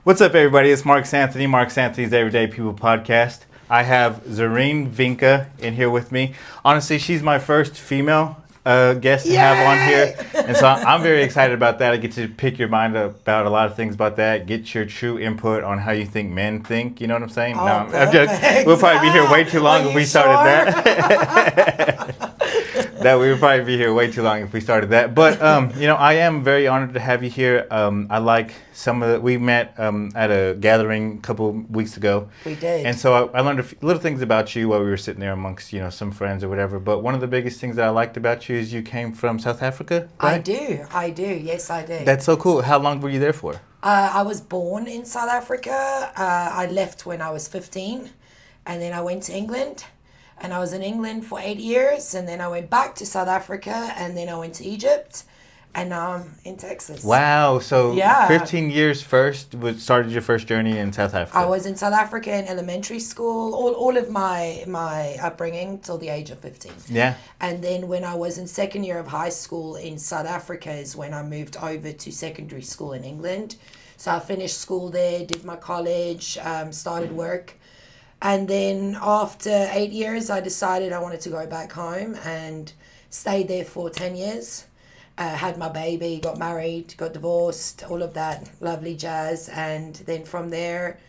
What's up, everybody? It's Mark Anthony, Mark Anthony's Everyday People Podcast. I have Zorine Wenke in here with me. Honestly, she's my first female guest to have on here, and so I'm very excited about that. I get to pick your mind about a lot of things about that, get your true input on how you think men think. You know what I'm saying? Oh, No, I'm joking. We'll probably be here way too long if we started that. That we would probably be here way too long if we started that. But I am very honored to have you here. I like some of the. We met at a gathering a couple weeks ago. We did. And so I learned little things about you while we were sitting there amongst some friends or whatever. But one of the biggest things that I liked about you is you came from South Africa. Right? I do. Yes, I do. That's so cool. How long were you there for? I was born in South Africa. I left when I was 15, and then I went to England. And I was in England for 8 years, and then I went back to South Africa, and then I went to Egypt, and now I'm in Texas. Wow, so Yeah. 15 years first started your first journey in South Africa. I was in South Africa in elementary school, all of my upbringing till the age of 15. Yeah. And then when I was in second year of high school in South Africa is when I moved over to secondary school in England. So I finished school there, did my college, started work. And then after 8 years, I decided I wanted to go back home and stayed there for 10 years. Had my baby, got married, got divorced, all of that lovely jazz. And then from there,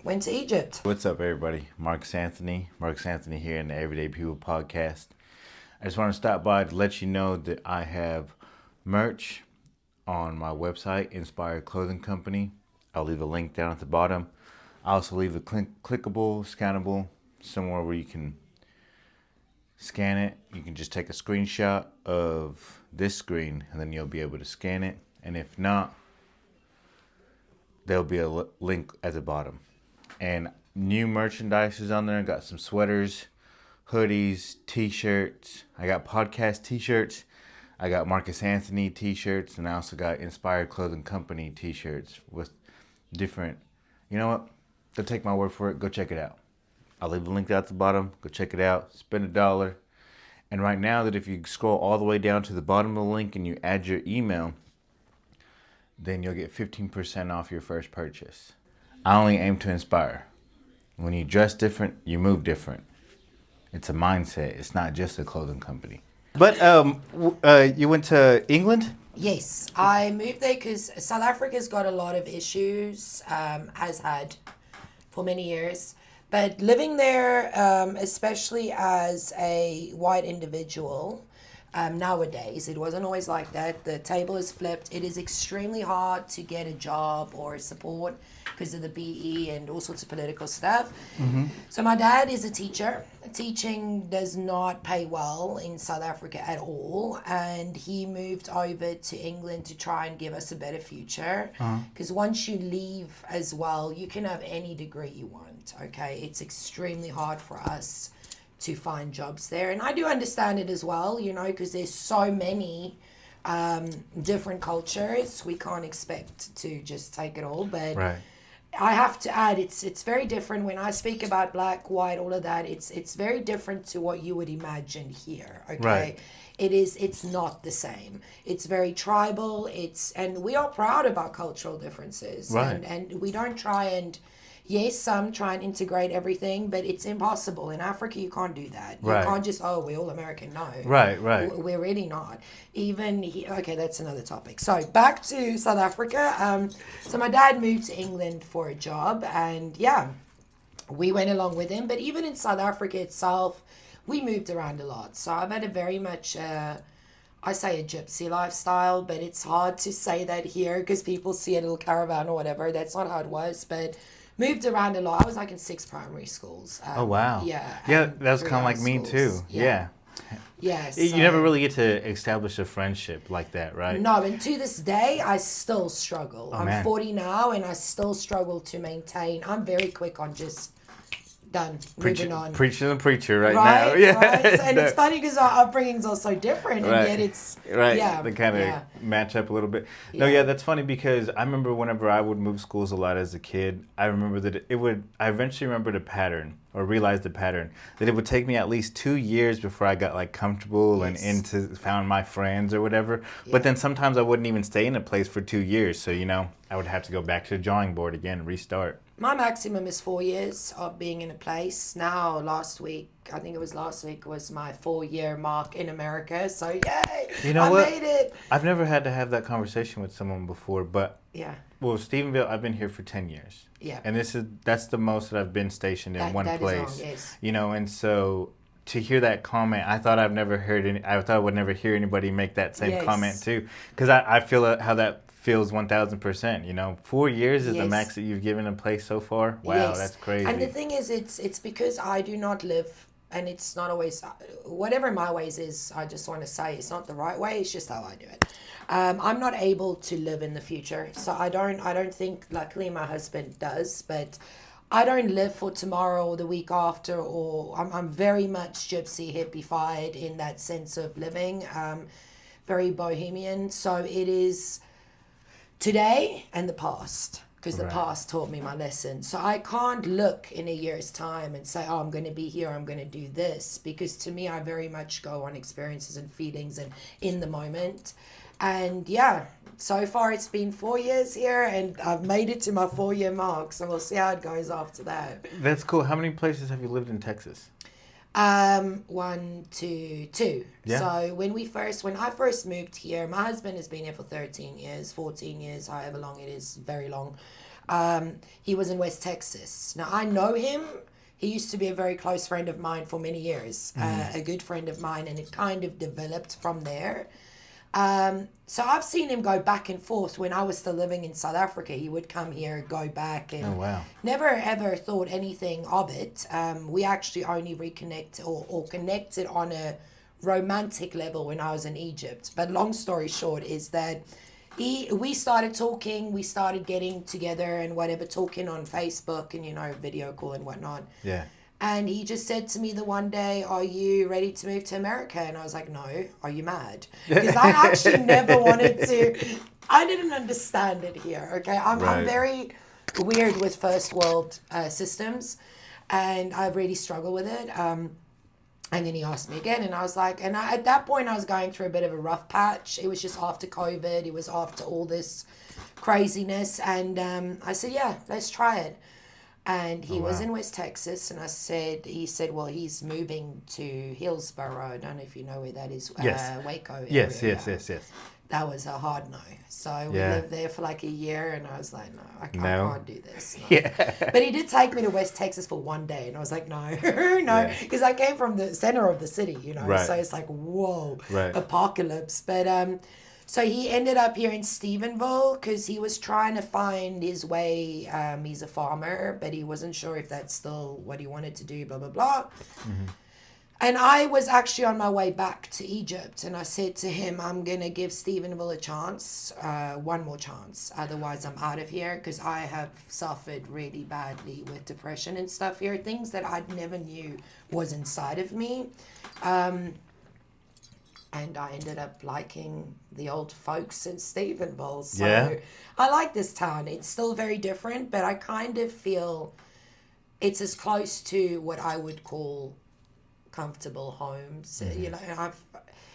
went to Egypt. What's up, everybody? Mark Anthony here in the Everyday People Podcast. I just want to stop by to let you know that I have merch on my website, Inspired Clothing Company. I'll leave a link down at the bottom. I also leave a clickable, scannable, somewhere where you can scan it. You can just take a screenshot of this screen and then you'll be able to scan it. And if not, there'll be a link at the bottom. And new merchandise is on there. I got some sweaters, hoodies, t-shirts. I got podcast t-shirts. I got Marcus Anthony t-shirts. And I also got Inspired Clothing Company t-shirts with different, you know what? Don't take my word for it. Go check it out. I'll leave the link down at the bottom. Go check it out. Spend $1. And right now, that if you scroll all the way down to the bottom of the link and you add your email, then you'll get 15% off your first purchase. I only aim to inspire. When you dress different, you move different. It's a mindset. It's not just a clothing company. But you went to England? Yes, I moved there because South Africa's got a lot of issues, has had for many years. But living there, especially as a white individual, nowadays, it wasn't always like that. The table is flipped. It is extremely hard to get a job or support because of the BE and all sorts of political stuff. Mm-hmm. So my dad is a teacher. Teaching does not pay well in South Africa at all. And he moved over to England to try and give us a better future. Because once you leave as well, you can have any degree you want, okay? It's extremely hard for us to find jobs there. And I do understand it as well, because there's so many different cultures. We can't expect to just take it all. But Right. I have to add, it's very different when I speak about black, white, all of that. It's very different to what you would imagine here. Okay, Right. It's not the same. It's very tribal. And we are proud of our cultural differences. Right. And we don't try and. Yes, some try and integrate everything, but it's impossible. In Africa, you can't do that. You Right. can't just, we're all American. No. Right. We're really not. Okay, that's another topic. So back to South Africa. So my dad moved to England for a job, and we went along with him. But even in South Africa itself, we moved around a lot. So I've had a very much, I say a gypsy lifestyle, but it's hard to say that here because people see a little caravan or whatever. That's not how it was, but moved around a lot. I was like in 6 primary schools. Oh, wow. Yeah. Yeah, that was 3 kind of like high me schools. too. Yeah. Yeah. You so- never really get to establish a friendship like that, right? No, and to this day, I still struggle. I'm man. 40 now, and I still struggle to maintain. I'm very quick on just Done. Moving on. Preaching the preacher right Right, now. Yeah. right. And it's funny because our upbringings are so different, and Right. yet it's Right. yeah, They kind of yeah, match up a little bit. No, Yeah. yeah, that's funny because I remember whenever I would move schools a lot as a kid, I remember that I eventually remembered a pattern or realized the pattern that it would take me at least 2 years before I got like comfortable and Yes. found my friends or whatever. Yeah. But then sometimes I wouldn't even stay in a place for 2 years. So, I would have to go back to the drawing board again, restart. My maximum is 4 years of being in a place. Now, I think it was last week, was my 4-year mark in America. So, yay! You know I what? made it. I've never had to have that conversation with someone before, but Yeah, Stephenville, I've been here for 10 years. yeah. And that's the most that I've been stationed in one That place. is long, yes. And so to hear that comment, I thought I would never hear anybody make that same Yes. comment too, because I feel how that feels 1,000%. 4 years is the Yes. max that you've given a place so far. Wow, Yes. that's crazy. And the thing is, it's because I do not live, and it's not always, whatever my ways is, I just want to say it's not the right way, it's just how I do it. I'm not able to live in the future, so I don't think, luckily my husband does, but I don't live for tomorrow or the week after, or I'm very much gypsy hippified in that sense of living, very bohemian, so it is today and the past, because the Right. past taught me my lesson. So I can't look in a year's time and say, oh, I'm going to be here, I'm going to do this, because to me I very much go on experiences and feelings and in the moment. And yeah, so far it's been 4 years here, and I've made it to my 4-year mark, so we'll see how it goes after that. That's cool. How many places have you lived in Texas? 1, 2, 2. Yeah. So when I first moved here, my husband has been here for 13 years, 14 years, however long it is, very long. He was in West Texas. Now I know him. He used to be a very close friend of mine for many years, a good friend of mine, and it kind of developed from there. So I've seen him go back and forth. When I was still living in South Africa, he would come here, go back, and Oh, wow. never ever thought anything of it. We actually only reconnect or connected on a romantic level when I was in Egypt. But long story short is that we started talking, we started getting together and whatever, talking on Facebook and video call and whatnot. Yeah. And he just said to me the one day, are you ready to move to America? And I was like, no, are you mad? Because I actually never wanted to. I didn't understand it here, okay? I'm very weird with first world systems, and I really struggle with it. And then he asked me again, and I was like, at that point I was going through a bit of a rough patch. It was just after COVID. It was after all this craziness. And I said, yeah, let's try it. And he was in West Texas, and he said, well, he's moving to Hillsboro. I don't know if you know where that is. Yes. Waco area. Yes. That was a hard no. So we Yeah. lived there for like a year, and I was like, no, I No. can't do this. No. Yeah. But he did take me to West Texas for one day, and I was like, no, no, because I came from the center of the city, Right. so it's like, whoa, Right. apocalypse. But so he ended up here in Stephenville because he was trying to find his way. He's a farmer, but he wasn't sure if that's still what he wanted to do, blah, blah, blah. Mm-hmm. And I was actually on my way back to Egypt, and I said to him, I'm going to give Stephenville a chance, one more chance. Otherwise, I'm out of here, because I have suffered really badly with depression and stuff here, things that I never knew was inside of me. And I ended up liking the old folks in Stephenville. So Yeah. I like this town. It's still very different, but I kind of feel it's as close to what I would call comfortable homes.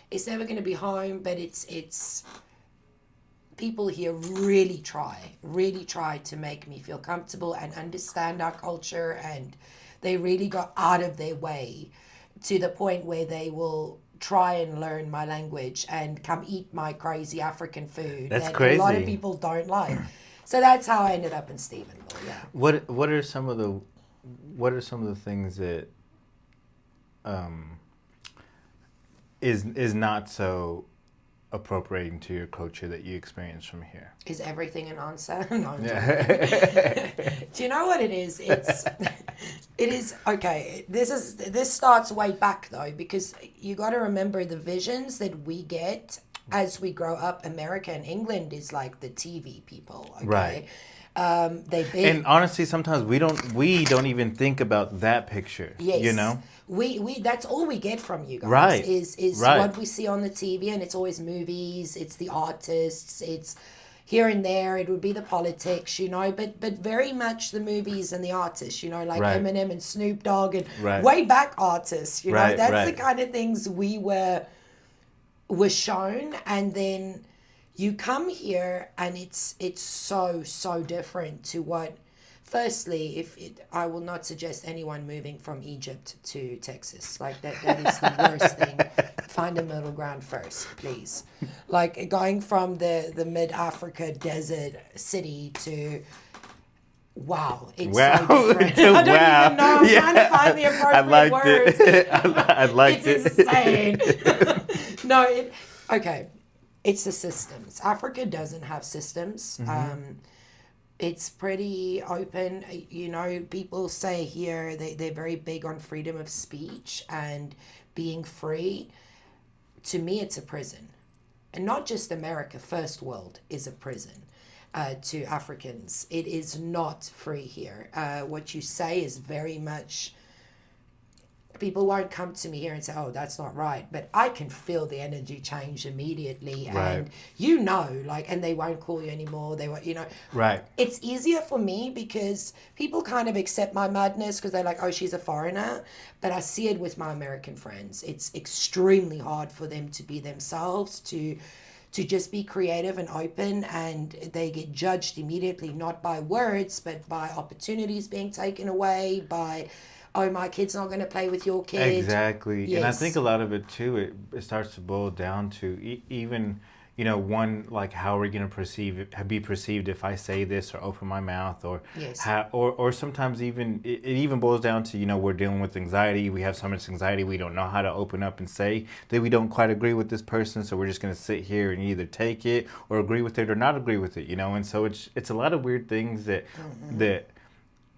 It's never going to be home, but it's people here really try to make me feel comfortable and understand our culture, and they really go out of their way to the point where they will try and learn my language and come eat my crazy African food That's that crazy. a lot of people don't like. So that's how I ended up in Stephenville. Yeah. What are some of the things that is not so appropriating to your culture that you experience from here? Is everything an answer? No, I'm Yeah. Do you know what it is? It is okay. This starts way back though, because you got to remember the visions that we get as we grow up. America and England is like the TV people, okay? Right. They big. And honestly, sometimes we don't even think about that picture. Yes. You know? We that's all we get from you guys Right. is Right. what we see on the TV, and it's always movies, it's the artists, it's here and there it would be the politics, but very much the movies and the artists, like Right. Eminem and Snoop Dogg and Right. way back artists, Right, that's right. the kind of things we were shown. And then you come here and it's so different to what. Firstly, I will not suggest anyone moving from Egypt to Texas. Like that is the worst thing. Find a middle ground first, please. Like going from the mid-Africa desert city to, wow, it's Wow. so different. To I don't wow. even know. I'm Yeah. trying to find the appropriate I liked words. it. I liked It's it. insane. No, okay. It's the systems. Africa doesn't have systems. It's pretty open. People say here they're very big on freedom of speech and being free. To me, it's a prison. And not just America, first world is a prison to Africans. It is not free here. What you say is very much. People won't come to me here and say, oh, that's not right. But I can feel the energy change immediately. Right. And and they won't call you anymore. They won't, Right. It's easier for me because people kind of accept my madness because they're like, oh, she's a foreigner. But I see it with my American friends. It's extremely hard for them to be themselves, to just be creative and open, and they get judged immediately, not by words, but by opportunities being taken away, by, oh, my kid's not going to play with your kid. Exactly. Yes. And I think a lot of it too, it starts to boil down to even, one, like, how are we going to be perceived if I say this or open my mouth, or Yes. or sometimes even it even boils down to, we're dealing with anxiety. We have so much anxiety, we don't know how to open up and say that we don't quite agree with this person, so we're just going to sit here and either take it or agree with it or not agree with it, and so it's a lot of weird things that that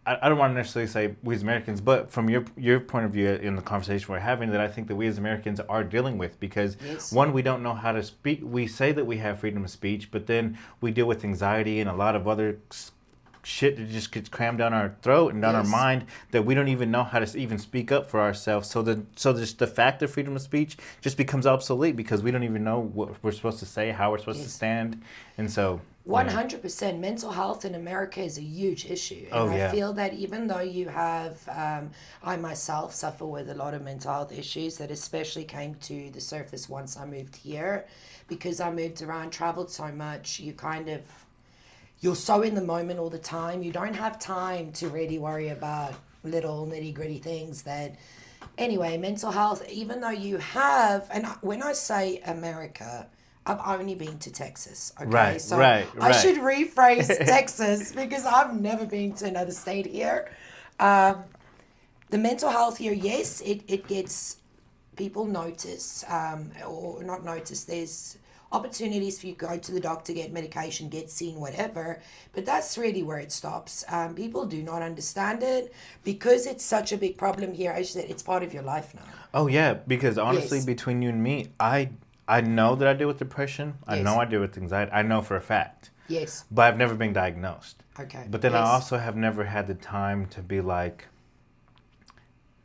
I don't want to necessarily say we as Americans, but from your point of view in the conversation we're having, that I think that we as Americans are dealing with, because Yes. one, we don't know how to speak. We say that we have freedom of speech, but then we deal with anxiety and a lot of other shit that just gets crammed down our throat and down our Yes. mind, that we don't even know how to even speak up for ourselves. So just the fact of freedom of speech just becomes obsolete because we don't even know what we're supposed to say, how we're supposed to Yes. stand, and so. 100%. Mental health in America is a huge issue. And Oh, yeah. I feel that even though you have, I myself suffer with a lot of mental health issues that especially came to the surface once I moved here. Because I moved around, traveled so much, you're so in the moment all the time. You don't have time to really worry about little nitty gritty things that. Anyway, mental health, even though you have, and when I say America, I've only been to Texas, okay? Right, So right, I right. should rephrase Texas because I've never been to another state here. The mental health here, yes, it gets people notice, or not notice. There's opportunities for you to go to the doctor, get medication, get seen, whatever. But that's really where it stops. People do not understand it because it's such a big problem here. As you said, it's part of your life now. Oh yeah, because honestly, Yes. between you and me, I know that I deal with depression. I Yes. know I deal with anxiety. I know for a fact. Yes. But I've never been diagnosed. Okay. But then I Yes. also have never had the time to be like,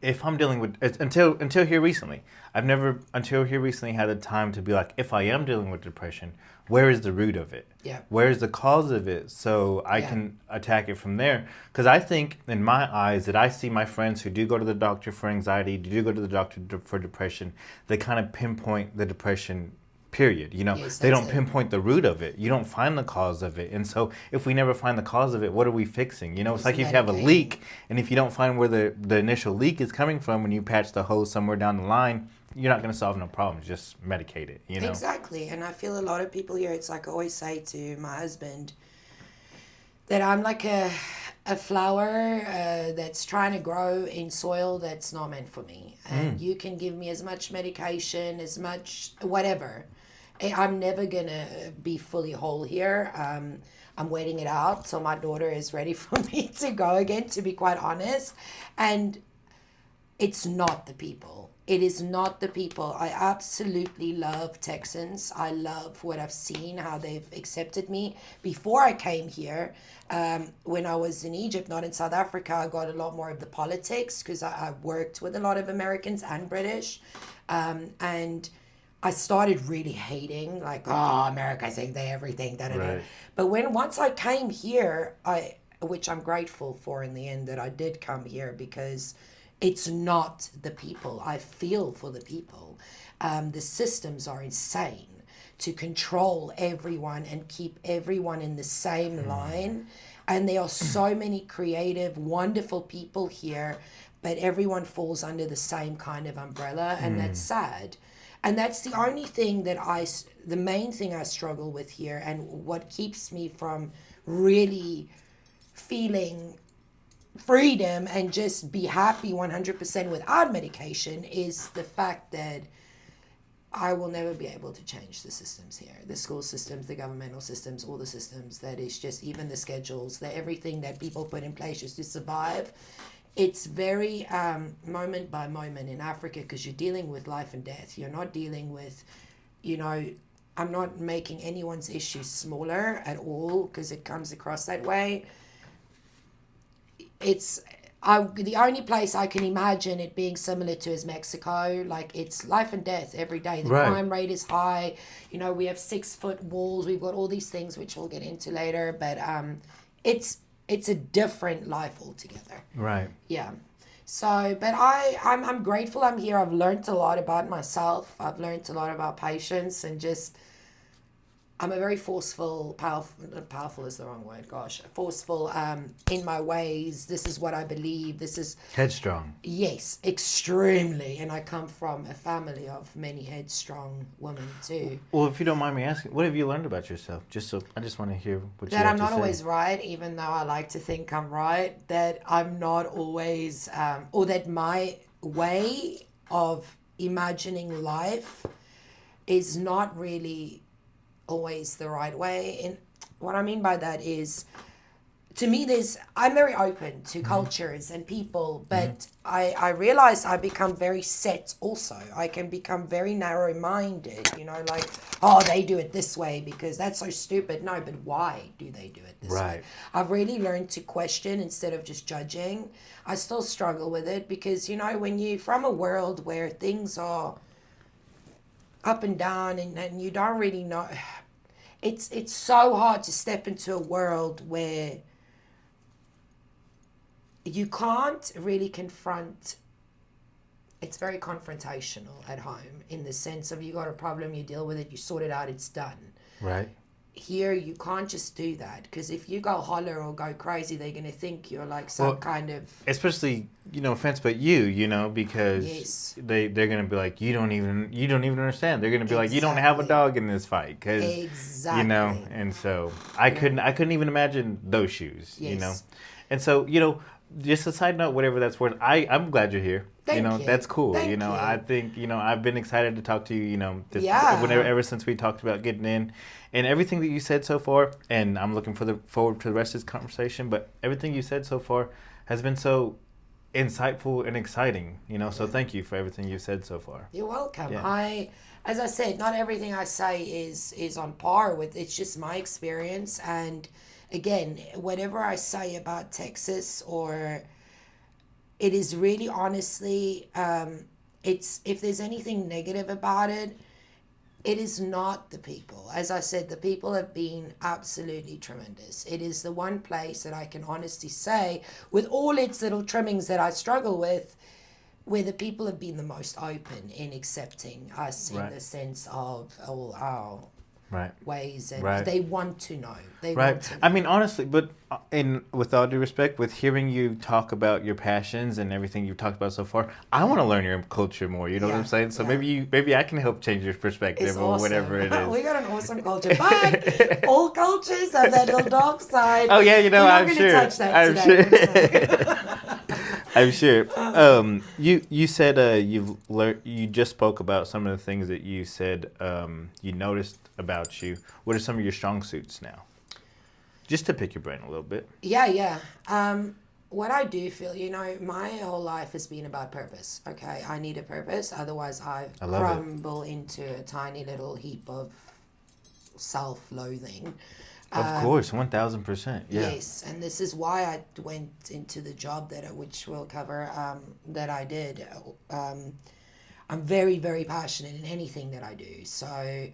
if I'm dealing with until here recently, I've never until here recently had the time to be like, if I am dealing with depression, where is the root of it? Yeah. Where is the cause of it? So I Yeah. can attack it from there. Because I think, in my eyes, that I see my friends who do go to the doctor for anxiety, do go to the doctor for depression, they kind of pinpoint the depression, period. Yes, They that's don't it. pinpoint the root of it. You don't find the cause of it. And so if we never find the cause of it, what are we fixing? It's like if you have a medicating. leak, and if you don't find where the initial leak is coming from when you patch the hose somewhere down the line, you're not going to solve no problems. Just medicate it, Exactly. And I feel a lot of people here, it's like I always say to my husband that I'm like a flower that's trying to grow in soil that's not meant for me. And you can give me as much medication, as much whatever. I'm never going to be fully whole here. I'm waiting it out till my daughter is ready for me to go again, to be quite honest. And it's not the people. It is not the people. I absolutely love Texans. I love what I've seen, how they've accepted me. Before I came here, when I was in Egypt, not in South Africa, I got a lot more of the politics because I worked with a lot of Americans and British. And I started really hating, like, oh, America think they everything, da da da. Right. But once I came here, which I'm grateful for in the end that I did come here, because it's not the people. I feel for the people. The systems are insane to control everyone and keep everyone in the same line. And there are so many creative, wonderful people here, but everyone falls under the same kind of umbrella, and that's sad. And that's the only thing the main thing I struggle with here, and what keeps me from really feeling freedom and just be happy 100% without medication, is the fact that I will never be able to change the systems here, the school systems, the governmental systems, all the systems. That is just, even the schedules, everything that people put in place just to survive. It's very moment by moment in Africa, because you're dealing with life and death. You're not dealing with, I'm not making anyone's issues smaller at all, because it comes across that way. The only place I can imagine it being similar to is Mexico. Like, it's life and death every day. The crime rate is high. We have 6-foot walls. We've got all these things which we'll get into later. But it's a different life altogether. Right. Yeah. So, but I'm grateful I'm here. I've learned a lot about myself. I've learned a lot about patience, and just, I'm a very forceful, powerful is the wrong word, forceful in my ways. This is what I believe. This is... Headstrong. Yes, extremely. And I come from a family of many headstrong women too. Well, if you don't mind me asking, what have you learned about yourself? I just want to hear what you that have I'm to not say. always right, even though I like to think I'm right. That I'm not always, or that my way of imagining life is not really always the right way. And what I mean by that is, to me, I'm very open to cultures and people, but I realize I become very set also. I can become very narrow-minded, like, oh, they do it this way because that's so stupid. No, but why do they do it this way? I've really learned to question instead of just judging. I still struggle with it because, when you're from a world where things are up and down and you don't really know, it's so hard to step into a world where you can't really confront. It's very confrontational at home, in the sense of, you got a problem, you deal with it, you sort it out, it's done. Right. Here you can't just do that, because if you go holler or go crazy, they're going to think you're like some kind of... Especially, offense, but because Yes. they're going to be like, you don't even understand. They're going to be like, you don't have a dog in this fight. Exactly. And so I couldn't even imagine those shoes, Yes. And so, just a side note, whatever that's worth, I'm glad you're here. Thank you. That's cool. Thank you. I think, I've been excited to talk to you, ever since we talked about getting in, and everything that you said so far, and I'm looking forward to the rest of this conversation, but everything you said so far has been so insightful and exciting, so thank you for everything you've said so far. You're welcome. Yeah. As I said, not everything I say is on par with, it's just my experience. And again, whatever I say about Texas, or it is really honestly, it's, if there's anything negative about it, it is not the people. As I said, the people have been absolutely tremendous. It is the one place that I can honestly say, with all its little trimmings that I struggle with, where the people have been the most open in accepting us, in the sense of all our ways, and they want to know. Want to know. I mean, honestly, but with all due respect, with hearing you talk about your passions and everything you've talked about so far, I want to learn your culture more. You know what I'm saying? So maybe I can help change your perspective, or whatever it is. We got an awesome culture, but all cultures have that little dark side. Oh yeah, We're not I'm gonna sure. touch that today. I'm sure. You said you just spoke about some of the things that you said you noticed about you. What are some of your strong suits now? Just to pick your brain a little bit. Yeah. what I do feel, my whole life has been about purpose. Okay, I need a purpose, otherwise I I love it. crumble into a tiny little heap of self-loathing. Of course, 1000%. Yeah. Yes, and this is why I went into the job which we'll cover, that I did. I'm very, very passionate in anything that I do. So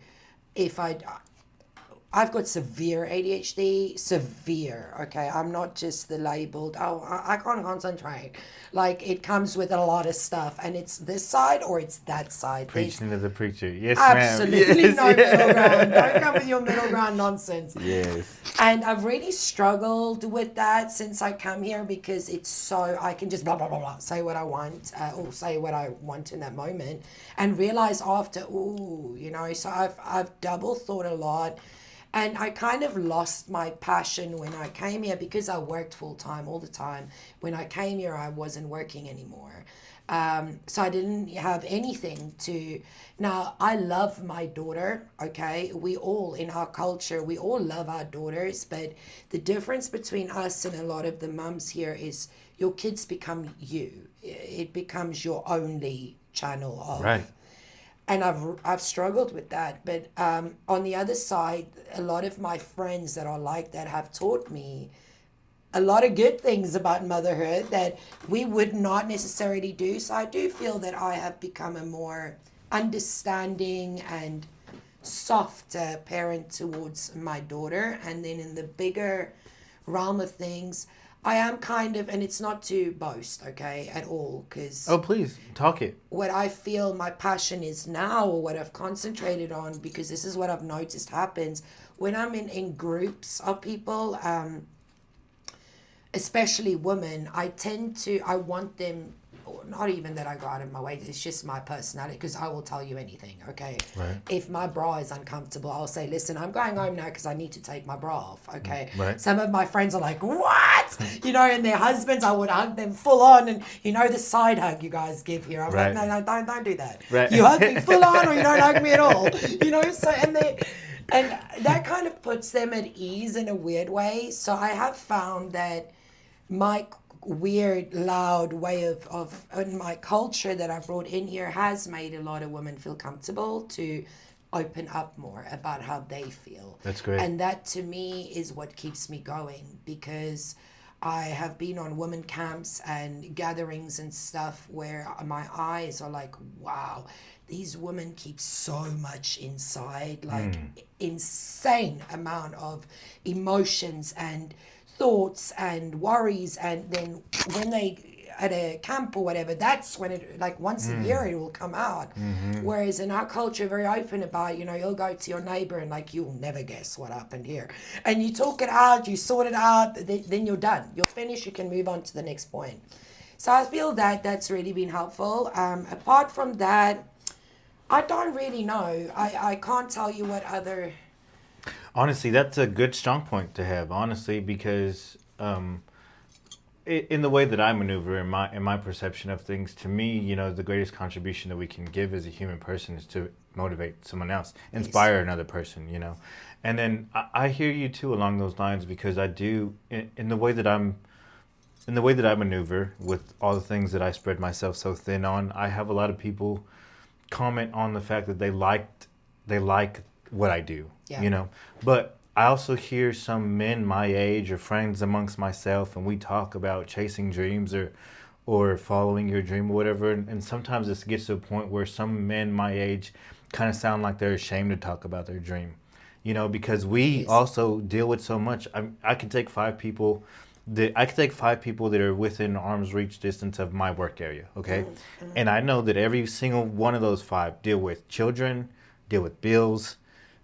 if I've got severe ADHD, severe, okay? I'm not just the labeled, I can't concentrate. Like, it comes with a lot of stuff, and it's this side or it's that side. Preaching to the preacher. Yes, absolutely ma'am. no middle ground. Don't come with your middle ground nonsense. Yes. And I've really struggled with that since I come here, because it's so, I can just blah, blah, blah, blah, say what I want, or say what I want in that moment, and realize after, so I've double thought a lot. And I kind of lost my passion when I came here, because I worked full time all the time. When I came here, I wasn't working anymore. So I didn't have anything to. Now, I love my daughter, okay? We all, in our culture, we all love our daughters. But the difference between us and a lot of the mums here is your kids become you. It becomes your only channel of. Right. And I've struggled with that. But on the other side, a lot of my friends that are like that have taught me a lot of good things about motherhood that we would not necessarily do. So I do feel that I have become a more understanding and softer parent towards my daughter. And then in the bigger realm of things, I am kind of, and it's not to boast, okay, at all, because Oh, please, talk it. what I feel my passion is now, or what I've concentrated on, because this is what I've noticed happens when I'm in groups of people, especially women. I want them, or not even that I go out of my way, it's just my personality, because I will tell you anything, okay? Right. If my bra is uncomfortable, I'll say, listen, I'm going home now because I need to take my bra off, okay? Right. Some of my friends are like, what? And their husbands, I would hug them full on, and the side hug you guys give here. I'm Right. like, no, don't do that. Right. You hug me full on, or you don't hug me at all. So, and that kind of puts them at ease in a weird way. So I have found that my weird, loud way of in my culture that I brought in here has made a lot of women feel comfortable to open up more about how they feel. That's great. And that to me is what keeps me going, because I have been on women camps and gatherings and stuff where my eyes are like, wow, these women keep so much inside, like insane amount of emotions and thoughts and worries. And then when they at a camp or whatever, that's when it, like, once a year it will come out. Whereas in our culture, very open about, you'll go to your neighbor and like, you'll never guess what happened here, and you talk it out, you sort it out, then you're done, you're finished, you can move on to the next point. So I feel that that's really been helpful. Apart from that, I don't really know. I can't tell you what other. Honestly, that's a good strong point to have, honestly, because in the way that I maneuver, in my perception of things, to me, the greatest contribution that we can give as a human person is to motivate someone else, inspire another person, And then I hear you too along those lines, because I do, in the way that I maneuver with all the things that I spread myself so thin on, I have a lot of people comment on the fact that they like what I do, But I also hear some men my age or friends amongst myself, and we talk about chasing dreams or following your dream or whatever. And sometimes this gets to a point where some men my age kind of sound like they're ashamed to talk about their dream, because we also deal with so much. I can take five people that are within arm's reach distance of my work area, okay? And I know that every single one of those five deal with children, deal with bills,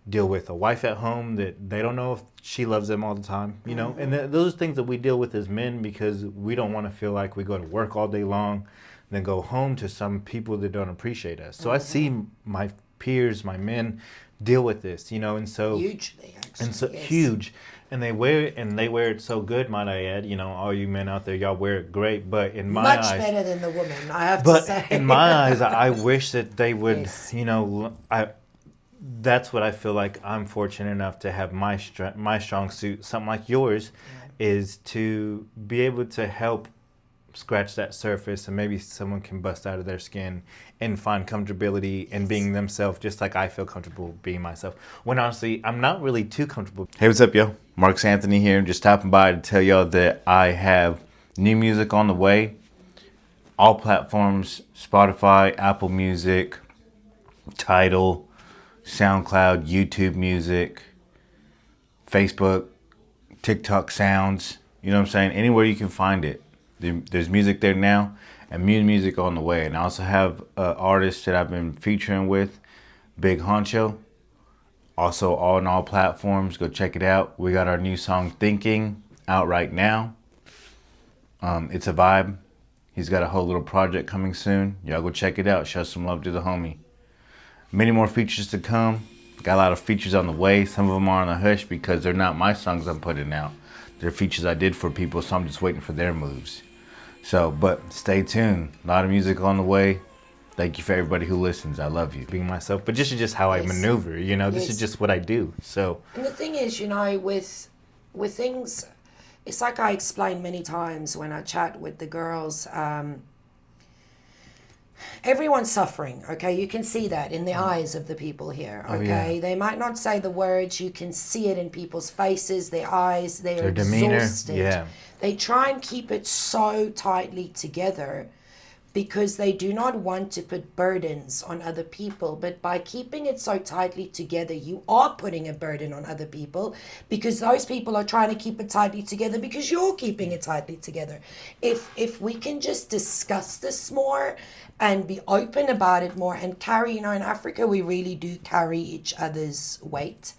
deal with a wife at home that they don't know if she loves them all the time, And those are things that we deal with as men, because we don't want to feel like we go to work all day long, then go home to some people that don't appreciate us. So I see my peers, my men, deal with this, and so Hugely, actually. and so yes. huge, and they wear it so good, might I add. All you men out there, y'all wear it great, but in my Much eyes, better than the woman, I have to but say. in my eyes, I wish that they would, Yes. That's what I feel like. I'm fortunate enough to have my strong suit, something like yours, is to be able to help scratch that surface, and maybe someone can bust out of their skin and find comfortability in being themselves, just like I feel comfortable being myself. When honestly, I'm not really too comfortable. Hey, what's up, yo? Marcus Anthony here. Just stopping by to tell y'all that I have new music on the way. All platforms: Spotify, Apple Music, Tidal, SoundCloud, YouTube Music, Facebook, TikTok Sounds. You know what I'm saying? Anywhere you can find it. There's music there now, and music on the way. And I also have artists that I've been featuring with, Big Honcho. Also on all platforms. Go check it out. We got our new song Thinking out right now. It's a vibe. He's got a whole little project coming soon. Y'all go check it out. Show some love to the homie. Many more features to come. Got a lot of features on the way. Some of them are on the hush because they're not my songs I'm putting out. They're features I did for people, so I'm just waiting for their moves. So, but stay tuned. A lot of music on the way. Thank you for everybody who listens. I love you. Being myself, but this is just how I maneuver. You know, this is just what I do. So, and the thing is, you know, with things, it's like I explained many times when I chat with the girls. Everyone's suffering, okay? You can see that in the eyes of the people here, okay? Oh, yeah. They might not say the words. You can see it in people's faces, their eyes. They're demeanor. exhausted. Yeah. They try and keep it so tightly together because they do not want to put burdens on other people. But by keeping it so tightly together, you are putting a burden on other people, because those people are trying to keep it tightly together because you're keeping it tightly together. If we can just discuss this more and be open about it more and carry, you know, in Africa, we really do carry each other's weight.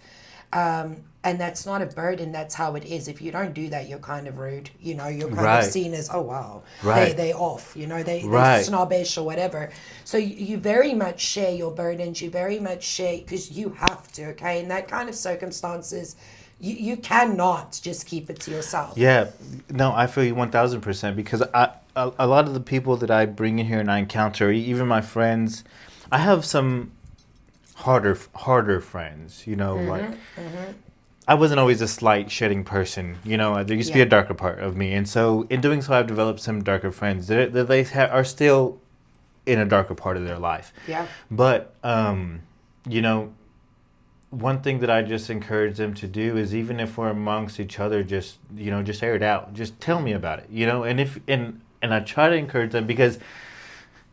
And that's not a burden, that's how it is. If you don't do that, you're kind of rude. You know, you're kind of seen as, oh, wow, they're off. You know, they're snobbish or whatever. So you very much share your burdens. You very much share, because you have to, okay? In that kind of circumstances, you cannot just keep it to yourself. Yeah. No, I feel you 1,000%, because a lot of the people that I bring in here and I encounter, even my friends, I have some harder friends, you know, I wasn't always a slight shedding person, you know. There used to be a darker part of me, and so in doing so, I've developed some darker friends that are still in a darker part of their life. Yeah. But you know, one thing that I just encourage them to do is, even if we're amongst each other, just, you know, just air it out. Just tell me about it, you know. And I try to encourage them, because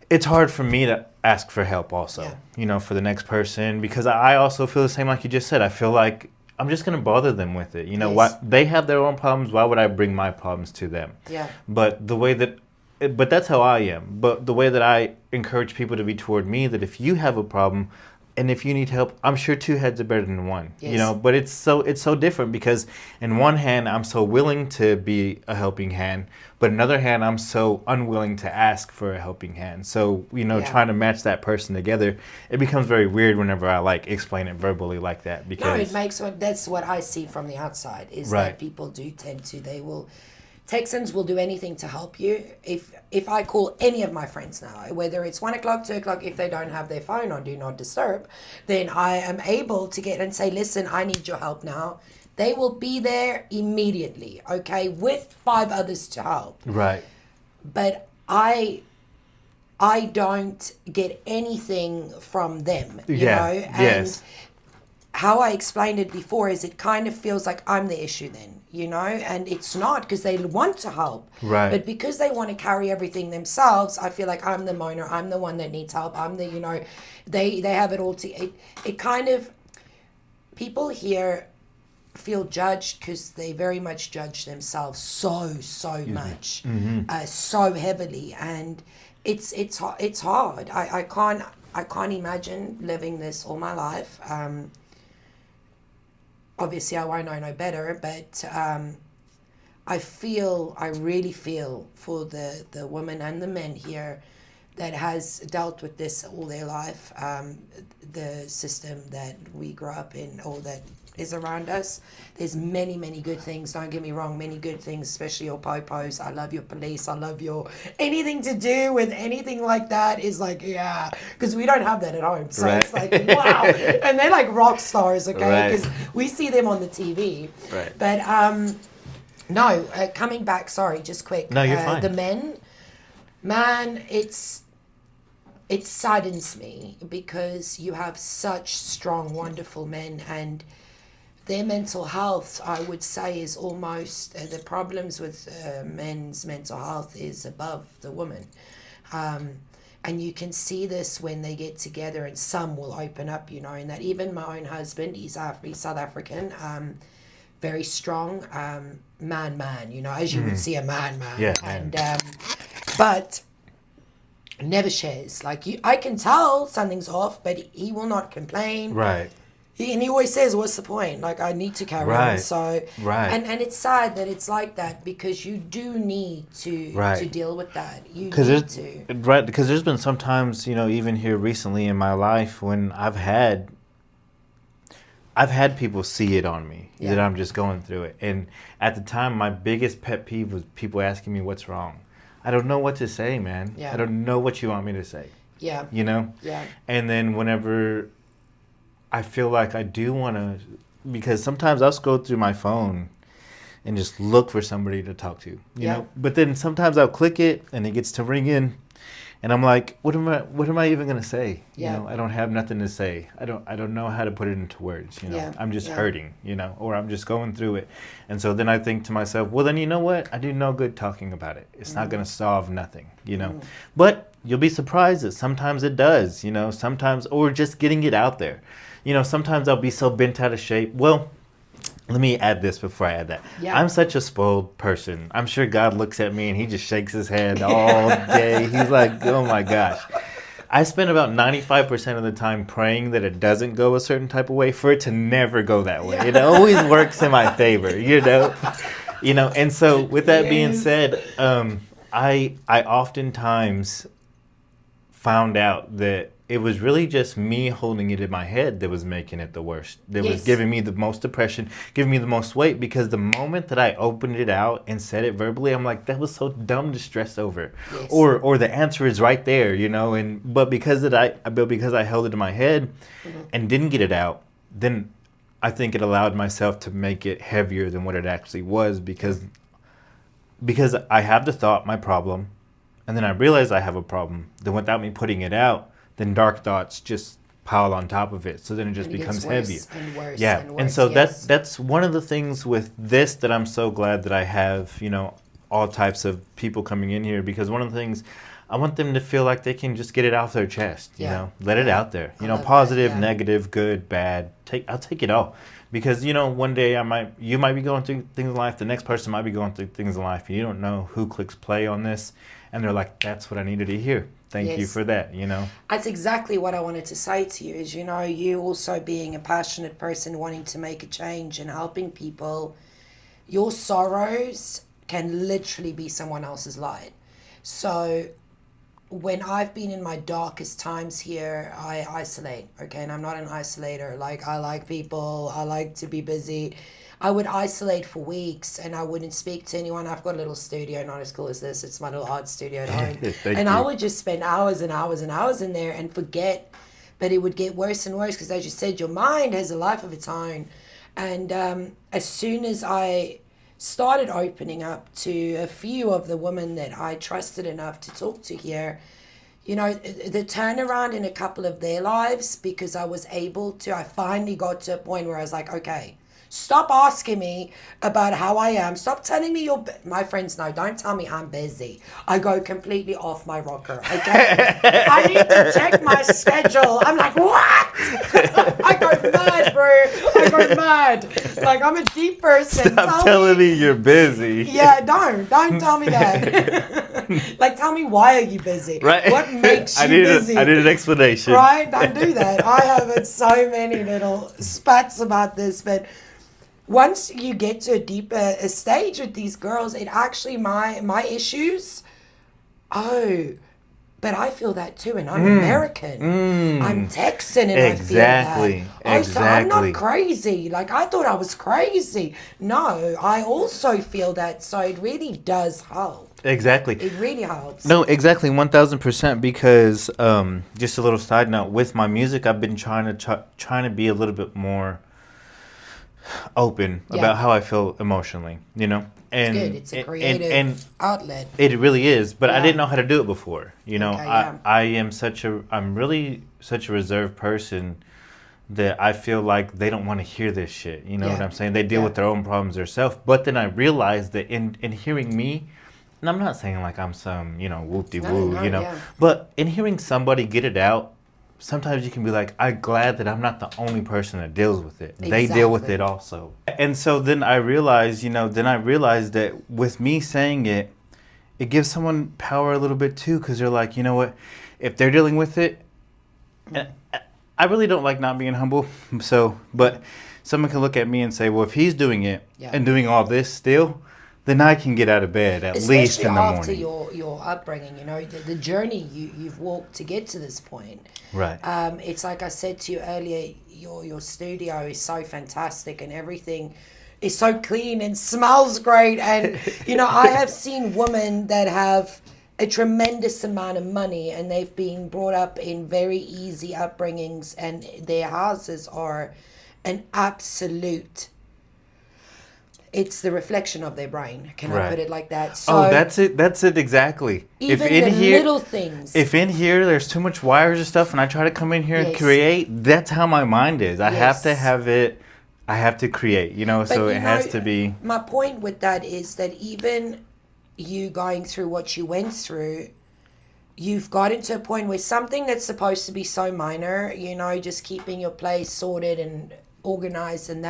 it's hard for me to ask for help also, you know, for the next person, because I also feel the same like you just said. I feel like I'm just going to bother them with it. You know, what they have their own problems. Why would I bring my problems to them? Yeah. But that's how I am. But the way that I encourage people to be toward me, that if you have a problem and if you need help, I'm sure two heads are better than one. Yes. You know, but it's so different, because in one hand, I'm so willing to be a helping hand, but in another hand, I'm so unwilling to ask for a helping hand. So, you know, trying to match that person together, it becomes very weird whenever I like explain it verbally like that. Because no, it makes that's what I see from the outside, is that people do tend to, Texans will do anything to help you. If I call any of my friends now, whether it's 1 o'clock, 2 o'clock, if they don't have their phone on Do Not Disturb, then I am able to get and say, listen, I need your help now. They will be there immediately, okay, with 5 others to help. Right. But I don't get anything from them, you know? And how I explained it before is, it kind of feels like I'm the issue then, you know? And it's not, because they want to help. Right. But because they want to carry everything themselves, I feel like I'm the moaner. I'm the one that needs help. I'm the, you know, they have it all it kind of, people here feel judged because they very much judge themselves so much, so heavily. And it's hard. I can't imagine living this all my life. Obviously, I won't know no better, but I really feel for the women and the men here that has dealt with this all their life. The system that we grew up in, or that is around us, there's many good things, don't get me wrong, many good things, especially your popos. I love your police, I love your anything to do with anything like that is like, yeah, because we don't have that at home, so it's like, wow. And they're like rock stars, okay, because we see them on the TV, but No, coming back, sorry, just quick. No, you're fine. The men, man, it saddens me because you have such strong, wonderful men, and their mental health, I would say, is almost the problems with men's mental health is above the woman. And you can see this when they get together, and some will open up, and that even my own husband, he's South African, very strong, man, as you would see a man. Yeah, and but never shares. Like I can tell something's off, but he will not complain. Right. And he always says, "What's the point? Like I need to carry on." So and it's sad that it's like that because you do need to deal with that. You need to. Right, because there's been some times, even here recently in my life when I've had people see it on me that I'm just going through it. And at the time, my biggest pet peeve was people asking me what's wrong. I don't know what to say, man. Yeah. I don't know what you want me to say. Yeah. Yeah. And then whenever I feel like I do want to, because sometimes I'll scroll through my phone and just look for somebody to talk to, you know. But then sometimes I'll click it and it gets to ringing, and I'm like, what am I even gonna say? Yeah. I don't have nothing to say. I don't know how to put it into words. Yeah. I'm just hurting, or I'm just going through it, and so then I think to myself, well, then you know what? I do no good talking about it. It's not gonna solve nothing, But you'll be surprised that sometimes it does, Sometimes, or just getting it out there. Sometimes I'll be so bent out of shape. Well, let me add this before I add that. Yeah. I'm such a spoiled person. I'm sure God looks at me and he just shakes his head all day. He's like, oh my gosh. I spend about 95% of the time praying that it doesn't go a certain type of way for it to never go that way. It always works in my favor, And so with that being said, I oftentimes found out that it was really just me holding it in my head that was making it the worst. That was giving me the most depression, giving me the most weight, because the moment that I opened it out and said it verbally, I'm like, that was so dumb to stress over. Yes. Or the answer is right there, but because I held it in my head and didn't get it out, then I think it allowed myself to make it heavier than what it actually was, because I have the thought, my problem, and then I realize I have a problem. Then without me putting it out, then dark thoughts just pile on top of it. So then it just becomes heavier. And worse. Yeah. And worse, and so that's one of the things with this that I'm so glad that I have, all types of people coming in here, because one of the things I want them to feel like they can just get it off their chest, let it out there. Positive, negative, good, bad. I'll take it all. Because, one day you might be going through things in life, the next person might be going through things in life, and you don't know who clicks play on this, and they're like, that's what I needed to hear. Thank you for that, That's exactly what I wanted to say to you is, you also being a passionate person wanting to make a change and helping people, your sorrows can literally be someone else's light. So when I've been in my darkest times here, I isolate, okay? And I'm not an isolator. Like, I like people. I like to be busy. I would isolate for weeks and I wouldn't speak to anyone. I've got a little studio, not as cool as this. It's my little art studio at home. I would just spend hours and hours and hours in there and forget. But it would get worse and worse because, as you said, your mind has a life of its own. And as soon as I started opening up to a few of the women that I trusted enough to talk to here, the turnaround in a couple of their lives, because I finally got to a point where I was like, okay, stop asking me about how I am. Stop telling me my friends know, don't tell me I'm busy. I go completely off my rocker, okay? I need to check my schedule. I'm like, what? I go mad, bro. I go mad. Like, I'm a deep person. Stop telling me you're busy. Yeah, don't tell me that. Like, tell me, why are you busy? Right. What makes you busy? I need an explanation. Right? Don't do that. I have had so many little spats about this, but once you get to a deeper stage with these girls, it actually, my issues, but I feel that too, and I'm American. I'm Texan, and I feel that. So I'm not crazy. Like, I thought I was crazy. No, I also feel that, so it really does help. Exactly. It really helps. No, exactly, 1,000%, because just a little side note, with my music, I've been trying to be a little bit more open Yeah. about how I feel emotionally, you know? And Good. It's a creative outlet. it really is, but I Yeah. didn't know how to do it before. You know, Okay, yeah. I'm really such a reserved person that I feel like they don't want to hear this shit. You know Yeah. what I'm saying? They deal Yeah. with their own problems themselves. But then I realized that in hearing me, and I'm not saying like I'm some, you know, whoop-de-woo, No, you know, yeah. but in hearing somebody get it out, sometimes you can be like, I'm glad that I'm not the only person that deals with it. They deal with Exactly. it also. And so then I realized, that with me saying it, it gives someone power a little bit too, because they're like, you know what, if they're dealing with it, and I really don't like not being humble. So, but someone can look at me and say, well, if he's doing it Yeah. and doing all this still, then I can get out of bed at least Especially in the after morning. your upbringing, you know, the journey you've walked to get to this point. Right. It's like I said to you earlier, your studio is so fantastic and everything is so clean and smells great. And, you know, I have seen women that have a tremendous amount of money and they've been brought up in very easy upbringings and their houses are an absolute... It's the reflection of their brain. Can I Right. put it like that? So That's it. That's it exactly. even the little things. If in here there's too much wires and stuff, and I try to come in here and Yes. create, that's how my mind is. I have to Yes. have it. I have to create. You know, But so you it has know, to be. My point with that is that even you going through what you went through, you've gotten to a point where something that's supposed to be so minor, you know, just keeping your place sorted and organized and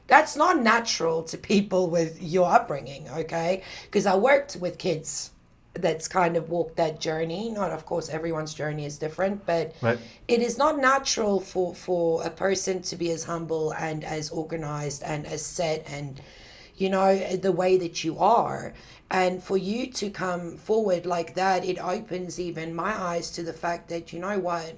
that's not natural to people with your upbringing, okay? Because I worked with kids that's kind of walked that journey. Not, of course, everyone's journey is different, but Right. it is not natural for a person to be as humble and as organized and as set and, you know, the way that you are. And for you to come forward like that, it opens even my eyes to the fact that, you know what?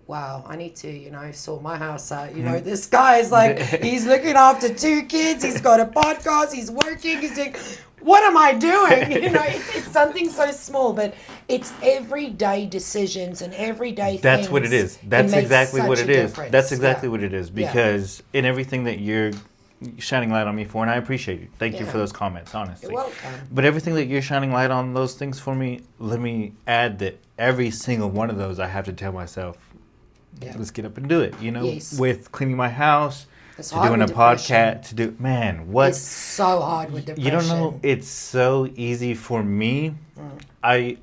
Wow, I need to, you know, sort my house out. You know, this guy is like, he's looking after 2 kids, he's got a podcast, he's working, he's doing, what am I doing? You know, it's something so small, but it's everyday decisions and everyday That's things. what it is. That's makes exactly what such it a is. difference. That's exactly Yeah. what it is. Yeah. Because in everything that you're shining light on me for, and I appreciate you. Thank you Yeah. for those comments, honestly. You're welcome. But everything that you're shining light on those things for me, let me add that every single one of those I have to tell myself, Yeah. let's get up and do it. You know, Yes. with cleaning my house, It's to hard doing a with depression. podcast, to do It's so hard with depression. you don't know. It's so easy for me. I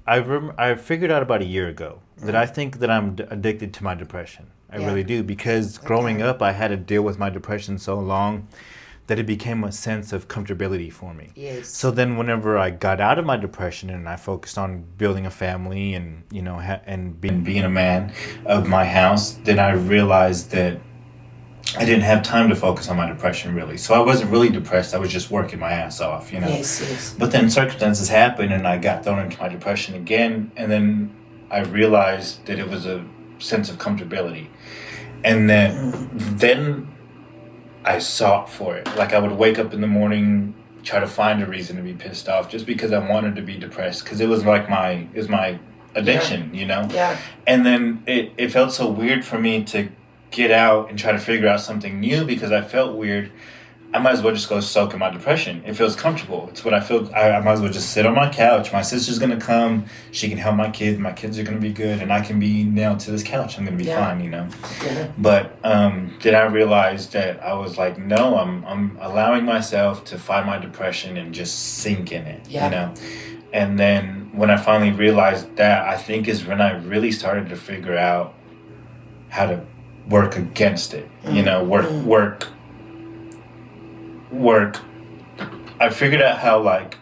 figured out about a year ago that I think that I'm addicted to my depression. I Yeah. really do, because growing Okay. up, I had to deal with my depression so long that it became a sense of comfortability for me. Yes. So then, whenever I got out of my depression and I focused on building a family and being a man of my house, then I realized that I didn't have time to focus on my depression really. So I wasn't really depressed. I was just working my ass off, you know. Yes, yes. But then circumstances happened and I got thrown into my depression again. And then I realized that it was a sense of comfortability. And then I sought for it. Like I would wake up in the morning, try to find a reason to be pissed off just because I wanted to be depressed. Because it was like my addiction, you know? Yeah. And then it felt so weird for me to get out and try to figure out something new because I felt weird. I might as well just go soak in my depression. It feels comfortable. It's what I feel. I might as well just sit on my couch. My sister's going to come. She can help my kids. My kids are going to be good. And I can be nailed to this couch. I'm going to be fine, you know. Yeah. But then I realized that I was like, no, I'm allowing myself to find my depression and just sink in it, Yeah. you know. And then when I finally realized that, I think is when I really started to figure out how to work against it, you know, work. I figured out how, like,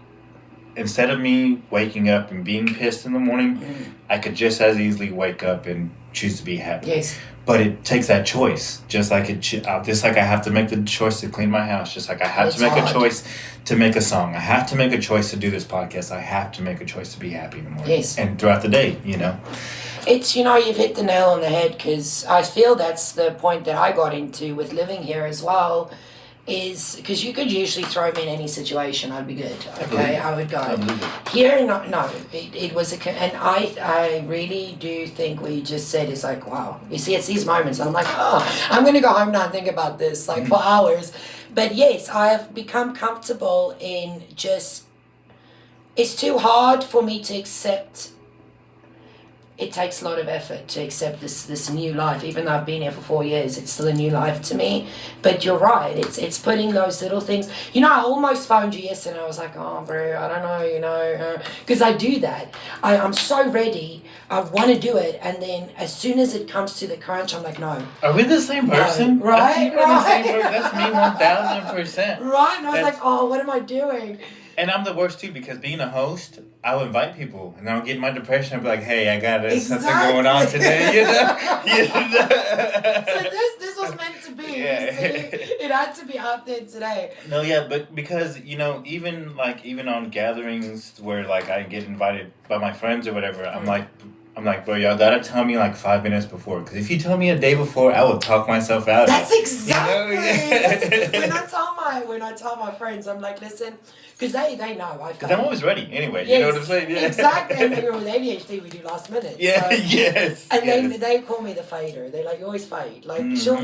instead of me waking up and being pissed in the morning, I could just as easily wake up and choose to be happy. Yes. But it takes that choice, just like I have to make the choice to clean my house, just like I have to make a choice to make a song. I have to make a choice to do this podcast. I have to make a choice to be happy in the morning and throughout the day, you know. It's, you know, you've hit the nail on the head because I feel that's the point that I got into with living here as well, is because you could usually throw me in any situation, I'd be good, okay? I would go. Here, no, it was and I really do think what you just said is like, wow. You see, it's these moments, I'm like, oh, I'm going to go home now and think about this, like, for hours. But yes, I have become comfortable in just. It's too hard for me to accept. It takes a lot of effort to accept this new life. Even though I've been here for 4 years, it's still a new life to me. But you're right. It's putting those little things. You know, I almost phoned you yesterday. And I was like, oh, bro, I don't know, you know, because I do that. I'm so ready. I want to do it, and then as soon as it comes to the crunch, I'm like, no. Are we the same person? No. Right, I think we're the same person. That's me 1000%. Right, and I was like, oh, what am I doing? And I'm the worst too, because being a host, I'll invite people and I'll get my depression. I'll be like, hey, I got something going on today, you know? So this was meant to be. Yeah. You see? It had to be out there today. No, yeah, but because, you know, even on gatherings where like I get invited by my friends or whatever, I'm like, bro, y'all gotta tell me like 5 minutes before. Because if you tell me a day before, I will talk myself out. That's exactly. You know? When I tell my friends, I'm like, listen, because they know. Because I'm always ready anyway. Yes, you know what I'm saying? Yeah. Exactly. And then with ADHD, we do last minute. Yeah. So. Yes. And yes. then they call me the fader. They're like, you always fade. Like she'll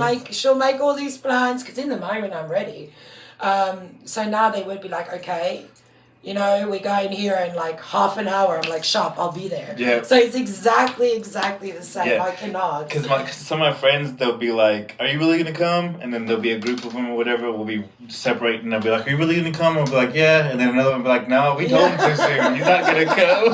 make all these plans because in the moment I'm ready. So now they would be like, okay. You know, we go in here in like half an hour. I'm like, sharp, I'll be there. Yeah. So it's exactly the same. Yeah. I cannot. Because some of my friends, they'll be like, are you really going to come? And then there'll be a group of them or whatever. We'll be separating. And they'll be like, are you really going to come? I'll be like, yeah. And then another one will be like, no, we told him too soon. You're not going to come.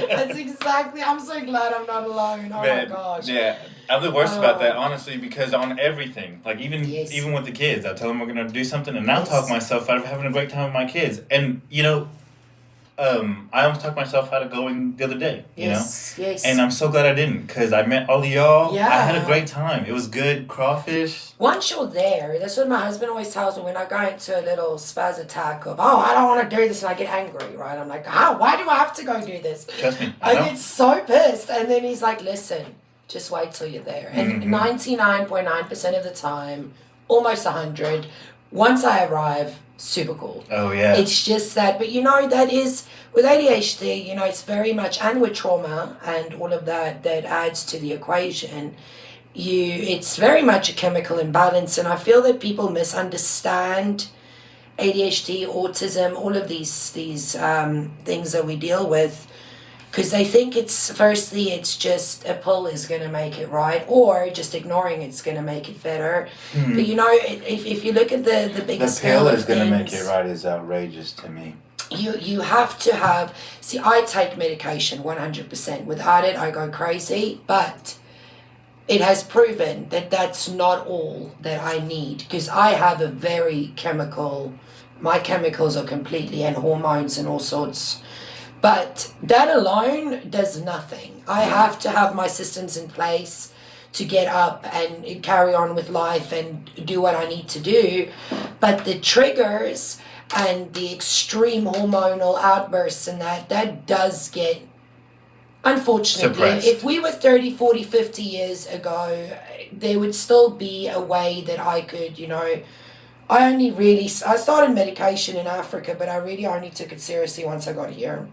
That's exactly. I'm so glad I'm not alone. Oh Man, my gosh. Yeah. I'm the worst about that, honestly, because on everything, like even with the kids, I'll tell them we're going to do something and I'll talk myself out of having a great time with my kids. And, you know, I almost talked myself out of going the other day, you know? Yes. And I'm so glad I didn't, because I met all of y'all. Yeah. I had a great time. It was good crawfish. Once you're there, that's what my husband always tells me when I go into a little spaz attack of, oh, I don't want to do this, and I get angry, right? I'm like, why do I have to go do this? Trust me, I get so pissed. And then he's like, listen, just wait till you're there. And 99.9% of the time, almost 100, once I arrive, super cool. Oh, yeah. It's just that, but you know, that is, with ADHD, you know, it's very much, and with trauma and all of that adds to the equation, it's very much a chemical imbalance, and I feel that people misunderstand ADHD, autism, all of these things that we deal with, because they think it's just a pill is going to make it right, or just ignoring it's going to make it better. But you know, if you look at the bigger scale of things, going to make it right is outrageous to me. You have to have. See, I take medication 100%. Without it, I go crazy. But it has proven that that's not all that I need, because I have a very my chemicals are completely, and hormones and all sorts. But that alone does nothing. I have to have my systems in place to get up and carry on with life and do what I need to do. But the triggers and the extreme hormonal outbursts and that does get, unfortunately, suppressed. If we were 30, 40, 50 years ago, there would still be a way that I could, you know, I started medication in Africa, but I really only took it seriously once I got here.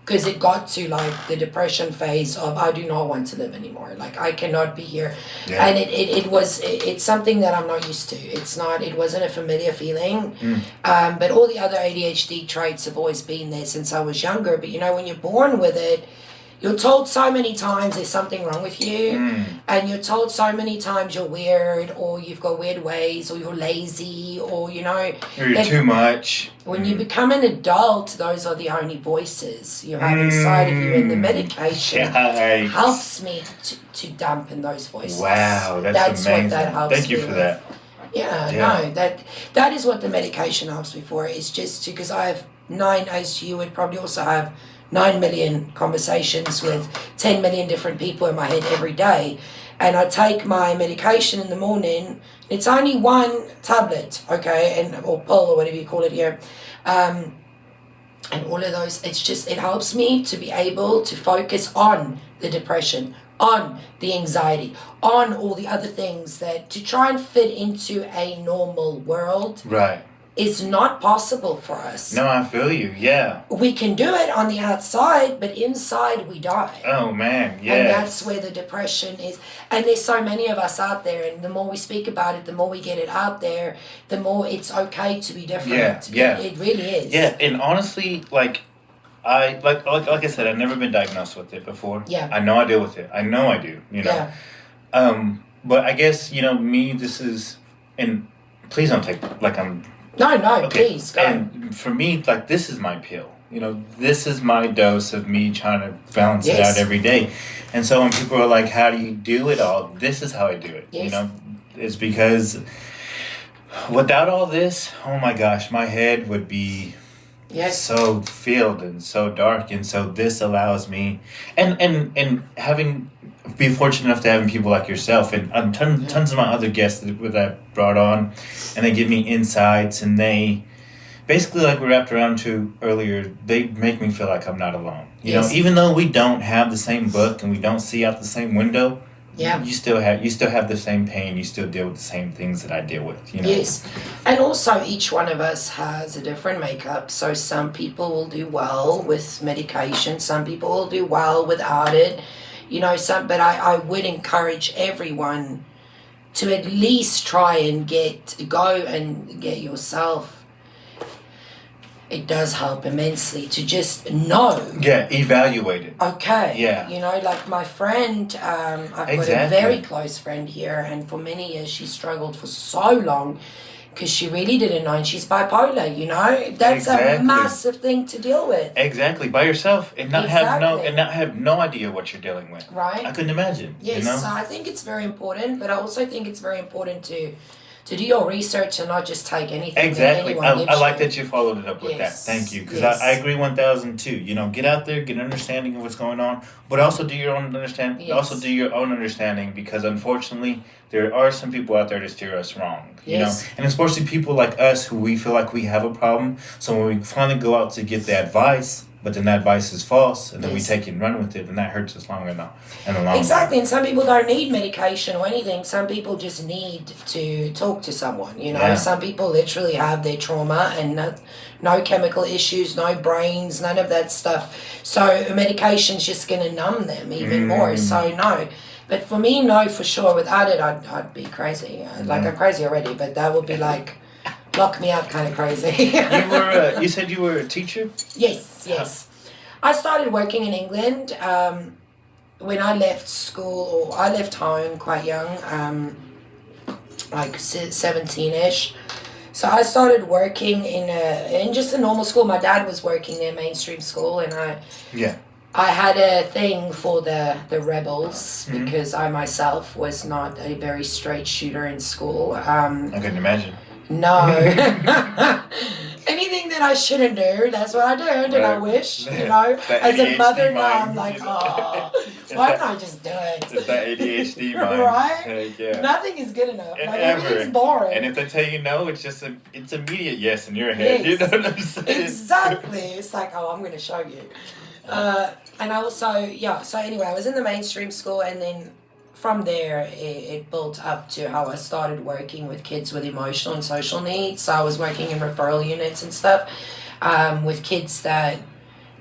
Because it got to like the depression phase of, I do not want to live anymore. Like, I cannot be here. Yeah. And it's something that I'm not used to. It wasn't a familiar feeling. But all the other ADHD traits have always been there since I was younger. But you know, when you're born with it, you're told so many times there's something wrong with you, and you're told so many times you're weird, or you've got weird ways, or you're lazy, or you know, or you're too much. When you become an adult, those are the only voices you have inside of you, and the medication helps me to dampen those voices. Wow, that's amazing. What that helps. Thank you for that. No, that is what the medication helps me for. Is just because I have 9, as you would probably also have, 9 million conversations with 10 million different people in my head every day. And I take my medication in the morning. It's only 1 tablet, okay, or pill or whatever you call it here. And all of those, it helps me to be able to focus on the depression, on the anxiety, on all the other things to try and fit into a normal world. Right. is not possible for us. No, I feel you. Yeah. We can do it on the outside, but inside we die. Oh man, yes. And that's where the depression is. And there's so many of us out there, and the more we speak about it, the more we get it out there, the more it's okay to be different. Yeah. It really is. Yeah, and honestly, like I said, I've never been diagnosed with it before. Yeah. I know I deal with it. I know I do. You know. Yeah. But I guess me. This is, and please don't take like I'm. No, Okay. please go. And for me, like this is my pill. This is my dose of me trying to balance it out every day. And so when people are like, "How do you do it all?" This is how I do it. Yes. It's because without all this, oh my gosh, my head would be so filled and so dark. And so this allows me, and having be fortunate enough to having people like yourself and tons of my other guests that I've brought on, and they give me insights, and they basically, like we wrapped around to earlier, they make me feel like I'm not alone. Even though we don't have the same book and we don't see out the same window, you still have the same pain. You still deal with the same things that I deal with. Yes, and also each one of us has a different makeup. So some people will do well with medication. Some people will do well without it. But I would encourage everyone to at least try and go and get yourself. It does help immensely to just know. Yeah, evaluate it. Okay. Yeah. Like my friend, I've got a very close friend here, and for many years she struggled for so long because she really didn't know, and she's bipolar, That's a massive thing to deal with. Exactly, by yourself and not have no idea what you're dealing with. Right. I couldn't imagine. Yes, so I think it's very important, but I also think it's very important to do your research and not just take anything. Exactly. That anyone gives I like you. that you followed it up with that. Thank you, because I agree 1,000 too. Get out there, get an understanding of what's going on, but also do your own understanding. Yes. Also do your own understanding, because unfortunately there are some people out there to steer us wrong. And especially people like us who we feel like we have a problem. So when we finally go out to get the advice, but then that advice is false, and then we take it and run with it, and that hurts us longer in the long run. Exactly, and some people don't need medication or anything. Some people just need to talk to someone, Some people literally have their trauma and no chemical issues, no brains, none of that stuff. So medication's just going to numb them even more. So no. But for me, no, for sure. Without it, I'd be crazy. I'm crazy already, but that would be like... lock me up kind of crazy. You said you were a teacher? Yes. I started working in England when I left school, or I left home quite young, like 17-ish. So I started working in just a normal school. My dad was working in mainstream school, and I had a thing for the rebels because I myself was not a very straight shooter in school. I couldn't imagine. No. Anything that I shouldn't do, that's what I did, and I wish, as a mother now, I'm like, why don't I just do it? It's that ADHD mind. Right? Yeah. Nothing is good enough. And like, everything's boring. And if they tell you no, it's just it's immediate yes in your head. Yes. You know what I'm saying? Exactly. It's like, I'm going to show you. And I also, so anyway, I was in the mainstream school, and then from there, it built up to how I started working with kids with emotional and social needs. So I was working in referral units and stuff with kids that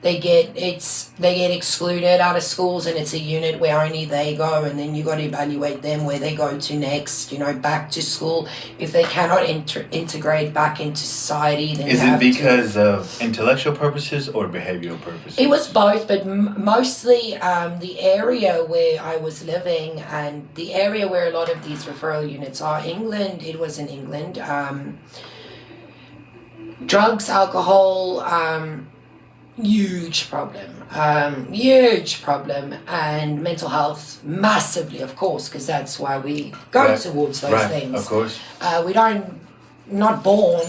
they get excluded out of schools, and it's a unit where only they go, and then you got to evaluate them where they go to next, back to school. If they cannot integrate back into society, then is it because of intellectual purposes or behavioral purposes? It was both, but mostly the area where I was living and the area where a lot of these referral units are. England, it was in England. Drugs, alcohol, huge problem, and mental health massively, of course, because that's why we go towards those things. Of course. We don't, not born,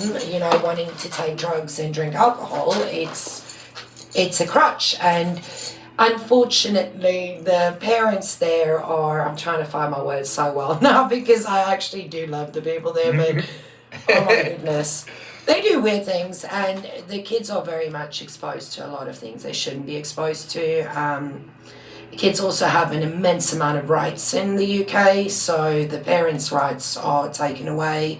wanting to take drugs and drink alcohol. It's a crutch, and unfortunately the parents there are, I'm trying to find my words so well now because I actually do love the people there, but oh my goodness. They do weird things, and the kids are very much exposed to a lot of things they shouldn't be exposed to. Kids also have an immense amount of rights in the UK, so the parents' rights are taken away.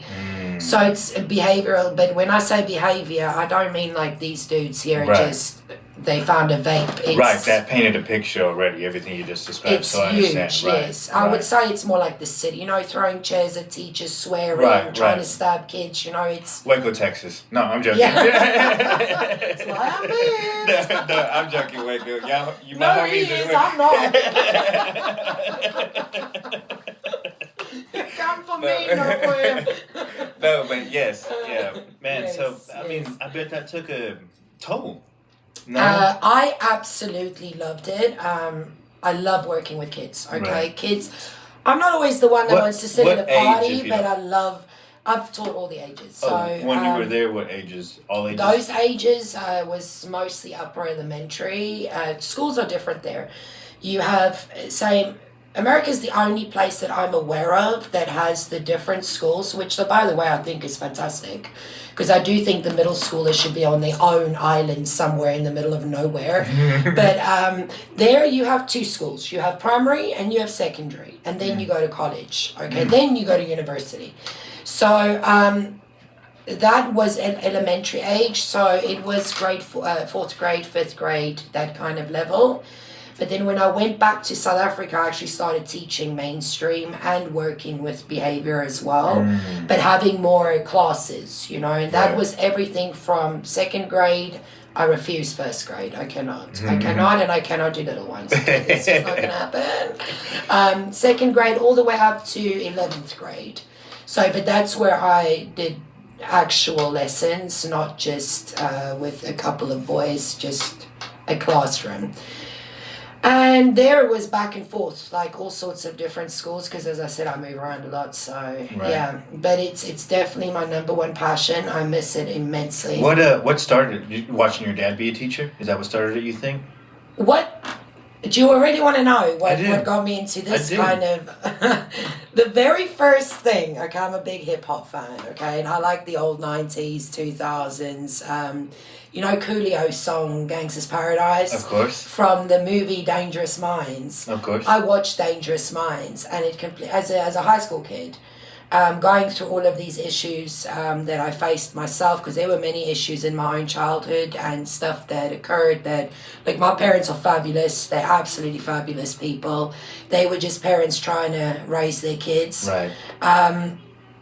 So it's behavioral, but when I say behavior, I don't mean like these dudes here just they found a vape. It's, right, that painted a picture already, everything you just described, it's so I huge, understand. Right, yes. I would say it's more like the city, you know, throwing chairs at teachers, swearing, trying to stab kids, you know, it's... Waco, Texas. No, I'm joking. That's why I'm moved. No, I'm joking, Waco. Yeah, you No, he is, I'm not. Come for me, not for him. No, but yes, yeah. Man, Yes, so, I mean, I bet that took a toll. No? I absolutely loved it. I love working with kids, okay? Right. Kids, I'm not always the one that wants to sit at a what age, party, if you but don't- I've taught all the ages. So when you were there, what ages? All ages? those ages was mostly upper elementary. Schools are different there. You have, say, America's the only place that I'm aware of that has the different schools, which, by the way, I think is fantastic. Because I do think the middle schoolers should be on their own island somewhere in the middle of nowhere. But there you have two schools. You have primary and you have secondary. And then you go to college. Okay, then you go to university. So that was an elementary age. So it was fourth grade, fifth grade, that kind of level. But then when I went back to South Africa, I actually started teaching mainstream and working with behavior as well, but having more classes, you know, and that was everything from second grade. I refuse first grade. I cannot, and I cannot do little ones. It's just not going to happen. Second grade all the way up to 11th grade. So, but that's where I did actual lessons, not just with a couple of boys, just a classroom. And there it was back and forth, like all sorts of different schools, because as I said, I move around a lot. So yeah, but it's definitely my number one passion. I miss it immensely. What started it? Watching your dad be a teacher? Is that what started it, you think? What do you already want to know? What got me into this kind of? The very first thing. Okay, I'm a big hip hop fan. Okay, and I like the old 90s, 2000s. You know Coolio's song "Gangsta's Paradise"? Of course. From the movie Dangerous Minds. Of course. I watched Dangerous Minds, and it as a high school kid, going through all of these issues that I faced myself, because there were many issues in my own childhood and stuff that occurred that, like, my parents are fabulous. They're absolutely fabulous people. They were just parents trying to raise their kids. Right.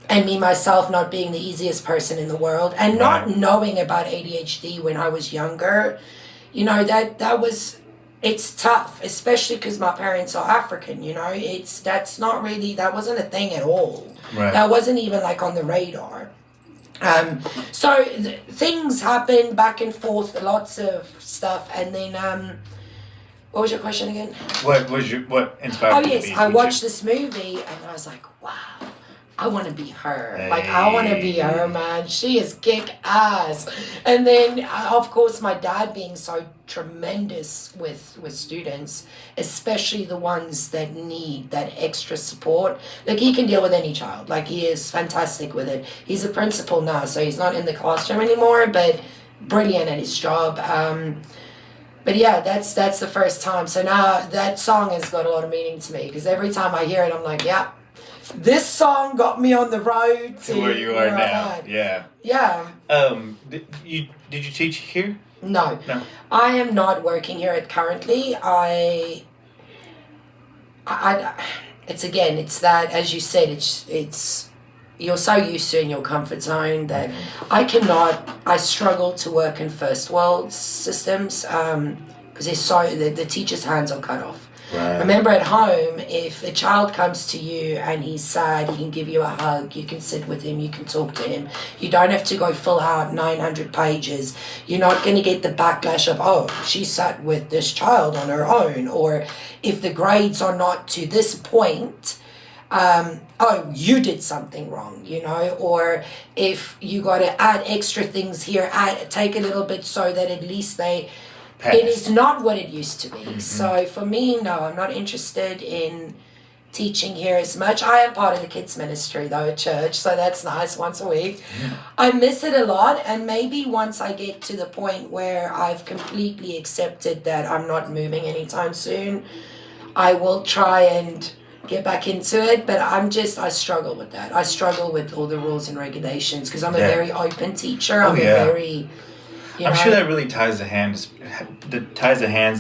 And me, myself, not being the easiest person in the world, and not knowing about ADHD when I was younger, you know, that was, it's tough, especially because my parents are African, you know, that wasn't a thing at all. Right. That wasn't even like on the radar. So things happen back and forth, lots of stuff, and then, what was your question again? What inspired you to be a teacher? I watched this movie, and I was like, wow. I want to be her. Hey. Like, I want to be her, man. She is kick ass. And then, of course, my dad being so tremendous with students, especially the ones that need that extra support. Like, he can deal with any child. Like, he is fantastic with it. He's a principal now, so he's not in the classroom anymore, but brilliant at his job. But yeah, that's the first time. So now that song has got a lot of meaning to me, because every time I hear it, I'm like, yeah. This song got me on the road to where you are now. Yeah. Yeah. Did you teach here? No. I am not working here currently. It's that, as you said, it's you're so used to in your comfort zone that I struggle to work in first world systems because the teacher's hands are cut off. Right. Remember, at home, if a child comes to you and he's sad, he can give you a hug, you can sit with him, you can talk to him. You don't have to go fill out 900 pages. You're not going to get the backlash of, oh, she sat with this child on her own. Or if the grades are not to this point, oh, you did something wrong, you know. Or if you got to add extra things here, take a little bit so that at least it is not what it used to be. Mm-hmm. So for me, no, I'm not interested in teaching here as much. I am part of the kids ministry though at church, so that's nice, once a week. Yeah. I miss it a lot, and maybe once I get to the point where I've completely accepted that I'm not moving anytime soon, I will try and get back into it. But I struggle with that. I struggle with all the rules and regulations because I'm a very open teacher. I'm a very, I'm sure that really ties the hands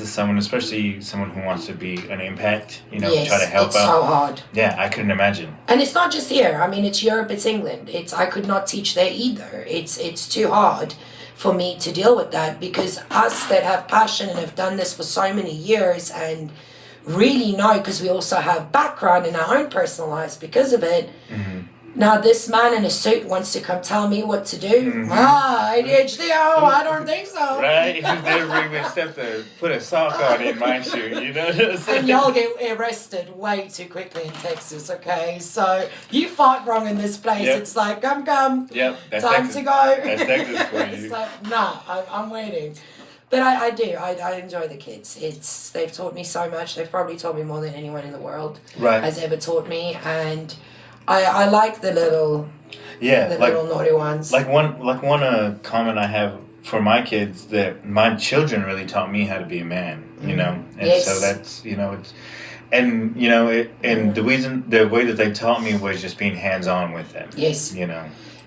of someone, especially someone who wants to be an impact, yes, try to help it's out. so hard. Yeah, I couldn't imagine. And it's not just here. I mean, it's Europe, it's England. I could not teach there either. It's too hard for me to deal with that because us that have passion and have done this for so many years and really know, because we also have background in our own personal lives because of it. Mm-hmm. Now this man in a suit wants to come tell me what to do. Mm-hmm. ADHD, I don't think so. Right? He's never even stepped to put a sock on in my shoe, And y'all get arrested way too quickly in Texas, okay? So you fought wrong in this place. Yep. It's like, come. Yep, that's time Texas. to go. That's Texas for you. It's like, nah, I'm waiting. But I do. I enjoy the kids. They've taught me so much. They've probably taught me more than anyone in the world has ever taught me. And I like the little little naughty ones. Like one comment I have for my kids that my children really taught me how to be a man, and so that's it's and and the way that they taught me was just being hands on with them. Yes,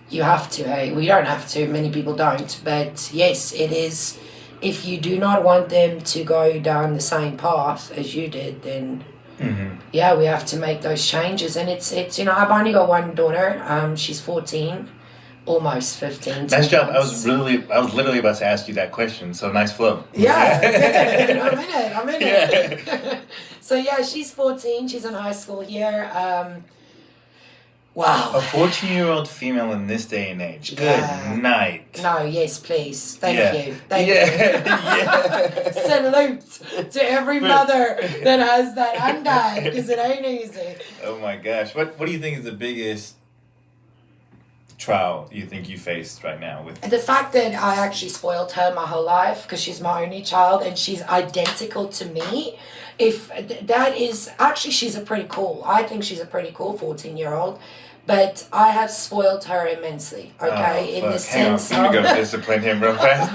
you have to. Hey, we don't have to. Many people don't, but yes, it is. If you do not want them to go down the same path as you did, then. Mm-hmm. Yeah, we have to make those changes, and it's I've only got one daughter. She's 14, almost 15. Nice job. I was literally about to ask you that question. So nice flow. Yeah, I'm in it. So yeah, she's 14. She's in high school here. Wow. A 14-year-old female in this day and age. Good night. No, yes, please. Thank you. Thank you. Salute to every mother that has that and dad, because it ain't easy. Oh my gosh. What do you think is the biggest trial you think you faced right now with the fact that I actually spoiled her my whole life because she's my only child and she's identical to me? If that is actually, I think she's a pretty cool 14-year-old. But I have spoiled her immensely, okay? In the sense of... I'm going to go discipline him real fast.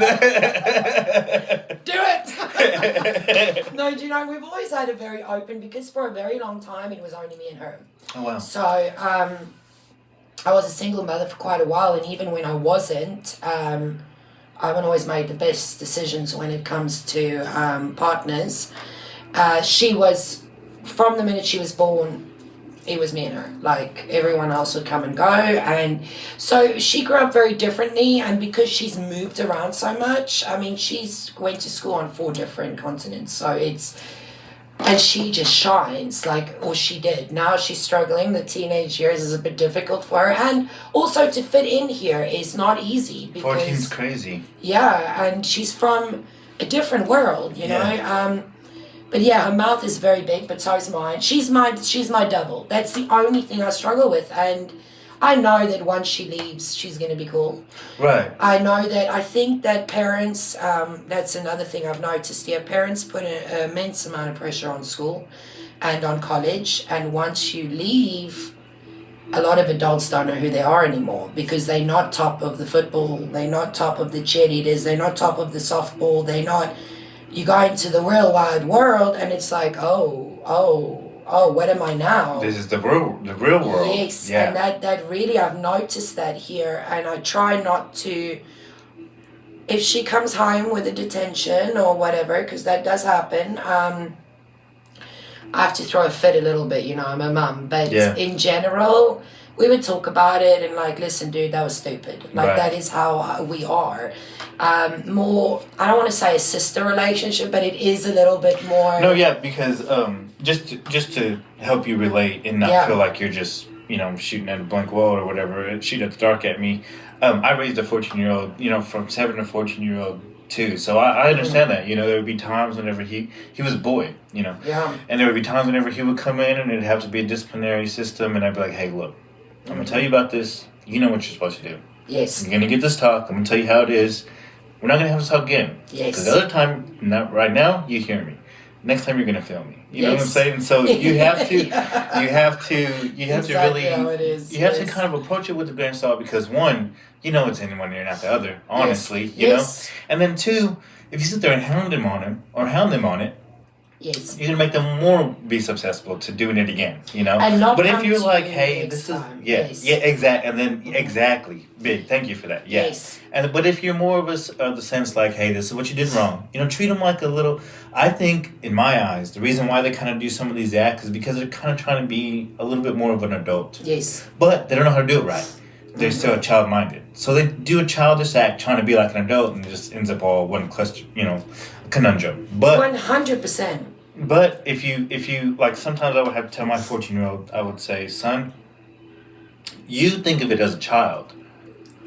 Do it! No, we've always had a very open... Because for a very long time, it was only me and her. Oh, wow. So, I was a single mother for quite a while. And even when I wasn't, I haven't always made the best decisions when it comes to partners. She was... From the minute she was born... It was me and her. Like, everyone else would come and go. And so she grew up very differently. And because she's moved around so much, I mean, she's went to school on 4 different continents. So and she just shines, or she did. Now she's struggling. The teenage years is a bit difficult for her. And also to fit in here is not easy. 14's crazy. Yeah, and she's from a different world, you know. But yeah, her mouth is very big, but so is mine. She's my double. That's the only thing I struggle with. And I know that once she leaves, she's going to be cool. Right. I think that parents, that's another thing I've noticed here, parents put an immense amount of pressure on school and on college. And once you leave, a lot of adults don't know who they are anymore because they're not top of the football, they're not top of the cheerleaders, they're not top of the softball, they're not... You go into the real wide world and it's like, oh, what am I now? This is the real world. Yes, and that really, I've noticed that here, and I try not to, if she comes home with a detention or whatever, because that does happen, I have to throw a fit a little bit, I'm a mum, but in general, we would talk about it and listen, dude, that was stupid. That is how we are. More, I don't want to say a sister relationship, but it is a little bit more. No, yeah, because just to help you relate and not feel like you're just shooting at a blank wall or whatever, shooting at the dark at me. I raised a 14-year-old, from 7 to 14-year-old too, so I understand that. There would be times whenever he was a boy, and there would be times whenever he would come in and it'd have to be a disciplinary system, and I'd be like, hey, look, I'm gonna tell you about this. You know what you're supposed to do. Yes. You're gonna get this talk. I'm gonna tell you how it is. We're not gonna have this talk again. Yes. Because the other time, not right now, you hear me. Next time, you're gonna feel me. You know what I'm saying? So you have to, you have to really, how it is. You have to kind of approach it with a grain of salt because one, it's in one ear, not the other. Honestly, you know. And then two, if you sit there and hound him on it, Yes. You're gonna make them more be susceptible to doing it again, you know. And not but if come you're to like, you hey, next this is time. yeah, Yes. yeah, exactly, and then exactly, big. Thank you for that. Yeah. Yes. And but if you're more of the sense like, hey, this is what you did wrong, you know, treat them like a little. I think, in my eyes, the reason why they kind of do some of these acts is because they're kind of trying to be a little bit more of an adult. Yes. But they don't know how to do it right. They're still child minded, so they do a childish act trying to be like an adult, and it just ends up all one question, you know, conundrum. But 100%. But if you like, sometimes I would have to tell my 14-year-old, I would say, son, you think of it as a child,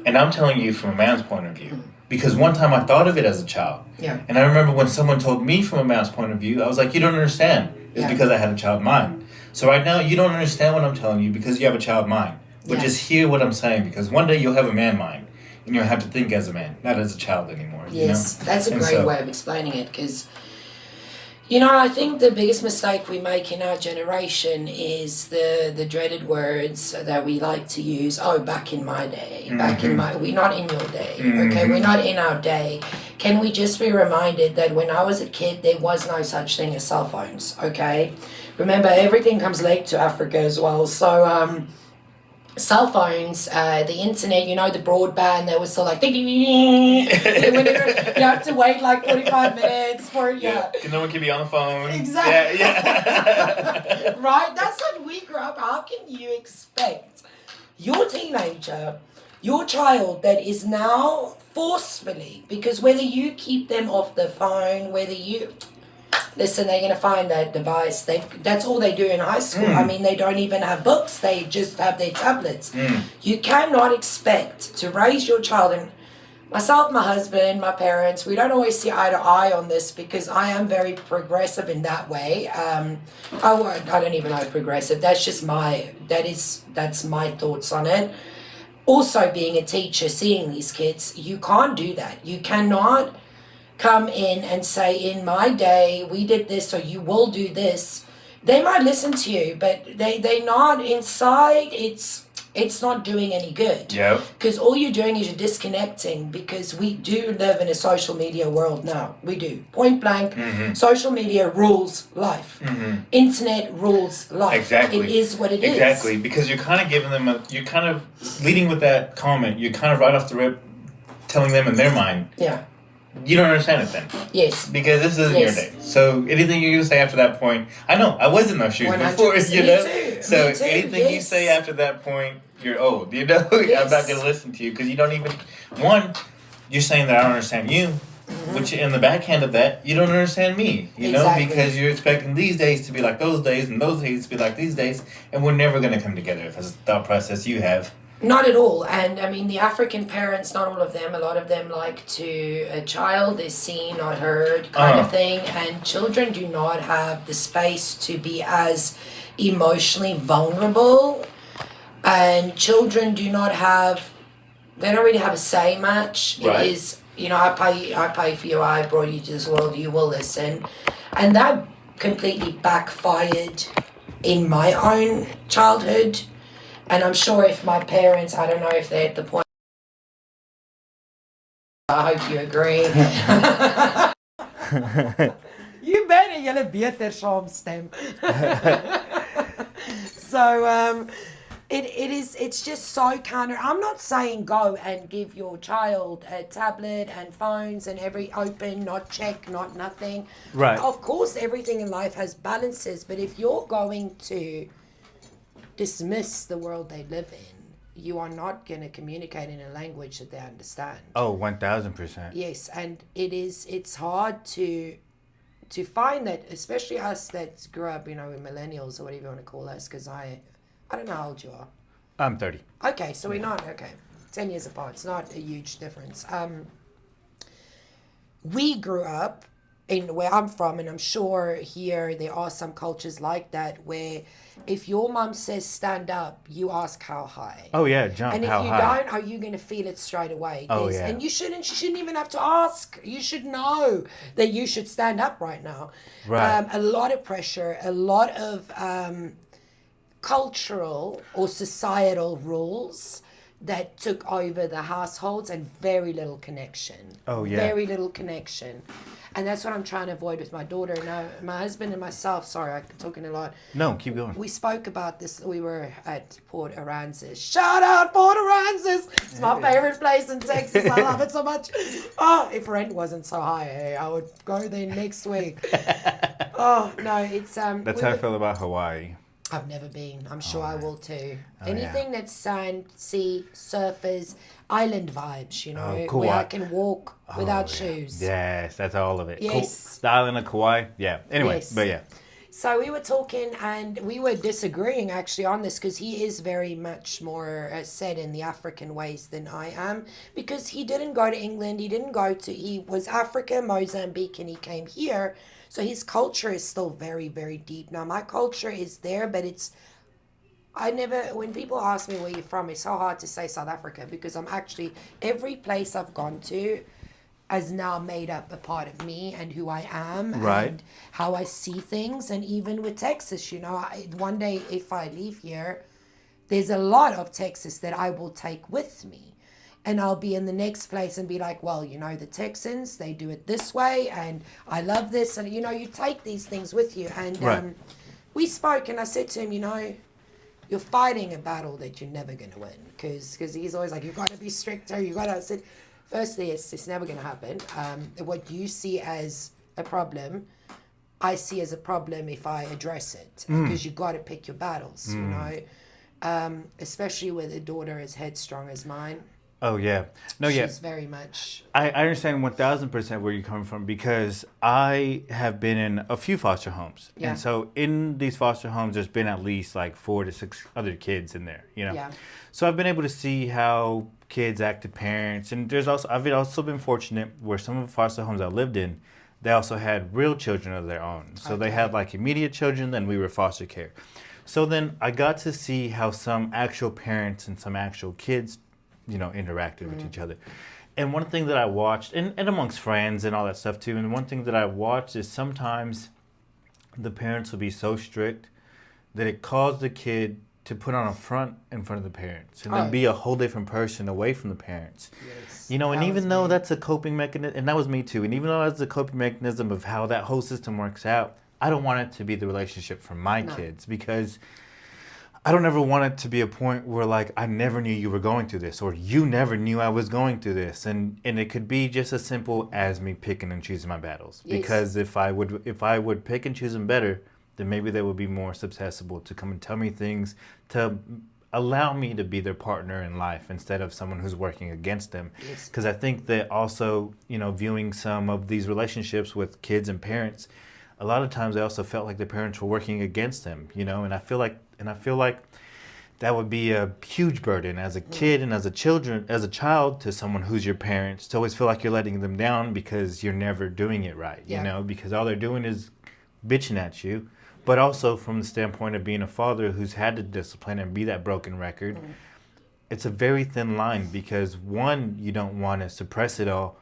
and I'm telling you from a man's point of view. Because one time I thought of it as a child. Yeah. And I remember when someone told me from a man's point of view, I was like, you don't understand. It's Yeah. because I had a child mind. So right now, you don't understand what I'm telling you because you have a child mind. But Yeah. just hear what I'm saying, because one day you'll have a man mind. And you'll have to think as a man, not as a child anymore. Yes, you know? that's a And great so- way of explaining it, because, you know, I think the biggest mistake we make in our generation is the dreaded words that we like to use. Oh, back in my day, back in my, we're not in your day, okay? We're not in our day. Can we just be reminded that when I was a kid, there was no such thing as cell phones, okay? Remember, everything comes late to Africa as well. So, cell phones, the internet, you know, the broadband, they were still like, whenever you have to wait like 45 minutes for, Yeah, because no one can be on the phone. Exactly. Yeah. Right? That's what we grew up. How can you expect your teenager, your child that is now forcefully, because whether you keep them off the phone, whether you... Listen, they're going to find that device. That's all they do in high school. I mean, they don't even have books. They just have their tablets. You cannot expect to raise your child. And myself, my husband, my parents, we don't always see eye to eye on this, because I am very progressive in that way. I don't even know progressive. That's just that's my thoughts on it. Also, being a teacher, seeing these kids, you can't do that. You cannot come in and say, in my day we did this, so you will do this. They might listen to you, but they not inside. It's not doing any good. Yeah. Because all you're doing is you're disconnecting, because we do live in a social media world now. We do. Point blank. Social media rules life. Internet rules life. Exactly. It is what it is. Exactly. Because you're kind of giving them you're kind of leading with that comment. You're kind of right off the rip telling them in their mind, Yeah. you don't understand it then. Yes. Because this isn't your Yes. day. So anything you're going to say after that point, I know, I was in those shoes 100%. before, you know? Me too. So Me too. anything you Yes. say after that point, you're old, you know? Yes. I'm not going to listen to you because you don't even, one, you're saying that I don't understand you, which in the backhand of that, you don't understand me, you know? Exactly. Because you're expecting these days to be like those days and those days to be like these days, and we're never going to come together if that's the thought process you have. Not at all. And I mean, the African parents, not all of them, a lot of them like to, a child is seen, not heard kind of thing. And children do not have the space to be as emotionally vulnerable. And children do not have, they don't really have a say much. Right. It is, you know, I pay for you, I brought you to this world, you will listen. And that completely backfired in my own childhood. And I'm sure if my parents, I don't know if they're at the point, I hope you agree. You better, julle beter saamstem. So, it's just so counter. I'm not saying go and give your child a tablet and phones and every open, not check, not nothing. Right. Of course, everything in life has balances, but if you're going to dismiss the world they live in, you are not going to communicate in a language that they understand. Oh, 1,000%. Yes, and it's hard to find that, especially us that grew up, you know, with millennials or whatever you want to call us, because I don't know how old you are. I'm 30. Okay, so we're not, 10 years apart. It's not a huge difference. We grew up in where I'm from, and I'm sure here there are some cultures like that, where if your mom says stand up, you ask how high. Oh, yeah, jump. And if how you high? don't, are you going to feel it straight away? Oh, yeah. And you shouldn't even have to ask. You should know that you should stand up right now. Right. A lot of pressure, a lot of cultural or societal rules that took over the households and very little connection. Oh, yeah. Very little connection. And that's what I'm trying to avoid with my daughter. Now, my husband and myself, sorry, I'm talking a lot. No, keep going. We spoke about this. We were at Port Aransas. Shout out Port Aransas. It's my favorite place in Texas. I love it so much. Oh, if rent wasn't so high, I would go there next week. Oh, no, it's... That's how I feel about Hawaii. I've never been. I'm sure I will too. Oh, Anything that's sand, sea, surfers, island vibes, you know, Kauai. where I can walk without yeah. shoes. Yes, that's all of it. Yes. The island of Kauai. Yeah. Anyway, Yes. but yeah. So we were talking and we were disagreeing actually on this because he is very much more set in the African ways than I am, because he didn't go to England, he was Africa, Mozambique, and he came here. So his culture is still very, very deep. Now my culture is there, but when people ask me where you're from, it's so hard to say South Africa, because every place I've gone to has now made up a part of me and who I am, Right. and how I see things. And even with Texas, you know, one day if I leave here, there's a lot of Texas that I will take with me. And I'll be in the next place and be like, well, you know, the Texans, they do it this way, and I love this. And, you know, you take these things with you. And Right. we spoke, and I said to him, you know, you're fighting a battle that you're never going to win. Because he's always like, you've got to be stricter. I said, firstly, it's never going to happen. What you see as a problem, I see as a problem if I address it. Because you've got to pick your battles, you know. Especially with a daughter as headstrong as mine. Oh, yeah. No, yeah. She's very much... I understand 1,000% where you're coming from, because I have been in a few foster homes. Yeah. And so in these foster homes, there's been at least like 4 to 6 other kids in there, you know? Yeah. So I've been able to see how kids act to parents. And I've also been fortunate where some of the foster homes I lived in, they also had real children of their own. So they had like immediate children, then we were foster care. So then I got to see how some actual parents and some actual kids, you know, interacted with each other. And one thing that I watched, and amongst friends and all that stuff too, and one thing that I watched is sometimes the parents will be so strict that it caused the kid to put on a front in front of the parents and then be a whole different person away from the parents. Yes. You know, and even though that's a coping mechanism, and that was me too, and even though that's a coping mechanism of how that whole system works out, I don't want it to be the relationship for my kids, because I don't ever want it to be a point where like I never knew you were going through this, or you never knew I was going through this, and it could be just as simple as me picking and choosing my battles. Yes. Because if I would pick and choose them better, then maybe they would be more susceptible to come and tell me things, to allow me to be their partner in life instead of someone who's working against them. Yes. Because I think that also, you know, viewing some of these relationships with kids and parents, a lot of times they also felt like the parents were working against them, you know, and I feel like that would be a huge burden as a kid and as a child to someone who's your parents, to always feel like you're letting them down because you're never doing it right, you know, because all they're doing is bitching at you. But also from the standpoint of being a father who's had to discipline and be that broken record, it's a very thin line, because one, you don't want to suppress it all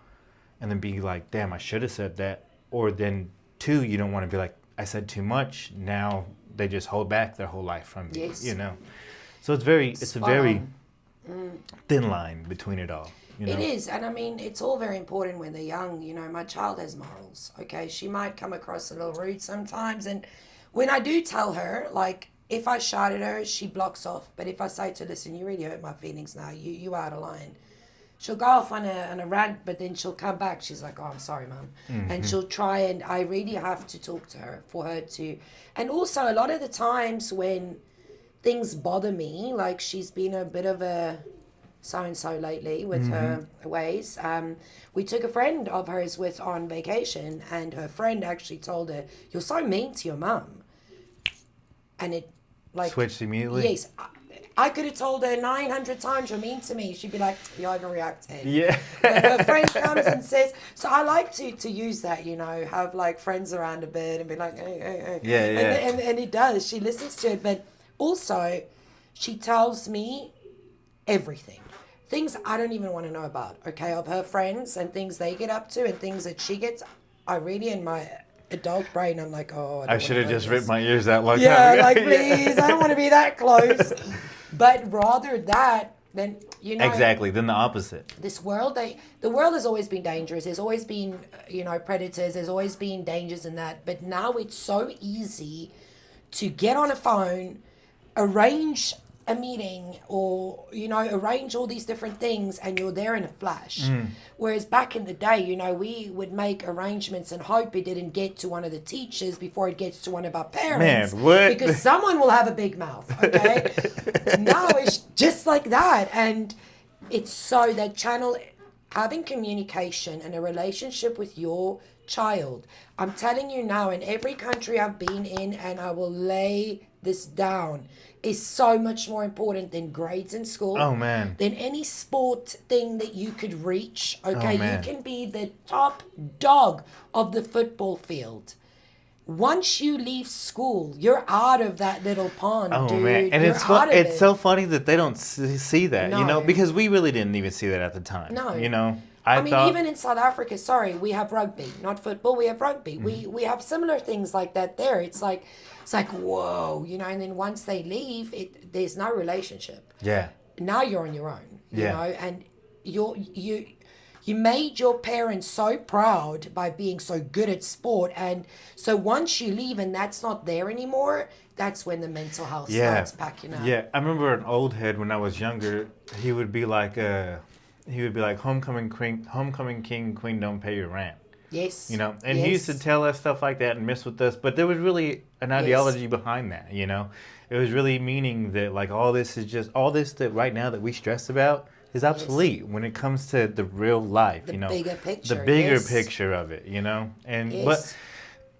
and then be like, damn, I should have said that. Or then two, you don't want to be like, I said too much. Now they just hold back their whole life from you, you know? So it's a very thin line between it all. You know? It is, and I mean, it's all very important when they're young. You know, my child has morals, okay? She might come across a little rude sometimes, and when I do tell her, like, if I shout at her, she blocks off. But if I say to her, listen, you really hurt my feelings now, you out of line, she'll go off on a rant, but then she'll come back. She's like, oh, I'm sorry, Mum. And she'll try, and I really have to talk to her for her to... And also, a lot of the times when things bother me, like she's been a bit of a so-and-so lately with her ways. We took a friend of hers with on vacation, and her friend actually told her, you're so mean to your mum. And it, like... Switched immediately? Yes. I could have told her 900 times you're mean to me. She'd be like, you're overreacting. Yeah. But her friend comes and says... So I like to use that, you know, have like friends around a bit and be like, hey. Yeah, yeah. And it does. She listens to it. But also, she tells me everything. Things I don't even want to know about, okay, of her friends and things they get up to and things that she gets. I really, in my adult brain, I'm like, oh, I should have just ripped my ears out long yeah, time ago. like, please, I don't want to be that close. But rather that, then you know Exactly. Then the opposite. this world, the world has always been dangerous. There's always been, predators. There's always been dangers in that. But now it's so easy to get on a phone, arrange a meeting, or arrange all these different things, and you're there in a flash. Whereas back in the day, we would make arrangements and hope it didn't get to one of the teachers before it gets to one of our parents. Man, what? Because someone will have a big mouth. Okay. Now it's just like that, and it's so that channel, having communication and a relationship with your child. I'm telling you now, in every country I've been in, and I will lay this down, is so much more important than grades in school. Oh, man. Than any sport thing that you could reach. Okay, Oh, man. you can be the top dog of the football field. Once you leave school, you're out of that little pond, Oh, dude. man. And You're out of it's it. so funny that they don't see that, No. because we really didn't even see that at the time. No. I mean, thought, even in South Africa, we have rugby, not football. We have rugby. We have similar things like that there. It's like whoa, and then once they leave, there's no relationship. yeah. Now you're on your own, Yeah. and you made your parents so proud by being so good at sport, and so once you leave and that's not there anymore, that's when the mental health starts packing up. Yeah, I remember an old head when I was younger. He would be like, homecoming king, queen don't pay your rent. Yes. And he used to tell us stuff like that and mess with us, but there was really an ideology behind that. It was really meaning that like all this that right now that we stress about is obsolete when it comes to the real life. The bigger picture. The bigger yes. picture of it. And Yes. but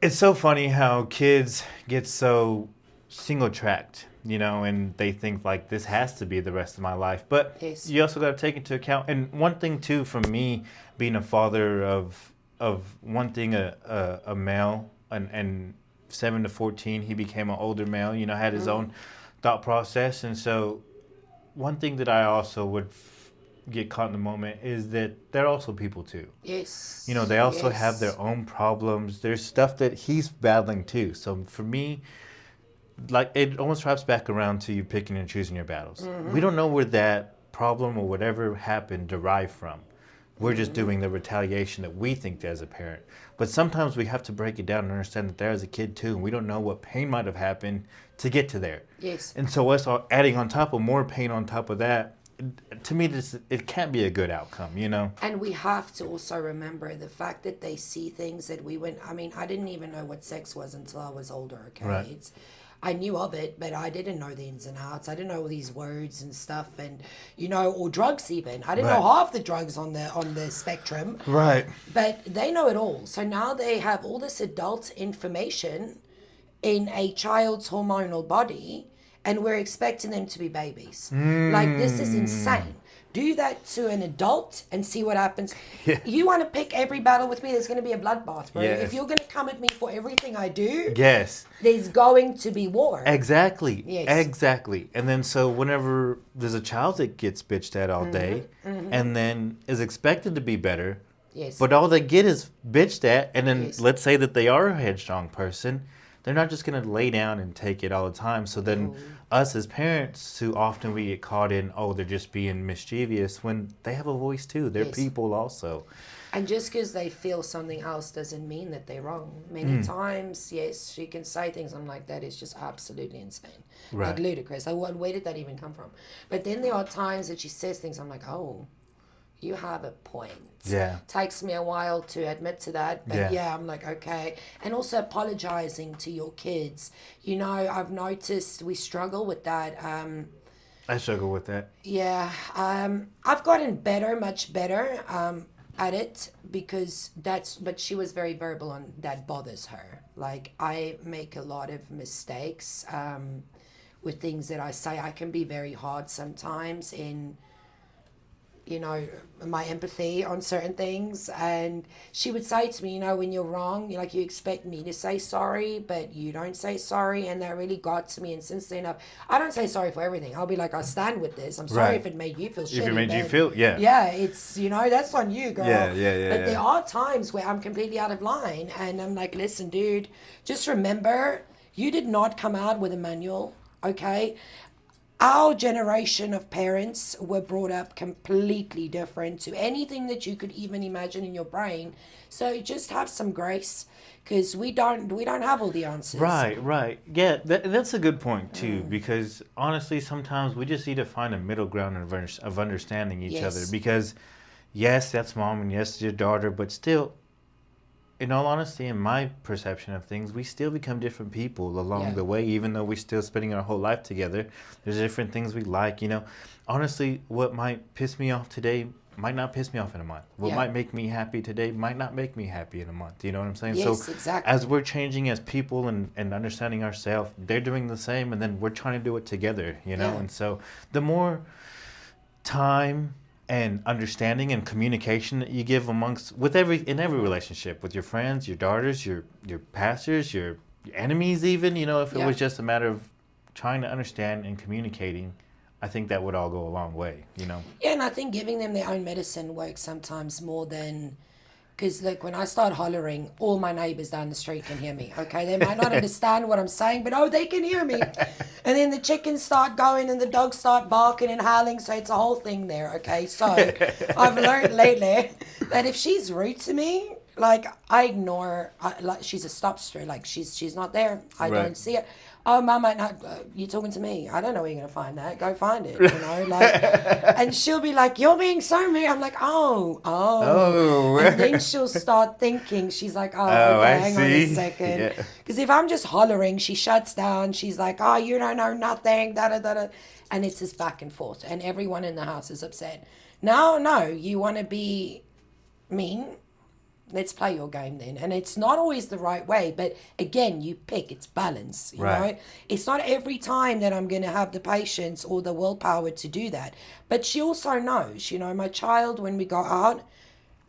it's so funny how kids get so single tracked, and they think like this has to be the rest of my life. But Yes. you also got to take into account, and one thing too, for me being a father of wanting a male, and 7 to 14, he became an older male, had his own thought process. And so one thing that I also would get caught in the moment is that they're also people too. Yes. They also Yes. have their own problems. There's stuff that he's battling too. So for me, like, it almost wraps back around to you picking and choosing your battles. We don't know where that problem or whatever happened derived from. We're just doing the retaliation that we think as a parent. But sometimes we have to break it down and understand that there is a kid too, and we don't know what pain might have happened to get to there. Yes. And so us all adding on top of more pain on top of that, to me, it can't be a good outcome, And we have to also remember the fact that they see things that I didn't even know what sex was until I was older, okay? Right. I knew of it, but I didn't know the ins and outs. I didn't know all these words and stuff, and or drugs even. I didn't know half the drugs on the spectrum. Right. But they know it all. So now they have all this adult information in a child's hormonal body, and we're expecting them to be babies. Like, this is insane. Do that to an adult and see what happens. Yeah. You want to pick every battle with me, there's going to be a bloodbath, bro. Yes. If you're going to come at me for everything I do, Yes. there's going to be war. Exactly. Yes. Exactly. And then so whenever there's a child that gets bitched at all day and then is expected to be better, Yes. but all they get is bitched at, and then Yes. let's say that they are a headstrong person, they're not just going to lay down and take it all the time. So then us as parents, too often we get caught in, they're just being mischievous, when they have a voice too. They're Yes. people also. And just because they feel something else doesn't mean that they're wrong. Many times, yes, she can say things I'm like, that is just absolutely insane. Right. Like ludicrous. Like, where did that even come from? But then there are times that she says things I'm like, oh, you have a point. Yeah. Takes me a while to admit to that, but Yeah. I'm like, okay. And also apologizing to your kids. I've noticed we struggle with that. I struggle with that. Yeah, I've gotten better, much better at it, because but she was very verbal on that bothers her. Like, I make a lot of mistakes with things that I say. I can be very hard sometimes in my empathy on certain things, and she would say to me, when you're wrong, you expect me to say sorry, but you don't say sorry, and that really got to me. And since then, I don't say sorry for everything. I'll be like, I stand with this. I'm sorry Right. if it made you feel shitty. If it made you but feel, yeah, it's that's on you, girl. Yeah. But there are times where I'm completely out of line, and I'm like, listen, dude, just remember, you did not come out with a manual, okay? our generation of parents were brought up completely different to anything that you could even imagine in your brain. So just have some grace, because we don't have all the answers. Right. Yeah, that's a good point too. Because honestly, sometimes we just need to find a middle ground of understanding each other. Yes. Because yes, that's mom, and yes, it's your daughter, but still, in all honesty, in my perception of things, we still become different people along Yeah. the way, even though we're still spending our whole life together. There's different things we like, you know. Honestly, what might piss me off today might not piss me off in a month. What Yeah. might make me happy today might not make me happy in a month. You know what I'm saying? Yes, So exactly. as we're changing as people and understanding ourselves, they're doing the same, and then we're trying to do it together, you know. Yeah. And so the more time and understanding and communication that you give amongst in every relationship, with your friends, your daughters, your pastors, your enemies, even, you know, if it Yeah. was just a matter of trying to understand and communicating, I think that would all go a long way, you know. Yeah, and I think giving them their own medicine works sometimes more than. Because, look, when I start hollering, all my neighbors down the street can hear me, okay? They might not understand what I'm saying, but, oh, they can hear me. And then the chickens start going and the dogs start barking and howling, so it's a whole thing there, okay? So I've learned lately that if she's rude to me, like, I ignore her. Like, she's a stopster. Like, she's not there. I Right. don't see it. Oh, Mama, no, you're talking to me. I don't know where you're going to find that. Go find it, you know? Like, and she'll be like, you're being so mean. I'm like, oh. Oh. And then she'll start thinking, she's like, oh, Oh, okay, I hang on a see. second. Yeah. Because if I'm just hollering, she shuts down. She's like, oh, you don't know nothing, da-da-da-da. And it's this back and forth. And everyone in the house is upset. No, you want to be mean? Let's play your game then. And it's not always the right way, but again, you pick, it's balance, you Right. know? It's not every time that I'm going to have the patience or the willpower to do that. But she also knows, you know, my child, when we go out,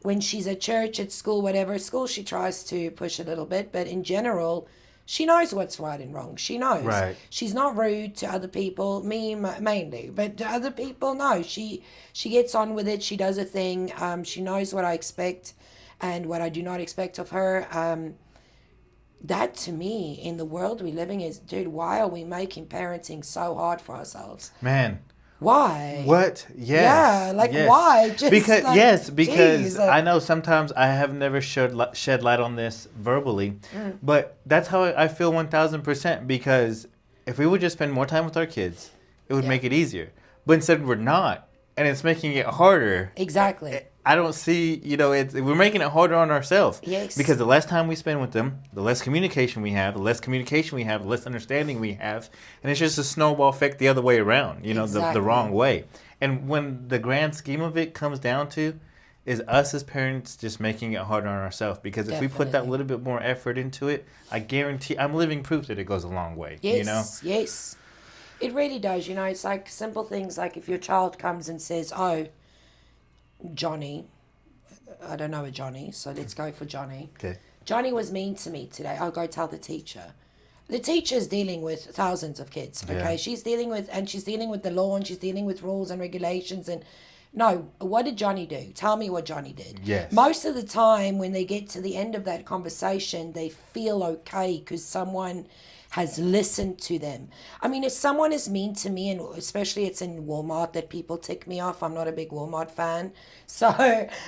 when she's at church, at school, whatever, school, she tries to push a little bit, but in general, she knows what's right and wrong. She knows. Right. She's not rude to other people, me mainly, but to other people, no. She gets on with it. She does a thing. She knows what I expect and what I do not expect of her. That to me, in the world we're living, is, dude, why are we making parenting so hard for ourselves? Man. Why? What? Yes. Yeah, like, yes. why? Just because like, yes, because geez, I know sometimes I have never shed light on this verbally, but that's how I feel 1,000%. Because if we would just spend more time with our kids, it would Yeah. make it easier. But instead, we're not, and it's making it harder. Exactly. I don't see, you know, we're making it harder on ourselves. Yes. Because the less time we spend with them, the less communication we have, the less understanding we have. And it's just a snowball effect the other way around, you know, Exactly. the wrong way. And when the grand scheme of it comes down to, is us as parents just making it harder on ourselves. Because if we put that Definitely. little bit more effort into it, I guarantee, I'm living proof that it goes a long way, Yes, you know? yes. It really does, you know. It's like simple things, like if your child comes and says, oh, Johnny, I don't know a Johnny, so let's go for Johnny. Okay. Johnny was mean to me today. I'll go tell the teacher. The teacher's dealing with thousands of kids, okay? Yeah. She's dealing with the law, and she's dealing with rules and regulations. And no, what did Johnny do? Tell me what Johnny did. Yes. Most of the time when they get to the end of that conversation, they feel okay because someone has listened to them. I mean, if someone is mean to me, and especially it's in Walmart that people tick me off, I'm not a big Walmart fan. So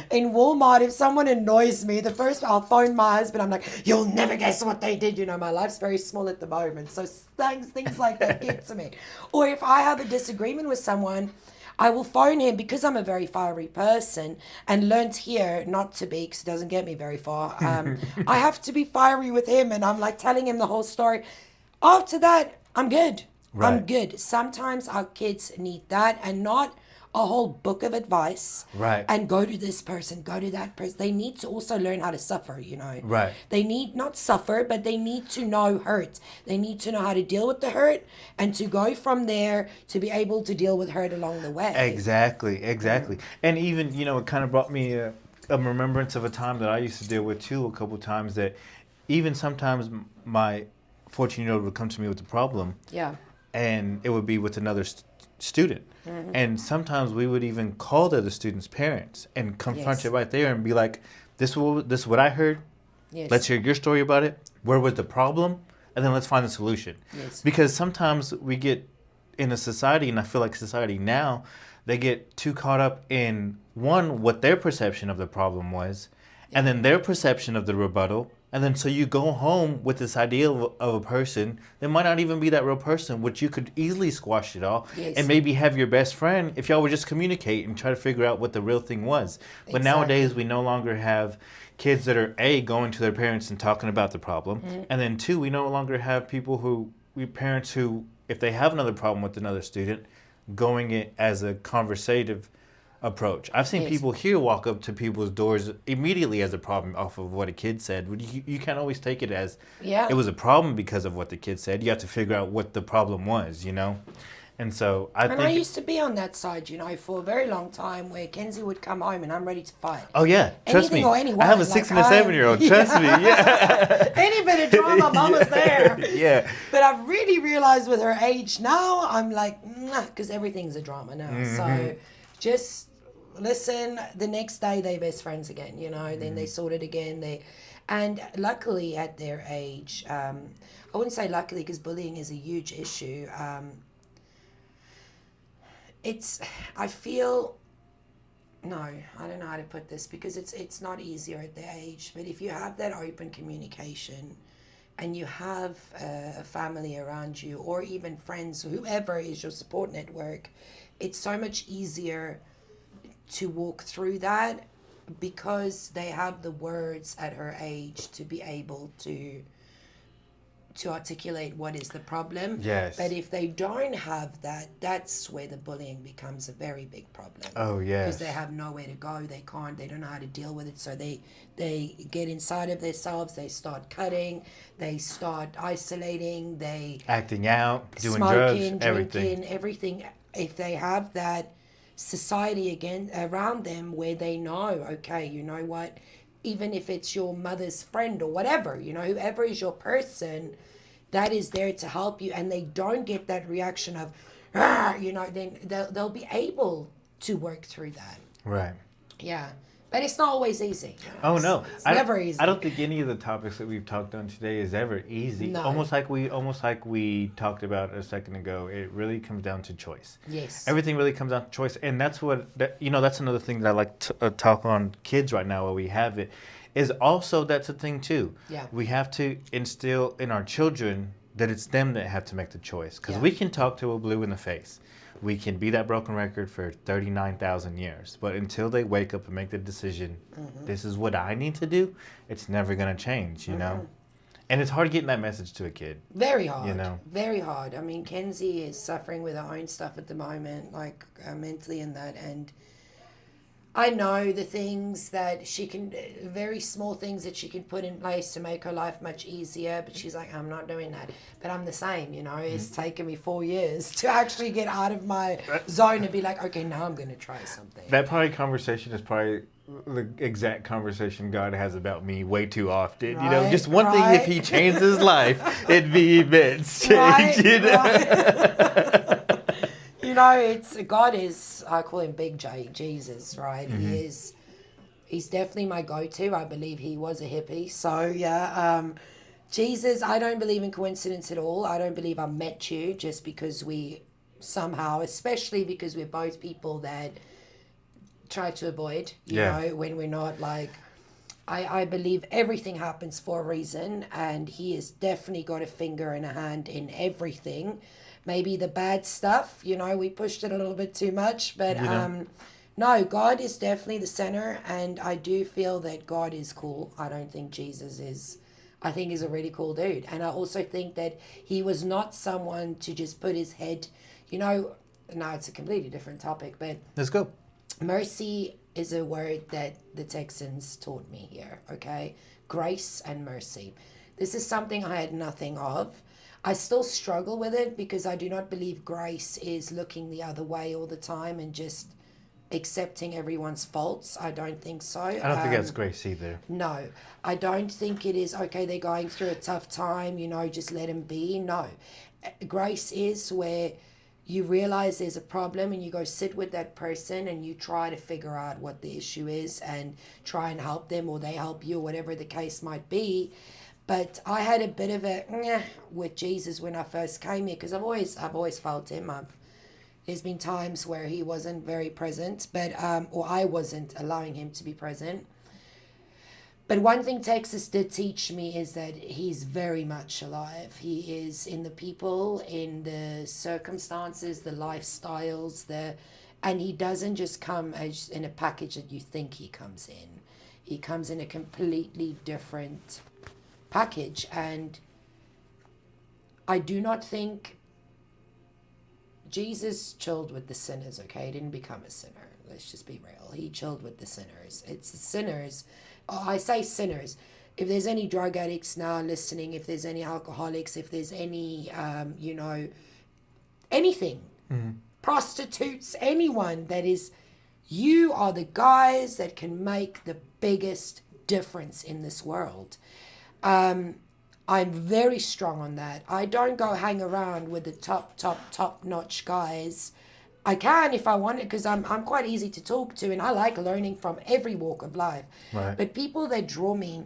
in Walmart, if someone annoys me, I'll phone my husband. I'm like, you'll never guess what they did. You know, my life's very small at the moment. So things like that get to me. Or if I have a disagreement with someone, I will phone him because I'm a very fiery person and learned here not to be, because it doesn't get me very far. I have to be fiery with him, and I'm like telling him the whole story. After that, I'm good. I'm Right. good. Sometimes our kids need that, and not a whole book of advice. Right. And go to this person, go to that person. They need to also learn how to suffer, you know. Right. They need not suffer, but they need to know hurt. They need to know how to deal with the hurt, and to go from there to be able to deal with hurt along the way. Exactly. And even, you know, it kind of brought me a remembrance of a time that I used to deal with too, a couple times, that even sometimes my 14-year-old would come to me with a problem, Yeah. and it would be with another student. And sometimes we would even call the other student's parents and confront Yes. it right there and be like, this is what I heard. Yes. Let's hear your story about it. Where was the problem? And then let's find the solution. Yes. Because sometimes we get in a society, and I feel like society now, they get too caught up in one, what their perception of the problem was, and then their perception of the rebuttal. And then so you go home with this idea of a person that might not even be that real person, which you could easily squash it all. Yes. And maybe have your best friend, if y'all would just communicate and try to figure out what the real thing was. But nowadays we no longer have kids that are A, going to their parents and talking about the problem. And then 2, we no longer have parents who, if they have another problem with another student, going it as a conversative approach. I've seen people here walk up to people's doors immediately as a problem off of what a kid said. You can't always take it as it was a problem because of what the kid said. You have to figure out what the problem was, you know? And so I used to be on that side, you know, for a very long time, where Kenzie would come home and I'm ready to fight. Oh yeah, trust Anything me. or anyone, I have a 6 and a 7-year-old. Trust me. Yeah. Any bit of drama, mama's there. Yeah. But I've really realized with her age now, I'm like, nah, because everything's a drama now. So just listen. The next day they're best friends again, you know. Then they sort it again. And luckily at their age, I wouldn't say luckily because bullying is a huge issue. I feel, no, I don't know how to put this, because it's not easier at their age, but if you have that open communication and you have a family around you, or even friends, whoever is your support network, it's so much easier to walk through that, because they have the words at her age to be able to articulate what is the problem. Yes. But if they don't have that, that's where the bullying becomes a very big problem. Oh, yes. Because they have nowhere to go. They don't know how to deal with it. So they get inside of themselves. They start cutting. They start isolating. They acting out, doing smoking, drugs, everything. drinking, everything. If they have that society again around them where they know, okay, you know what, even if it's your mother's friend or whatever, you know, whoever is your person that is there to help you, and they don't get that reaction of, you know, then they'll be able to work through that. Right. Yeah. But it's not always easy. Oh no, it's never easy. I don't think any of the topics that we've talked on today is ever easy. No. Almost like we talked about a second ago. It really comes down to choice. Yes. Everything really comes down to choice, and that's that's another thing that I like to talk on kids right now while we have it. Is also that's a thing too. Yeah. We have to instill in our children that it's them that have to make the choice, because we can talk to a blue in the face. We can be that broken record for 39,000 years. But until they wake up and make the decision, this is what I need to do, it's never going to change, you know? And it's hard getting that message to a kid. Very hard. You know? Very hard. I mean, Kenzie is suffering with her own stuff at the moment, like mentally and that. And I know the things that she can, very small things that she can put in place to make her life much easier. But she's like, I'm not doing that. But I'm the same, you know. It's taken me 4 years to actually get out of my zone and be like, okay, now I'm going to try something. That probably conversation is probably the exact conversation God has about me way too often. Right, you know, just one thing, if he changed his life, it'd be immense change, Right, you know? right. You know, God is, I call him Big J, Jesus, right? He's definitely my go-to. I believe he was a hippie. So, yeah, Jesus, I don't believe in coincidence at all. I don't believe I met you just because we somehow, especially because we're both people that try to avoid, you know, when we're not like, I believe everything happens for a reason, and he has definitely got a finger and a hand in everything. Maybe the bad stuff, you know, we pushed it a little bit too much, but no, God is definitely the center, and I do feel that God is cool. I don't think Jesus is. I think he's a really cool dude, and I also think that he was not someone to just put his head, you know, no, it's a completely different topic, but Let's go. mercy is a word that the Texans taught me here, okay? Grace and mercy. This is something I had nothing of. I still struggle with it because I do not believe grace is looking the other way all the time and just accepting everyone's faults. I don't think so. I don't think that's grace either. No, I don't think it is, okay, they're going through a tough time, you know, just let them be. No. Grace is where you realize there's a problem and you go sit with that person and you try to figure out what the issue is and try and help them, or they help you, or whatever the case might be. But I had a bit of a "Nyeh" with Jesus when I first came here, because I've always felt him. There's been times where he wasn't very present, but or I wasn't allowing him to be present. But one thing Texas did teach me is that he's very much alive. He is in the people, in the circumstances, the lifestyles, and he doesn't just come as in a package that you think he comes in. He comes in a completely different package. And I do not think Jesus chilled with the sinners, okay? He didn't become a sinner. Let's just be real. He chilled with the sinners. It's the sinners. I say sinners. If there's any drug addicts now listening, if there's any alcoholics, if there's any, anything, prostitutes, anyone that is, you are the guys that can make the biggest difference in this world. I'm very strong on that. I don't go hang around with the top notch guys. I can if I want it, because I'm quite easy to talk to, and I like learning from every walk of life. Right. But people that draw me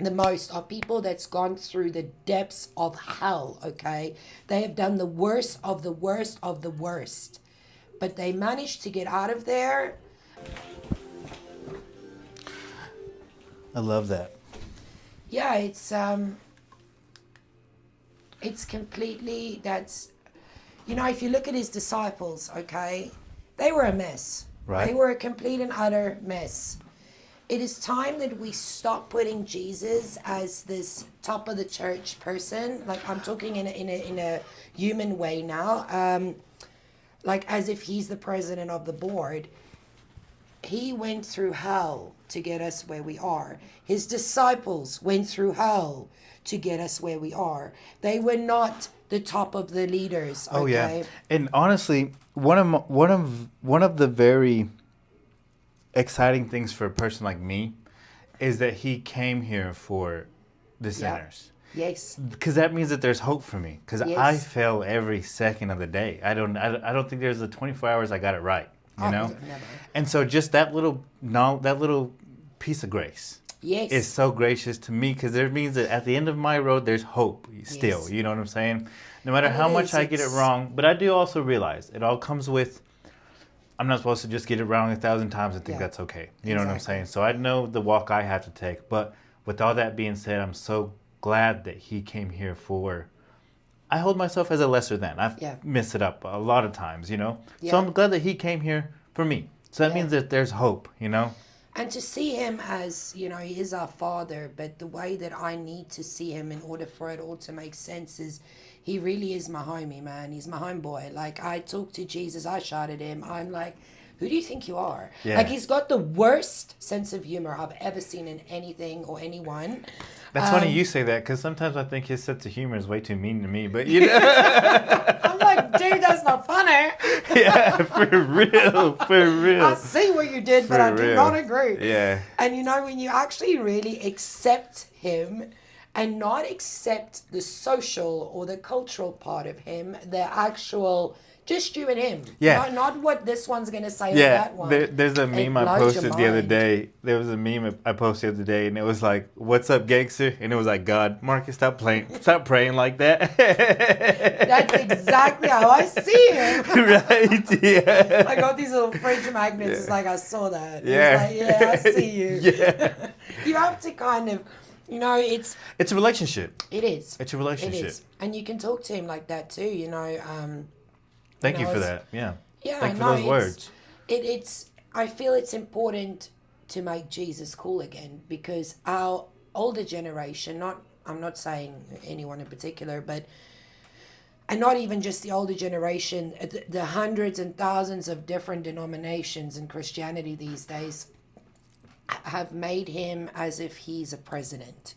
the most are people that's gone through the depths of hell, okay? They have done the worst of the worst of the worst. But they managed to get out of there. I love that. Yeah, it's completely, that's, if you look at his disciples, okay, they were a mess. Right. They were a complete and utter mess. It is time that we stop putting Jesus as this top of the church person. Like, I'm talking in a human way now. Like as if he's the president of the board. He went through hell to get us where we are. His disciples went through hell to get us where we are. They were not the top of the leaders. Okay? Oh yeah, and honestly, one of the very exciting things for a person like me is that he came here for the sinners. Yes. Because that means that there's hope for me. Because Yes. I fail every second of the day. I don't think there's a 24 hours I got it right. You know. Never. And so just that little piece of grace. Yes. Is so gracious to me, because it means that at the end of my road there's hope still. Yes. You know what I'm saying? No matter And how it much is, I get it wrong, but I do also realize it all comes with, I'm not supposed to just get it wrong 1,000 times and think that's okay. You know what I'm saying? So I know the walk I have to take. But with all that being said, I'm so glad that he came here for, I hold myself as a lesser than. I've messed it up a lot of times, you know? Yeah. So I'm glad that he came here for me. So that means that there's hope, you know? And to see him as, he is our father, but the way that I need to see him in order for it all to make sense is he really is my homie, man. He's my homeboy. Like, I talk to Jesus, I shout at him. I'm like, who do you think you are? Yeah. Like, he's got the worst sense of humor I've ever seen in anything or anyone. That's funny you say that, because sometimes I think his sense of humor is way too mean to me, but you know. I'm like, dude, that's not funny. Yeah, for real. I see what you did, but I do not agree. Yeah. And when you actually really accept him and not accept the social or the cultural part of him, the actual, just you and him. Yeah. Not what this one's going to say or that one. There's a meme I posted the other day. There was a meme I posted the other day, and it was like, "What's up, gangster?" And it was like, "God, Marcus, stop praying like that." That's exactly how I see him. Right? Yeah. I got these little fridge magnets. Yeah. It's like, I saw that. Yeah. It's like, I see you. Yeah. You have to kind of, it's a relationship. It is. It's a relationship. It is. And you can talk to him like that too, Thank you for that. Yeah. Yeah. Thank you for those words. I feel it's important to make Jesus cool again, because our older generation, I'm not saying anyone in particular, but, and not even just the older generation, the hundreds and thousands of different denominations in Christianity these days have made him as if he's a president.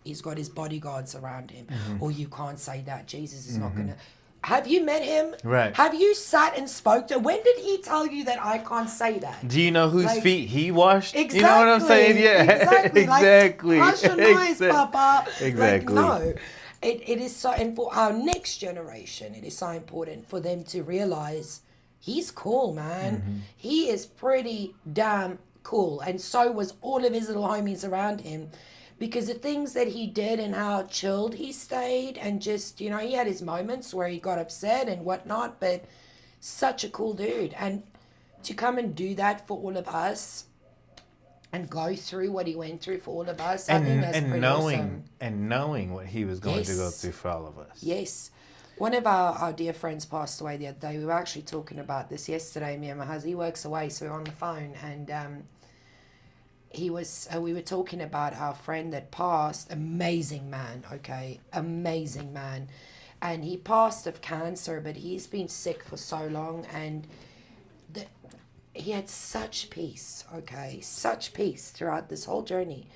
He's got his bodyguards around him. Or you can't say that. Jesus is not going to. Have you met him? Right. Have you sat and spoke to him? When did he tell you that I can't say that? Do you know whose feet he washed? Exactly. You know what I'm saying? Yeah. Exactly. Hush your noise, Papa. Exactly. No. It is so, and for our next generation, it is so important for them to realize he's cool, man. He is pretty damn cool. And so was all of his little homies around him. because the things that he did and how chilled he stayed, and just, he had his moments where he got upset and whatnot, but such a cool dude. And to come and do that for all of us and go through what he went through for all of us, I think that's pretty awesome. And knowing what he was going to go Yes. through for all of us. Yes. One of our dear friends passed away the other day. We were actually talking about this yesterday, me and my husband. He works away, so we were on the phone, and we were talking about our friend that passed. Amazing man, okay? Amazing man. And he passed of cancer, but he's been sick for so long, and he had such peace, okay? Such peace throughout this whole journey.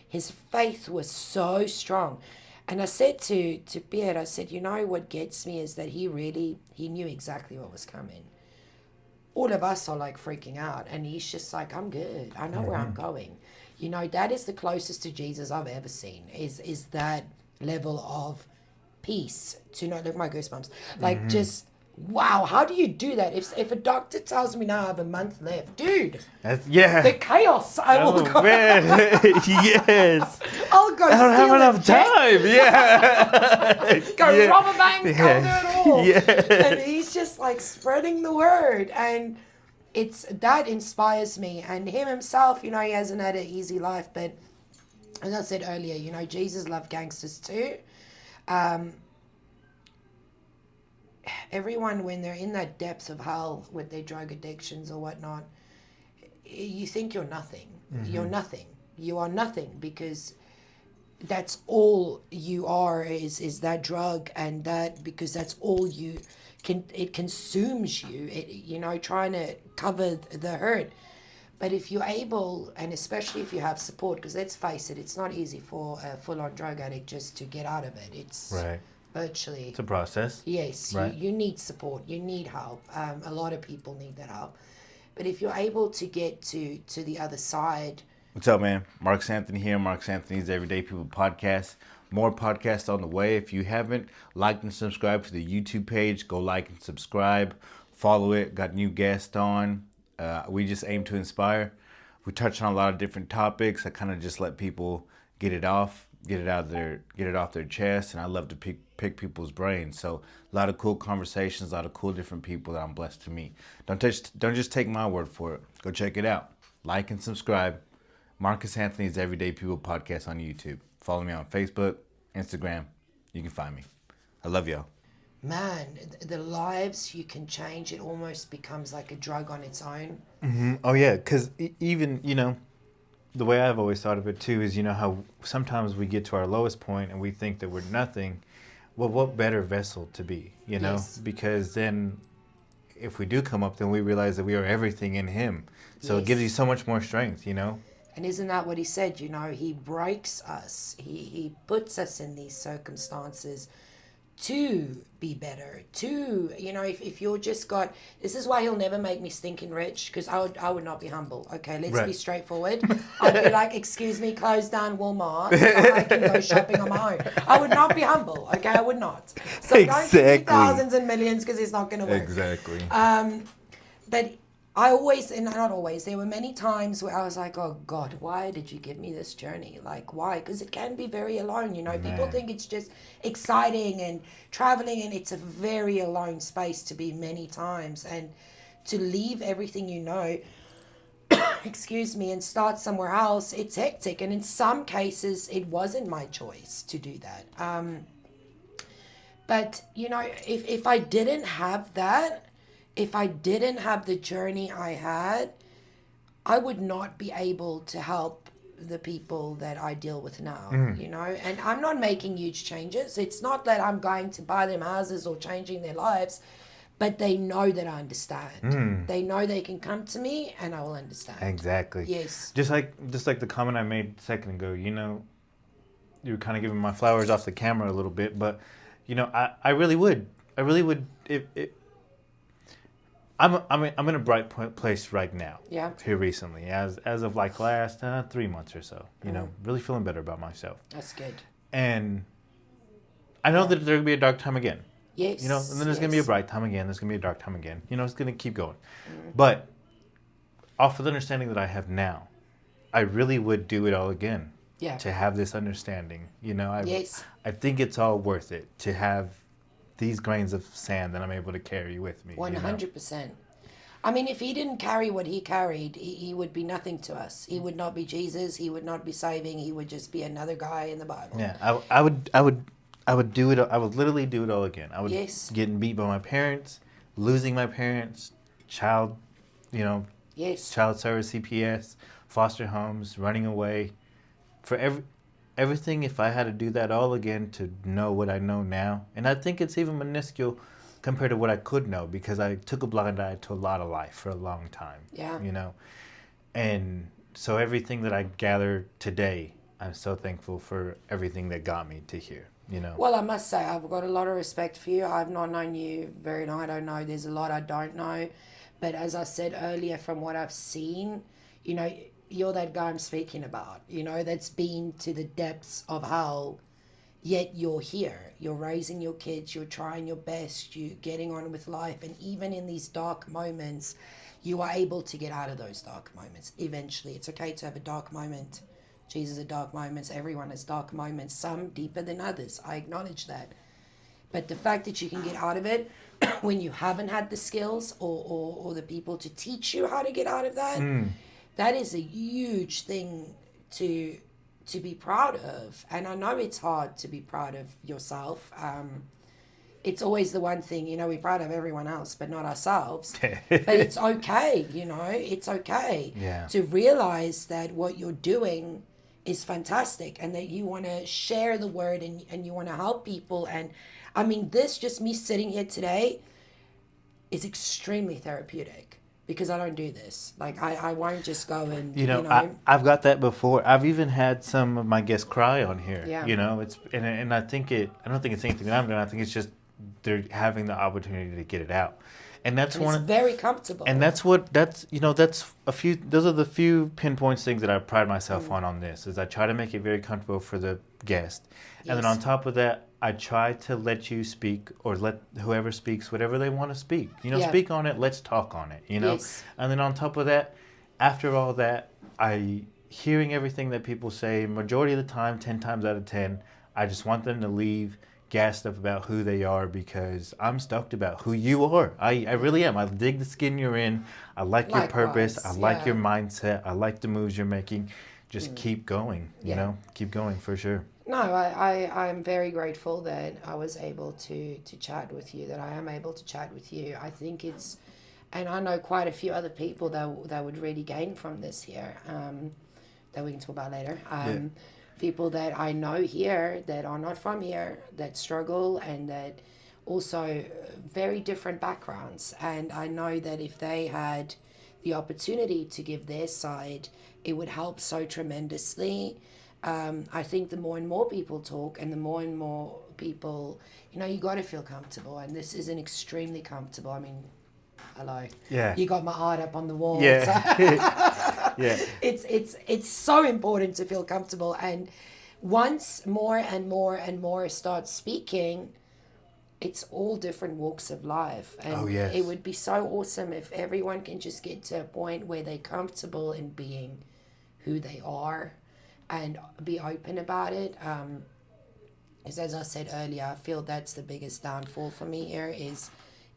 His faith was so strong. And I said to Beard, I said, what gets me is that he knew exactly what was coming. All of us are like freaking out, and he's just like, I'm good. I know where I'm going. That is the closest to Jesus I've ever seen, is that level of peace. To not look, my goosebumps. Like, just, wow, how do you do that? If a doctor tells me now I have a month left, dude, the chaos I will go. Man. Yes. I'll go. I don't have enough time. Yeah. Go rob a bank. I'll do it all. Yeah. And he's just like spreading the word, and that inspires me. And him himself, he hasn't had an easy life, but as I said earlier, Jesus loved gangsters too. Everyone, when they're in that depth of hell with their drug addictions or whatnot, you think you're nothing. You're nothing. You are nothing, because that's all you are is that drug, and that, because that's all you can. It consumes you. Trying to cover the hurt. But if you're able, and especially if you have support, because let's face it, it's not easy for a full-on drug addict just to get out of it. It's Right. virtually. It's a process. Yes, Right. you need support. You need help. A lot of people need that help. But if you're able to get to the other side. What's up, man? Marcus Anthony here. Marcus Anthony's Everyday People Podcast. More podcasts on the way. If you haven't liked and subscribed to the YouTube page, go like and subscribe. Follow it. Got new guests on. We just aim to inspire. We touch on a lot of different topics. I kind of just let people get it off their chest, and I love to pick people's brains. So a lot of cool conversations, a lot of cool different people that I'm blessed to meet. Don't just take my word for it. Go check it out. Like and subscribe. Marcus Anthony's Everyday People Podcast on YouTube. Follow me on Facebook, Instagram. You can find me. I love y'all. Man, the lives you can change, it almost becomes like a drug on its own. Mm-hmm. Oh yeah, because even the way I've always thought of it too is how sometimes we get to our lowest point and we think that we're nothing. Well, what better vessel to be, Yes. Because then if we do come up, then we realize that we are everything in Him. So It gives you so much more strength, And isn't that what he said? He breaks us. He puts us in these circumstances to be better. If you're just got, this is why He'll never make me stinking rich, because I would not be humble. Okay, let's be straightforward. I'd be like, excuse me, close down Walmart, so I can go shopping on my own. I would not be humble. Okay, I would not. So don't give me thousands and millions, because it's not going to work. Exactly. But I always, and not always, there were many times where I was like, oh God, why did you give me this journey? Like, why? Because it can be very alone, People think it's just exciting and traveling, and it's a very alone space to be many times. And to leave everything excuse me, and start somewhere else, it's hectic. And in some cases, it wasn't my choice to do that. But, if I didn't have that, if I didn't have the journey I had, I would not be able to help the people that I deal with now, And I'm not making huge changes. It's not that I'm going to buy them houses or changing their lives, but they know that I understand. They know they can come to me and I will understand. Exactly. Yes. Just like the comment I made a second ago, you were kind of giving my flowers off the camera a little bit, but, I really would. I'm in a bright place right now. Yeah. Here recently, as of like last 3 months or so, really feeling better about myself. That's good. And I know that there's gonna be a dark time again. Yes. And then there's gonna be a bright time again. There's gonna be a dark time again. It's gonna keep going. But off of the understanding that I have now, I really would do it all again. Yeah. to have this understanding. You know, Yes. I think it's all worth it to have these grains of sand that I'm able to carry with me. 100%. I mean, if he didn't carry what he carried, he would be nothing to us. He would not be Jesus. He would not be saving. He would just be another guy in the Bible. Yeah, I would do it. I would literally do it all again. I would Yes. getting beat by my parents, losing my parents, child, you know, Yes. child service, CPS, foster homes, running away, for everything. If I had to do that all again to know what I know now, and I think it's even minuscule compared to what I could know because I took a blind eye to a lot of life for a long time. Yeah. You know, and so everything that I gathered today, I'm so thankful for everything that got me to here. You know. Well, I must say, I've got a lot of respect for you. I've not known you very long. I don't know. There's a lot I don't know. But as I said earlier, from what I've seen, you know, you're that guy I'm speaking about, you know, that's been to the depths of hell, yet you're here. You're raising your kids, you're trying your best, you're getting on with life. And even in these dark moments, you are able to get out of those dark moments eventually. It's okay to have a dark moment. Jesus had dark moments. Everyone has dark moments, some deeper than others. I acknowledge that. But the fact that you can get out of it when you haven't had the skills or the people to teach you how to get out of that, that is a huge thing to be proud of. And I know it's hard to be proud of yourself. It's always the one thing, you know, we're proud of everyone else, but not ourselves. But it's okay, you know, it's okay to realize that what you're doing is fantastic and that you want to share the word and you want to help people. And I mean, this, just me sitting here today, is extremely therapeutic because I don't do this. Like, I won't just go and, You know, I've got that before. I've even had some of my guests cry on here. Yeah. You know, it's and I don't think it's anything that I'm doing. I think it's just they're having the opportunity to get it out. And that's and one it's very comfortable. and that's those are the few pinpoints things that I pride myself on this is I try to make it very comfortable for the guest. And then Yes. on top of that, I try to let you speak or let whoever speaks whatever they want to speak. You know, Yeah. speak on it, let's talk on it, you know? Yes. And then on top of that, after all that, hearing everything that people say, majority of the time, 10 times out of 10, I just want them to leave gassed up about who they are because I'm stoked about who you are. I really am. I dig the skin you're in. I like your purpose. I Likewise, like yeah. your mindset. I like the moves you're making. Just keep going, you Yeah. know? Keep going for sure. No, I'm very grateful that I was able to chat with you, that I am able to chat with you. I think it's, and I know quite a few other people that would really gain from this here, that we can talk about later. People that I know here that are not from here, that struggle and that also very different backgrounds. And I know that if they had the opportunity to give their side, it would help so tremendously. I think the more and more people talk and the more and more people, you know, you got to feel comfortable. And this isn't extremely comfortable. I mean, hello. Yeah. You got my art up on the wall. Yeah. So Yeah. it's so important to feel comfortable. And once more and more and more start speaking, it's all different walks of life. And Oh, yes. it would be so awesome if everyone can just get to a point where they're comfortable in being who they are and be open about it. Because as I said earlier, I feel that's the biggest downfall for me here is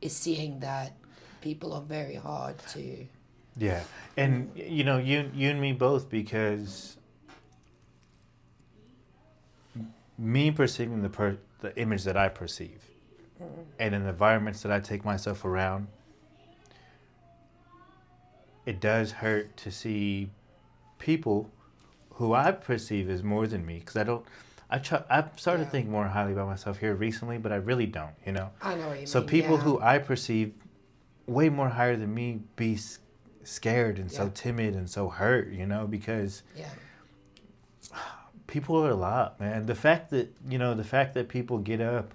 seeing that people are very hard to. Yeah. And, you know, you and me both because me perceiving the image that I perceive and in the environments that I take myself around, it does hurt to see people who I perceive as more than me because I've started to think more highly about myself here recently, but I really don't, you know. I know what you So mean. people yeah. who I perceive way more higher than me be scared and so timid and so hurt, you know, because Yeah. people are a lot, man. The fact that people get up,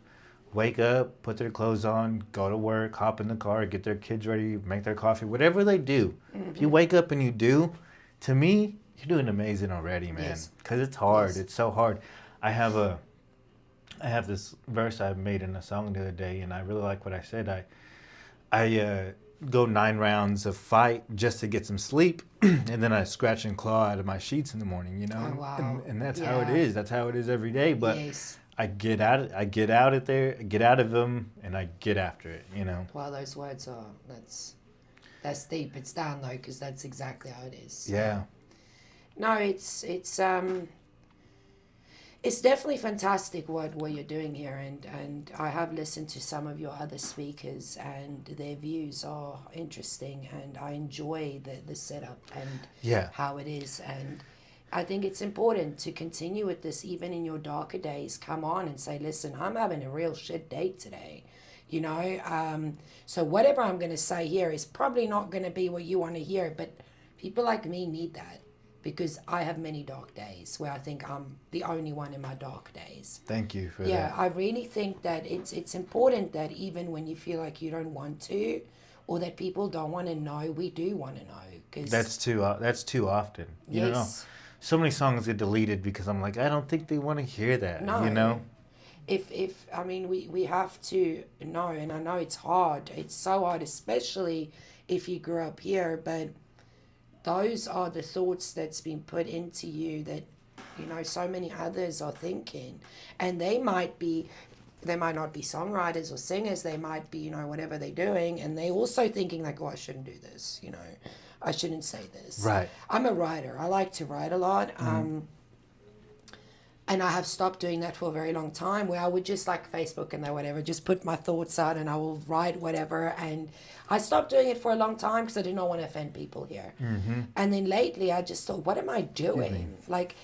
wake up, put their clothes on, go to work, hop in the car, get their kids ready, make their coffee, whatever they do. If you wake up and you do, to me, you're doing amazing already, man. Yes. Because it's hard. Yes. It's so hard. I have this verse I made in a song the other day, and I really like what I said. go 9 rounds of fight just to get some sleep, and then I scratch and claw out of my sheets in the morning, you know. Oh, wow. And that's how it Yeah. is. That's how it is every day. But Yes. I get out. I get out of there. Get out of them, and I get after it. You know. Well, those words are that's deep. It's down though, because that's exactly how it is. Yeah. No, it's definitely fantastic what you're doing here, and I have listened to some of your other speakers, and their views are interesting, and I enjoy the setup and Yeah. how it is, and I think it's important to continue with this even in your darker days. Come on and say, listen, I'm having a real shit day today, you know. So whatever I'm going to say here is probably not going to be what you want to hear, but people like me need that. Because I have many dark days where I think I'm the only one in my dark days. Thank you for Yeah, that. I really think that it's important that even when you feel like you don't want to, or that people don't want to know, we do want to know. Cause That's too often. You know, yes, so many songs get deleted because I'm like, I don't think they want to hear that. No. You know. if I mean we have to know, and I know it's hard. It's so hard, especially if you grew up here, but those are the thoughts that's been put into you that, you know, so many others are thinking. And they might not be songwriters or singers. They might be, you know, whatever they're doing. And they also thinking like, oh, I shouldn't do this, you know. I shouldn't say this. Right. I'm a writer. I like to write a lot. And I have stopped doing that for a very long time, where I would just like Facebook and whatever, just put my thoughts out and I will write whatever. And I stopped doing it for a long time because I did not want to offend people here. And then lately I just thought, what am I doing? Like,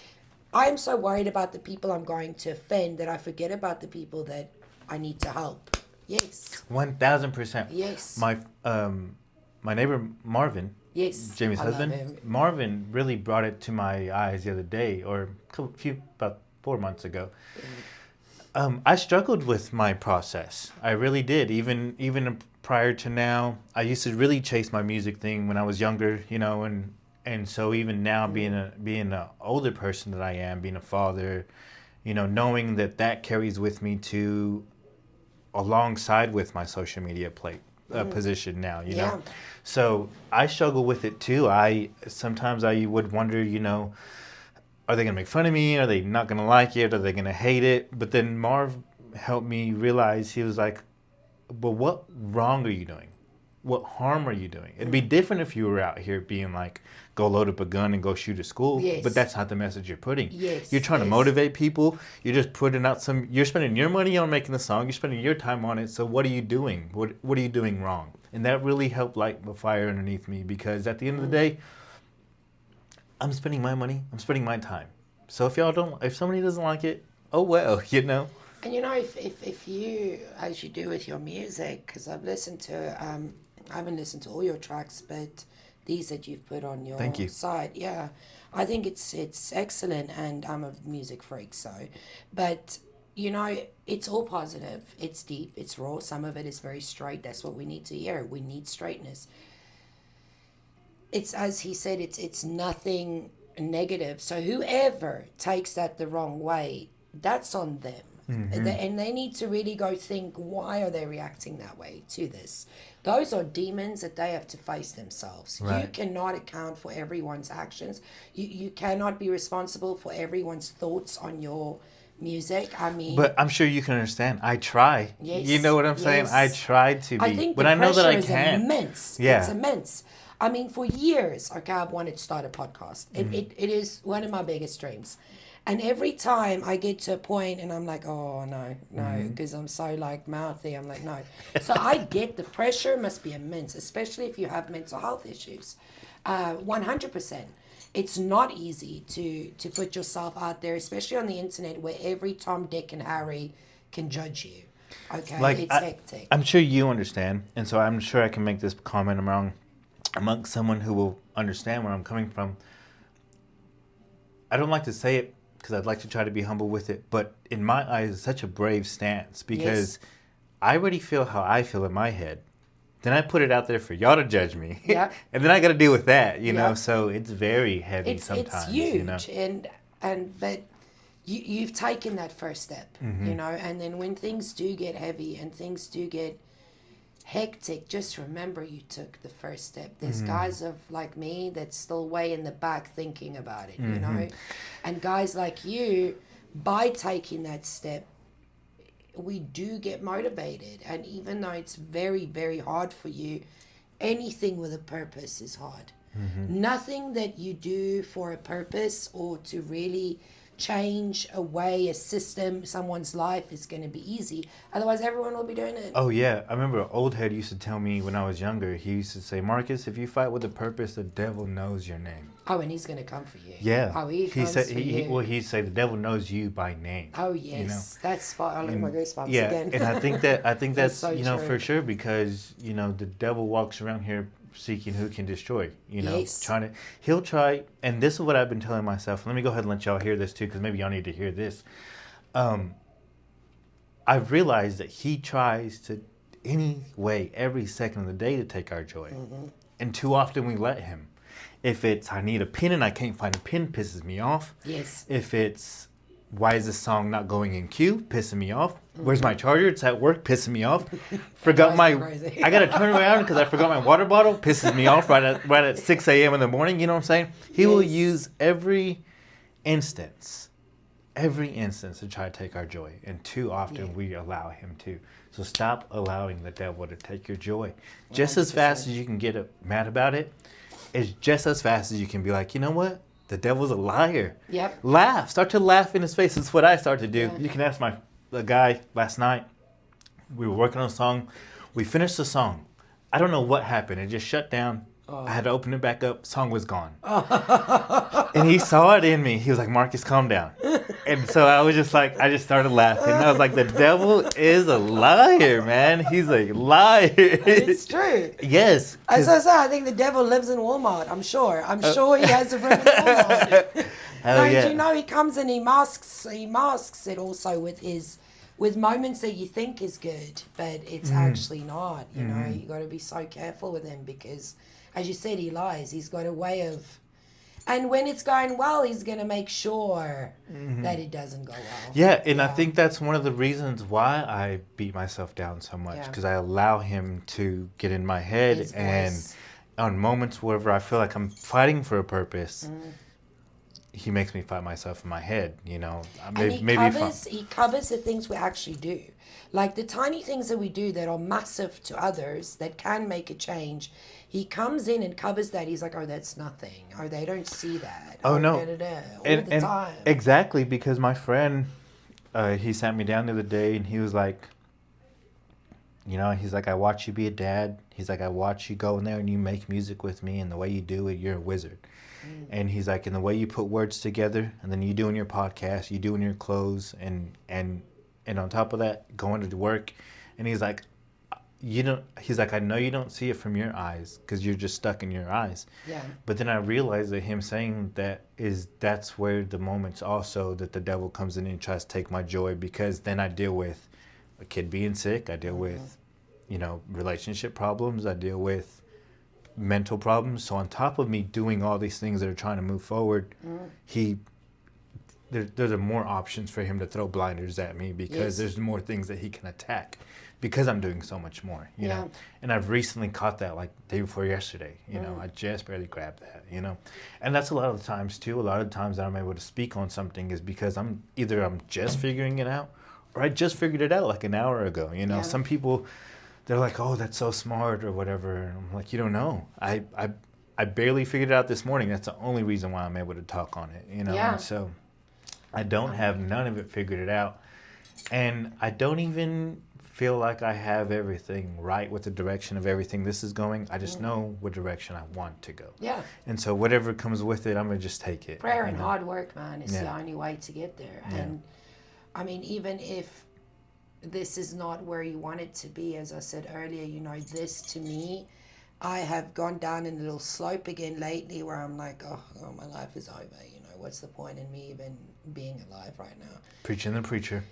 I am so worried about the people I'm going to offend that I forget about the people that I need to help. Yes. 1000%. Yes. My neighbor Marvin, Yes. Jamie's I love husband, him. Marvin really brought it to my eyes the other day, or about 4 months ago. I struggled with my process. I really did. Even prior to now, I used to really chase my music thing when I was younger, you know, and so even now, being a older person that I am, being a father, you know, knowing that carries with me to alongside with my social media position now, you know. So I struggle with it too. Sometimes I would wonder, you know, are they gonna make fun of me? Are they not gonna like it? Are they gonna hate it? But then Marv helped me realize, he was like, but what wrong are you doing? What harm are you doing? It'd be different if you were out here being like, go load up a gun and go shoot a school. Yes. But that's not the message you're putting. Yes, You're trying to yes. motivate people. You're just putting out you're spending your money on making the song. You're spending your time on it. So what are you doing? What are you doing wrong? And that really helped light the fire underneath me, because at the end of the day, I'm spending my money. I'm spending my time. So if somebody doesn't like it, oh well, you know. And you know, if you, as you do with your music, because I've listened to, I haven't listened to all your tracks, but these that you've put on your Thank you. site, yeah, I think it's excellent, and I'm a music freak, so, but you know, it's all positive, it's deep, it's raw, some of it is very straight. That's what we need to hear. We need straightness. It's, as he said, it's nothing negative. So whoever takes that the wrong way, that's on them. And they need to really go think, why are they reacting that way to this? Those are demons that they have to face themselves. Right. You cannot account for everyone's actions. You cannot be responsible for everyone's thoughts on your music. I mean, But I'm sure you can understand. I try. Yes, You know what I'm saying? yes. I tried to be. I think but the I know that I pressure is can't. immense. Yeah. It's immense. I mean, for years, okay, I've wanted to start a podcast. It is one of my biggest dreams. And every time I get to a point and I'm like, oh, no, because I'm so like mouthy. I'm like, no. So I get the pressure must be immense, especially if you have mental health issues. 100%. It's not easy to put yourself out there, especially on the internet where every Tom, Dick, and Harry can judge you. Okay, Like, it's hectic. I'm sure you understand, and so I'm sure I can make this comment amongst someone who will understand where I'm coming from. I don't like to say it because I'd like to try to be humble with it, but in my eyes, it's such a brave stance, because I already feel how I feel in my head. Then I put it out there for y'all to judge me. Yep. And then I got to deal with that, you know? Yep. So it's very heavy It's sometimes, huge, you know? but you've taken that first step, you know, and then when things do get heavy and things do get hectic, just remember you took the first step. There's guys like me that's still way in the back thinking about it, you know? And guys like you, by taking that step, we do get motivated. And even though it's very, very hard for you, anything with a purpose is hard. Nothing that you do for a purpose or to really change a way, a system, someone's life is going to be easy. Otherwise, everyone will be doing it. Oh yeah, I remember an old head used to tell me when I was younger. He used to say, "Marcus, if you fight with a purpose, the devil knows your name." Oh, and he's going to come for you. Yeah. Oh, he comes said, for you. Well, he'd say the devil knows you by name. Oh yes, you know? that's spot. I look my goosebumps Yeah, again. and I think that's so you know true. for sure, because you know the devil walks around here seeking who can destroy. You know, Yes. he'll try, and this is what I've been telling myself. Let me go ahead and let y'all hear this too, because maybe y'all need to hear this. I've realized that he tries to any way, every second of the day, to take our joy, and too often we let him. If it's I need a pin and I can't find a pin, pisses me off. Yes. If it's why is this song not going in queue, pissing me off. Where's my charger? It's at work, pissing me off. Forgot my. crazy. I gotta turn around because I forgot my water bottle. Pisses me off right at 6 a.m. in the morning. You know what I'm saying? He will Yes. use every instance to try to take our joy, and too often we allow him to. So stop allowing the devil to take your joy. Just as fast 100%. as you can get mad about it, it's just as fast as you can be like, you know what? The devil's a liar. Yep. Laugh. Start to laugh in his face. That's what I start to do. Yeah. You can ask the guy last night. We were working on a song. We finished the song. I don't know what happened. It just shut down. I had to open it back up. Song was gone. And he saw it in me. He was like, "Marcus, calm down." And so I was just like, I just started laughing. I was like, the devil is a liar, man. He's a liar. It's true. Yes. As I say, I think the devil lives in Walmart. I'm sure. I'm sure he has a friend in Walmart. Hell yeah. You know, he comes and he masks it also with moments that you think is good, but it's actually not. You know, you got to be so careful with him because, as you said, he lies. He's got a way of, and when it's going well, he's going to make sure that it doesn't go well. Yeah, and I think that's one of the reasons why I beat myself down so much, Yeah. because I allow him to get in my head, His and voice. on moments wherever I feel like I'm fighting for a purpose, he makes me fight myself in my head, you know. And he covers the things we actually do. Like the tiny things that we do that are massive to others that can make a change. He comes in and covers that. He's like, oh, that's nothing. Oh, they don't see that. Oh, no. All the time. Exactly, because my friend, he sat me down the other day and he was like, you know, he's like, I watch you be a dad. He's like, I watch you go in there and you make music with me, and the way you do it, you're a wizard. And he's like, and the way you put words together, and then you do in your podcast, you do in your clothes, and on top of that, going to work. And he's like, he's like, I know you don't see it from your eyes because you're just stuck in your eyes. Yeah. But then I realized that him saying that's where the moments also that the devil comes in and tries to take my joy, because then I deal with a kid being sick. I deal with, you know, relationship problems. I deal with mental problems. So on top of me doing all these things that are trying to move forward, there's more options for him to throw blinders at me, because there's more things that he can attack because I'm doing so much more, you know. And I've recently caught that like day before yesterday, you know. I just barely grabbed that, you know. And that's a lot of the times too. A lot of the times that I'm able to speak on something is because I'm just figuring it out, or I just figured it out like an hour ago, you know. Some people, they're like, oh, that's so smart or whatever. And I'm like, you don't know. I barely figured it out this morning. That's the only reason why I'm able to talk on it, you know. Yeah. And so I don't have none of it figured it out. And I don't even feel like I have everything right with the direction of everything this is going. I just know what direction I want to go. Yeah. And so whatever comes with it, I'm going to just take it. Prayer you and know? hard work, man, is the Yeah. only way to get there. Yeah. And I mean, even if this is not where you want it to be, as I said earlier, you know, this to me, I have gone down in a little slope again lately where I'm like, oh, my life is over. You know, what's the point in me even being alive right now? Preaching the preacher.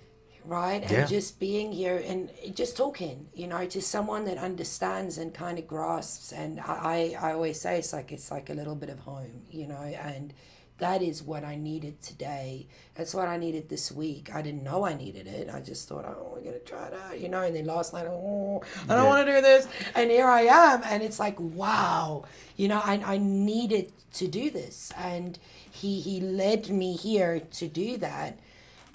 Right? Yeah. And just being here and just talking, you know, to someone that understands and kind of grasps. And I always say it's like a little bit of home, you know, and that is what I needed today. That's what I needed this week. I didn't know I needed it. I just thought, oh, we're going to try it out, And then last night, oh, I don't want to do this. And here I am. And it's like, wow, I needed to do this. And he led me here to do that.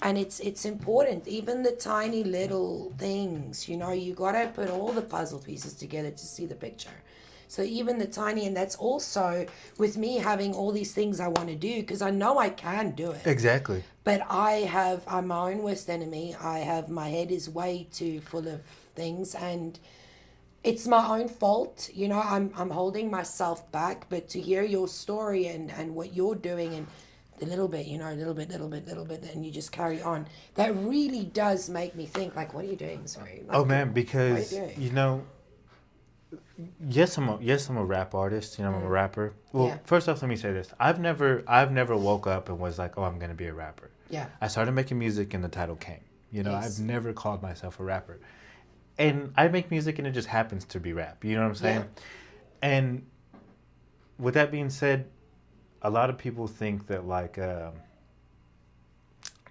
And it's important, even the tiny little things, you got to put all the puzzle pieces together to see the picture. So even the tiny, and that's also with me having all these things I want to do, because I know I can do it. Exactly. But I'm my own worst enemy. My head is way too full of things, and it's my own fault. I'm holding myself back, but to hear your story and what you're doing and a little bit, a little bit, and you just carry on. That really does make me think, like, what are you doing? Sorry. Like, oh man, because doing? yes, I'm a rap artist. I'm a rapper. Well, first off, let me say this: I've never woke up and was like, oh, I'm gonna be a rapper. Yeah. I started making music and the title came. Yes. I've never called myself a rapper, and I make music and it just happens to be rap. You know what I'm saying? Yeah. And with that being said, a lot of people think that like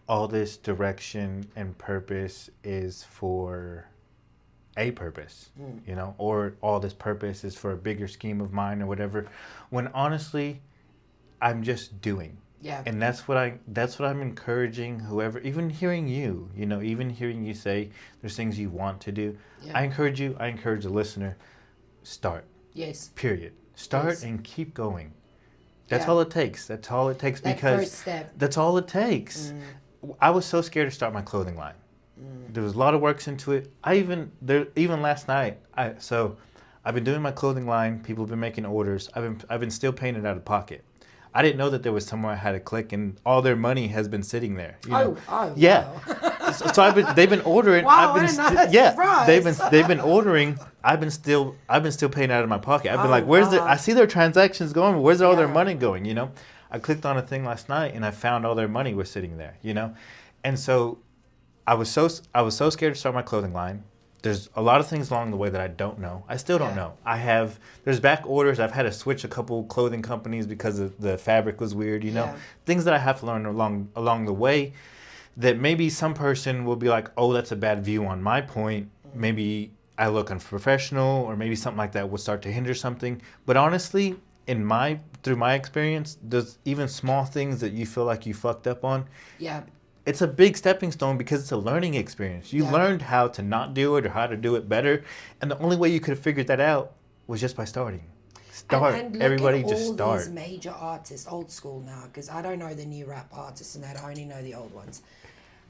all this direction and purpose is for a purpose, or all this purpose is for a bigger scheme of mine or whatever. When honestly, I'm just doing. Yeah. And that's what I'm encouraging whoever, even hearing you, even hearing you say there's things you want to do. Yeah. I encourage the listener, start. Yes. Period. Start and keep going. That's all it takes. That's all it takes, that because first step. That's all it takes. I was so scared to start my clothing line. There was a lot of work into it. Even last night. I've been doing my clothing line. People have been making orders. I've been still paying it out of pocket. I didn't know that there was somewhere I had to click, and all their money has been sitting there. Yeah. Wow. So they've been ordering. Wow, surprise. They've been ordering. I've been still paying out of my pocket. I've been like, where's I see their transactions going, but where's all their money going? I clicked on a thing last night and I found all their money was sitting there. And so I was so scared to start my clothing line. There's a lot of things along the way that I don't know. I still don't know. There's back orders. I've had to switch a couple clothing companies because the fabric was weird, Things that I have to learn along the way that maybe some person will be like, oh, that's a bad view on my point. Maybe I look unprofessional, or maybe something like that will start to hinder something. But honestly, through my experience, there's even small things that you feel like you fucked up on. Yeah. It's a big stepping stone because it's a learning experience. You learned how to not do it or how to do it better. And the only way you could have figured that out was just by starting. And Everybody look at just all start. These major artists, old school now, because I don't know the new rap artists and that. I only know the old ones.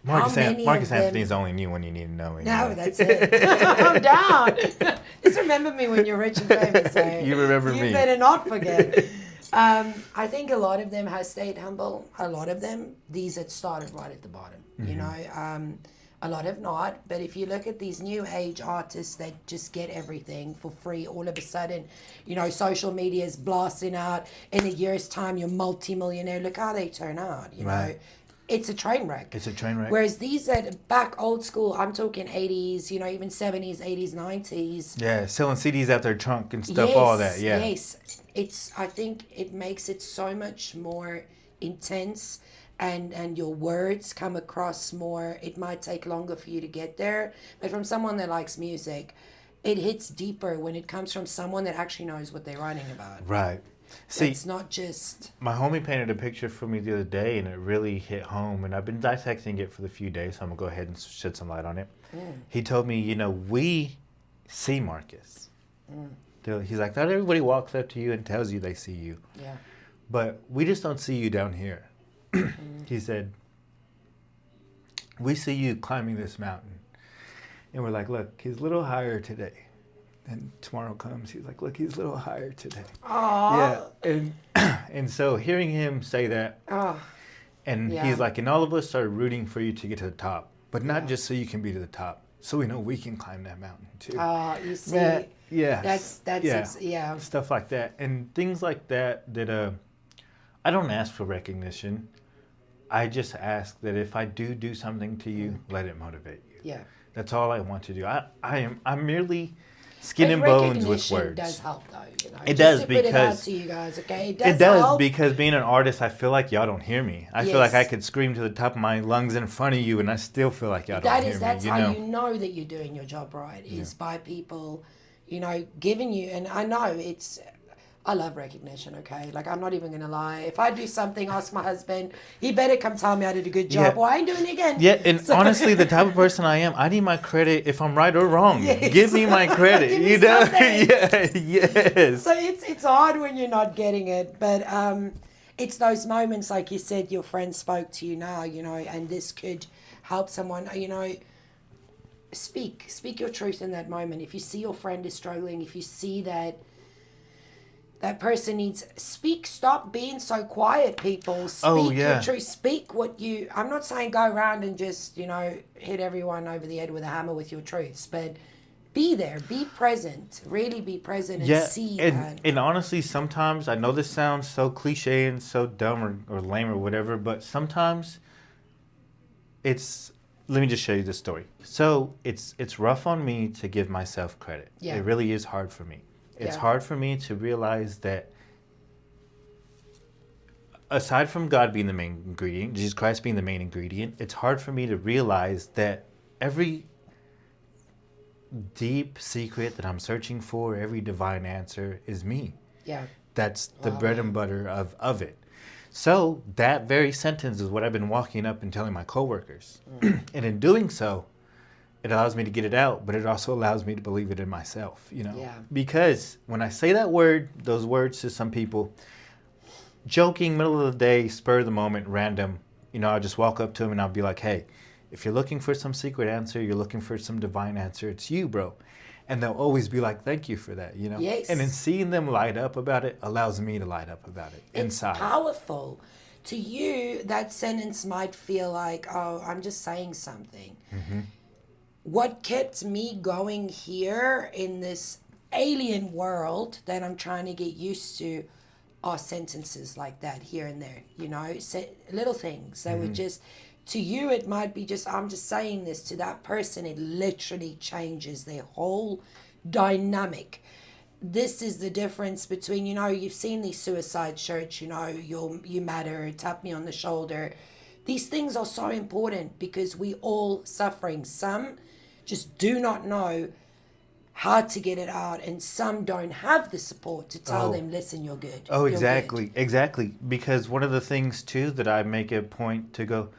Marcus Anthony's the only new one you need to know. Anyway. No, that's it. I'm down. Just remember me when you're rich and famous. So you remember me. You better not forget. I think a lot of them have stayed humble. A lot of them, these had started right at the bottom. A lot have not. But if you look at these new age artists that just get everything for free, all of a sudden, social media is blasting out. In a year's time, you're multi-millionaire. Look how they turn out. Know. It's a train wreck. Whereas these that back old school, I'm talking 80s, even 70s, 80s, 90s. Yeah, selling CDs out their trunk and stuff, all that. Yeah. Yes. I think it makes it so much more intense, and your words come across more. It might take longer for you to get there, but from someone that likes music, it hits deeper when it comes from someone that actually knows what they're writing about. Right. See, it's not just... My homie painted a picture for me the other day, and it really hit home, and I've been dissecting it for the few days, so I'm going to go ahead and shed some light on it. He told me, we see Marcus. He's like, not everybody walks up to you and tells you they see you. Yeah. But we just don't see you down here. He said, we see you climbing this mountain. And we're like, look, he's a little higher today. And tomorrow comes, he's like, look, he's a little higher today. Aww. Yeah. And so hearing him say that, he's like, and all of us are rooting for you to get to the top, but not just so you can be to the top, so we know we can climb that mountain too. You see. That's stuff like that. And things like that I don't ask for recognition. I just ask that if I do something to you, let it motivate you. Yeah. That's all I want to do. I'm merely skin But and bones with recognition words. does help, though. You know, It just does to put it out because to you guys, okay? it does help. because being an artist, I feel like y'all don't hear me. I feel like I Yes. could scream to the top of my lungs in front of you, and I still feel like y'all don't hear me. That's You how know? you know that you're doing your job right, is by people, you know, giving you. And I know I love recognition, okay? Like, I'm not even going to lie. If I do something, ask my husband, he better come tell me I did a good job, Yeah. or I ain't doing it again. Yeah, and So- honestly, the type of person I am, I need my credit if I'm right or wrong. Yes. Give me my credit. Give me You know? something. Yeah, yes. So it's hard when you're not getting it, but it's those moments, like you said, your friend spoke to you now, you know, and this could help someone, you know. Speak your truth in that moment. If you see your friend is struggling, if you see that person needs, stop being so quiet, people. Speak your truth. Speak what you, I'm not saying go around and just, you know, hit everyone over the head with a hammer with your truths, but be there, be present, really be present and see that. And honestly, sometimes, I know this sounds so cliche and so dumb or lame or whatever, but sometimes let me just show you this story. So it's rough on me to give myself credit. Yeah. It really is hard for me. It's Yeah. hard for me to realize that aside from God being the main ingredient, Jesus Christ being the main ingredient, it's hard for me to realize that every deep secret that I'm searching for, every divine answer is me. Yeah. That's the bread and butter of it. So that very sentence is what I've been walking up and telling my coworkers. And in doing so, it allows me to get it out, but it also allows me to believe it in myself, you know? Yeah. Because when I say those words to some people, joking, middle of the day, spur of the moment, random, you know, I'll just walk up to them and I'll be like, hey, if you're looking for some secret answer, you're looking for some divine answer, it's you, bro. And they'll always be like, thank you for that, you know? Yes. And in seeing them light up about it allows me to light up about it inside. It's powerful. To you, that sentence might feel like, oh, I'm just saying something. Mm-hmm. What kept me going here in this alien world that I'm trying to get used to are sentences like that here and there, you know, little things that would just, to you, it might be just, I'm just saying this. To that person, it literally changes their whole dynamic. This is the difference between, you know, you've seen these suicide shirts, you know, you matter, tap me on the shoulder. These things are so important because we all suffering. Some just do not know how to get it out, and some don't have the support to tell them, listen, you're good. Oh, You're exactly. good. Exactly. Because one of the things, too, that I make a point to go,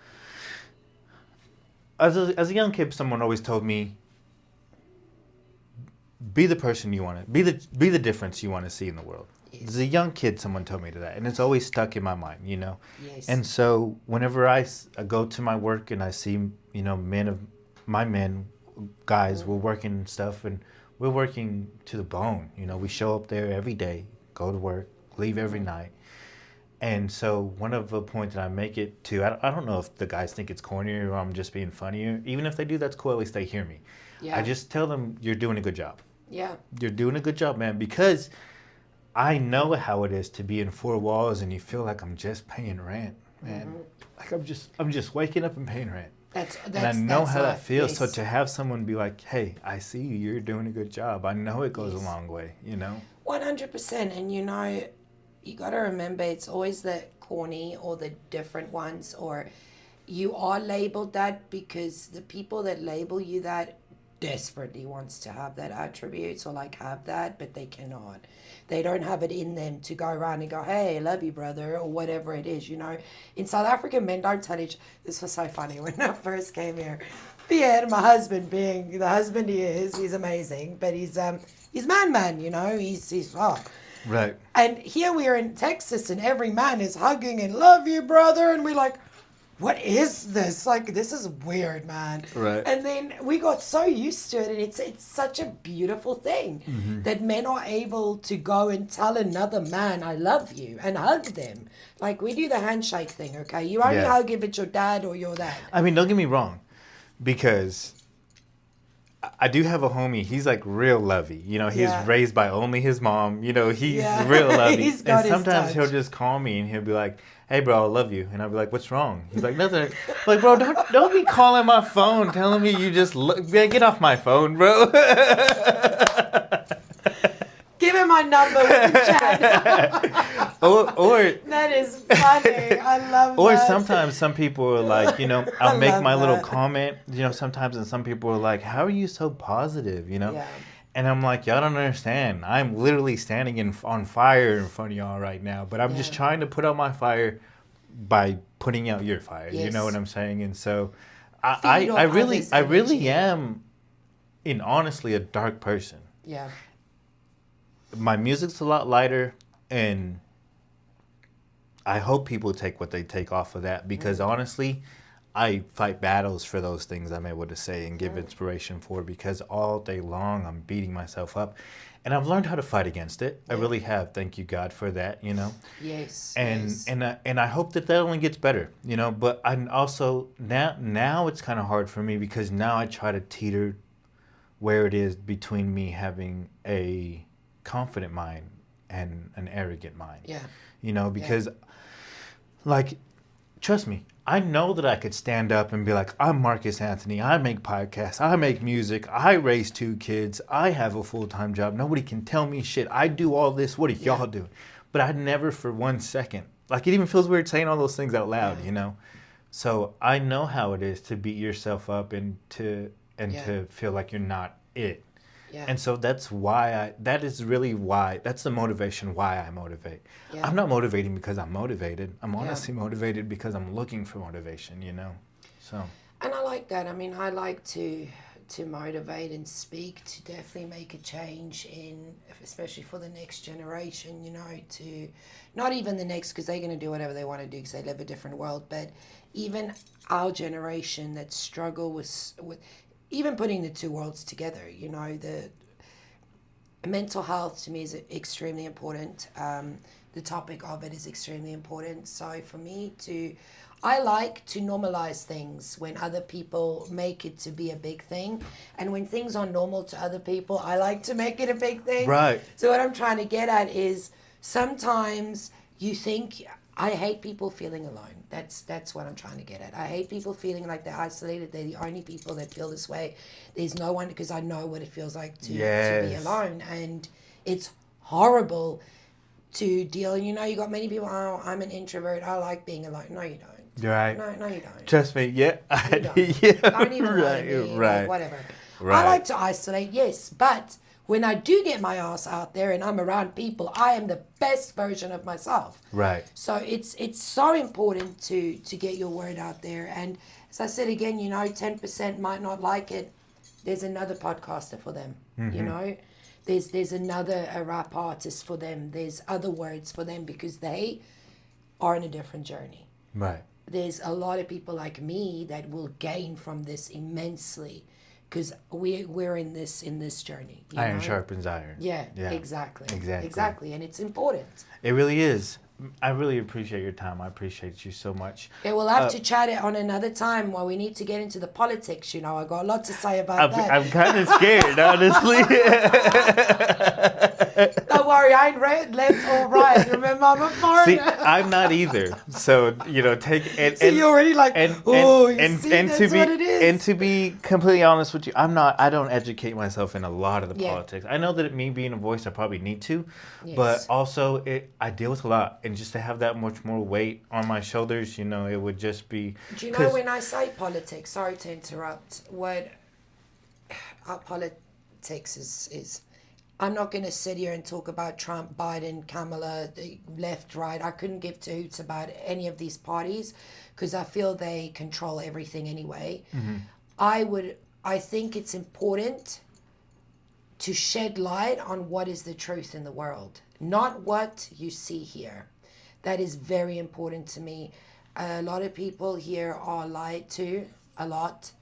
as a young kid, someone always told me, be the person you want to, be the difference you want to see in the world. Yes. As a young kid, someone told me that, and it's always stuck in my mind, you know? Yes. And so whenever I go to my work and I see, you know, guys, we're working and stuff, and we're working to the bone. You know, we show up there every day, go to work, leave every night. And so one of the points that I make it to, I don't know if the guys think it's corny or I'm just being funny. Even if they do, that's cool. At least they hear me. Yeah. I just tell them, you're doing a good job. Yeah. You're doing a good job, man, because I know how it is to be in four walls and you feel like I'm just paying rent, man. Like I'm just waking up and paying rent. And I know how that feels. Yes. So to have someone be like, hey, I see you, you're doing a good job. I know it goes a long way, you know? 100%. And you know, you got to remember, it's always the corny or the different ones, or you are labeled that because the people that label you that desperately wants to have that attributes or like have that, but they cannot. They don't have it in them to go around and go, hey, I love you, brother, or whatever it is, you know. In South Africa, men don't tell each, this was so funny when I first came here. Pierre, my husband, being the husband he is, he's amazing, but he's man, you know, he's hard. Right. And here we are in Texas and every man is hugging and love you, brother, and we're like, what is this? Like, this is weird, man. Right. And then we got so used to it, and it's such a beautiful thing that men are able to go and tell another man, I love you, and hug them. Like, we do the handshake thing, okay? You only hug if it's your dad or your dad. I mean, don't get me wrong, because I do have a homie. He's like real lovey. You know, he's raised by only his mom. You know, he's real lovey. He's got and sometimes his he'll touch. just call me and he'll be like, hey, bro, I love you. And I'll be like, what's wrong? He's like, nothing. Like, bro, don't be calling my phone telling me you just get off my phone, bro. my number with the chat. or That is funny. I love Or that. sometimes some people are like, I'll make love my little that. comment, sometimes, and some people are like, how are you so positive, Yeah. And I'm like, y'all don't understand. I'm literally standing on fire in front of y'all right now, but I'm just Yeah. trying to put out my fire by putting out your fire. You know Yes. what I'm saying? And so Feed I off really, others' I really energy. am, honestly, a dark person. Yeah. My music's a lot lighter, and I hope people take what they take off of that, because honestly, I fight battles for those things I'm able to say and give inspiration for, because all day long I'm beating myself up, and I've learned how to fight against it. I Yeah. really have. Thank you, God, for that. Yes. And yes. and I hope that only gets better. But I also now it's kind of hard for me, because now I try to teeter where it is between me having a confident mind and an arrogant mind. Yeah. Because like, trust me, I know that I could stand up and be like, I'm Marcus Anthony. I make podcasts. I make music. I raise 2 kids. I have a full-time job. Nobody can tell me shit. I do all this. What are y'all doing? But I never for 1 second. Like, it even feels weird saying all those things out loud, So I know how it is to beat yourself up and to feel like you're not it. Yeah. And so that's the motivation why I motivate. Yeah. I'm not motivating because I'm motivated. I'm honestly motivated because I'm looking for motivation, So. And I like that. I mean, I like to motivate and speak, to definitely make a change especially for the next generation, to not even the next, because they're going to do whatever they want to do because they live a different world, but even our generation that struggle with even putting the two worlds together, the mental health to me is extremely important. The topic of it is extremely important. So for me I like to normalize things when other people make it to be a big thing. And when things are normal to other people, I like to make it a big thing. Right. So what I'm trying to get at is sometimes you think, I hate people feeling alone. That's what I'm trying to get at. I hate people feeling like they're isolated. They're the only people that feel this way. There's no one, because I know what it feels like to be alone. And it's horrible to deal. You got many people, oh, I'm an introvert. I like being alone. No, you don't. Right. No, you don't. Trust me, You don't. Don't even lie to me, right. like, whatever. Right. I like to isolate, yes, but when I do get my ass out there and I'm around people, I am the best version of myself. Right. So it's so important to get your word out there. And as I said again, 10% might not like it. There's another podcaster for them. There's another a rap artist for them. There's other words for them, because they are in a different journey. Right. There's a lot of people like me that will gain from this immensely, because we're in this journey. Iron sharpens iron. Yeah, exactly. Exactly. And it's important. It really is. I really appreciate your time. I appreciate you so much. Yeah, we'll have to chat it on another time while we need to get into the politics. I got a lot to say about that. I'm kind of scared, honestly. Don't worry, I ain't left or right. Remember, I'm a foreigner. See, I'm not either. So take and See, you're already like, that's what it is. And to be completely honest with you, I don't educate myself in a lot of the politics. I know that me being a voice, I probably need to, but also I deal with a lot, and just to have that much more weight on my shoulders, it would just be. Do you know when I say politics? Sorry to interrupt. What our politics is. I'm not going to sit here and talk about Trump, Biden, Kamala, left, right. I couldn't give two hoots about any of these parties, because I feel they control everything anyway. Mm-hmm. I think it's important to shed light on what is the truth in the world, not what you see here. That is very important to me. A lot of people here are lied to a lot.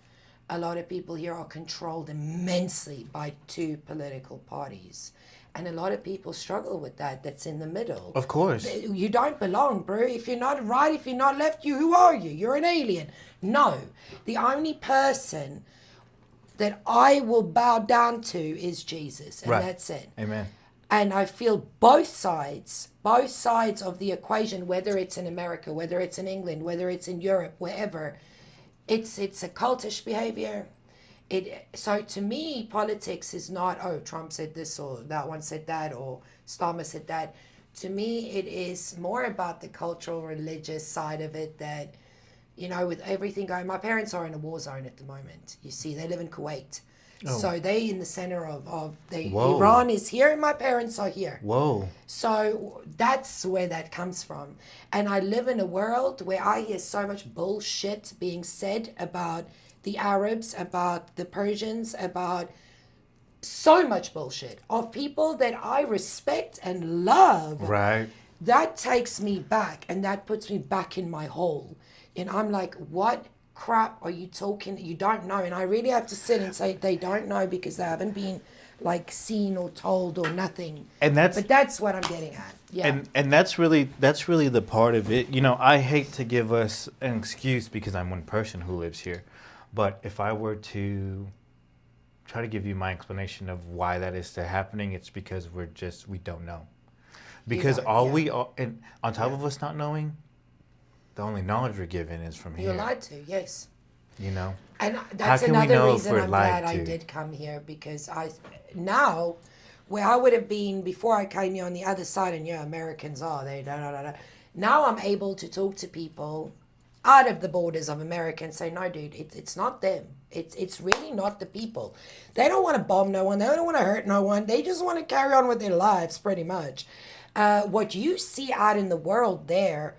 A lot of people here are controlled immensely by two political parties. And a lot of people struggle with that, that's in the middle. Of course. You don't belong, bro. If you're not right, if you're not left, who are you? You're an alien. No. The only person that I will bow down to is Jesus. And that's it. Amen. And I feel both sides of the equation, whether it's in America, whether it's in England, whether it's in Europe, wherever, it's a cultish behavior. So to me, politics is not, oh, Trump said this or that one said that or Starmer said that. To me, it is more about the cultural, religious side of it that, with everything going, my parents are in a war zone at the moment. You see, they live in Kuwait. Oh. So they in the center of Whoa. Iran is here and my parents are here. Whoa. So that's where that comes from. And I live in a world where I hear so much bullshit being said about the Arabs, about the Persians, about so much bullshit of people that I respect and love. Right. That takes me back and that puts me back in my hole. And I'm like, what crap are you talking? You don't know. And I really have to sit and say they don't know because they haven't been like seen or told or nothing. And that's what I'm getting at. Yeah. And that's really the part of it. I hate to give us an excuse because I'm one person who lives here. But if I were to try to give you my explanation of why that is happening, it's because we don't know. Because and on top of us not knowing, the only knowledge we're given is from here. You're lied to, yes. And that's can we another know if reason we're I'm glad lied I to? did come here because now, where I would have been before I came here on the other side, and Americans are, they da da da da. Now I'm able to talk to people out of the borders of America and say, no, dude, it's not them. It's really not the people. They don't want to bomb no one. They don't want to hurt no one. They just want to carry on with their lives, pretty much. What you see out in the world there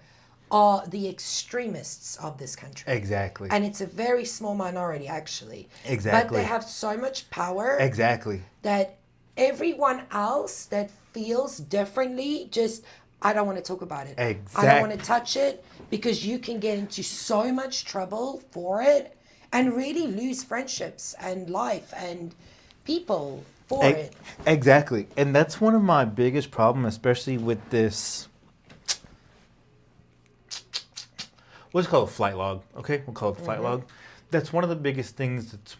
are the extremists of this country. Exactly. And it's a very small minority, actually. Exactly. But they have so much power. Exactly. That everyone else that feels differently I don't want to talk about it. Exactly. I don't want to touch it because you can get into so much trouble for it and really lose friendships and life and people for it. Exactly. And that's one of my biggest problems, especially with this. What's called a flight log, okay? We'll call it the flight log. That's one of the biggest things that's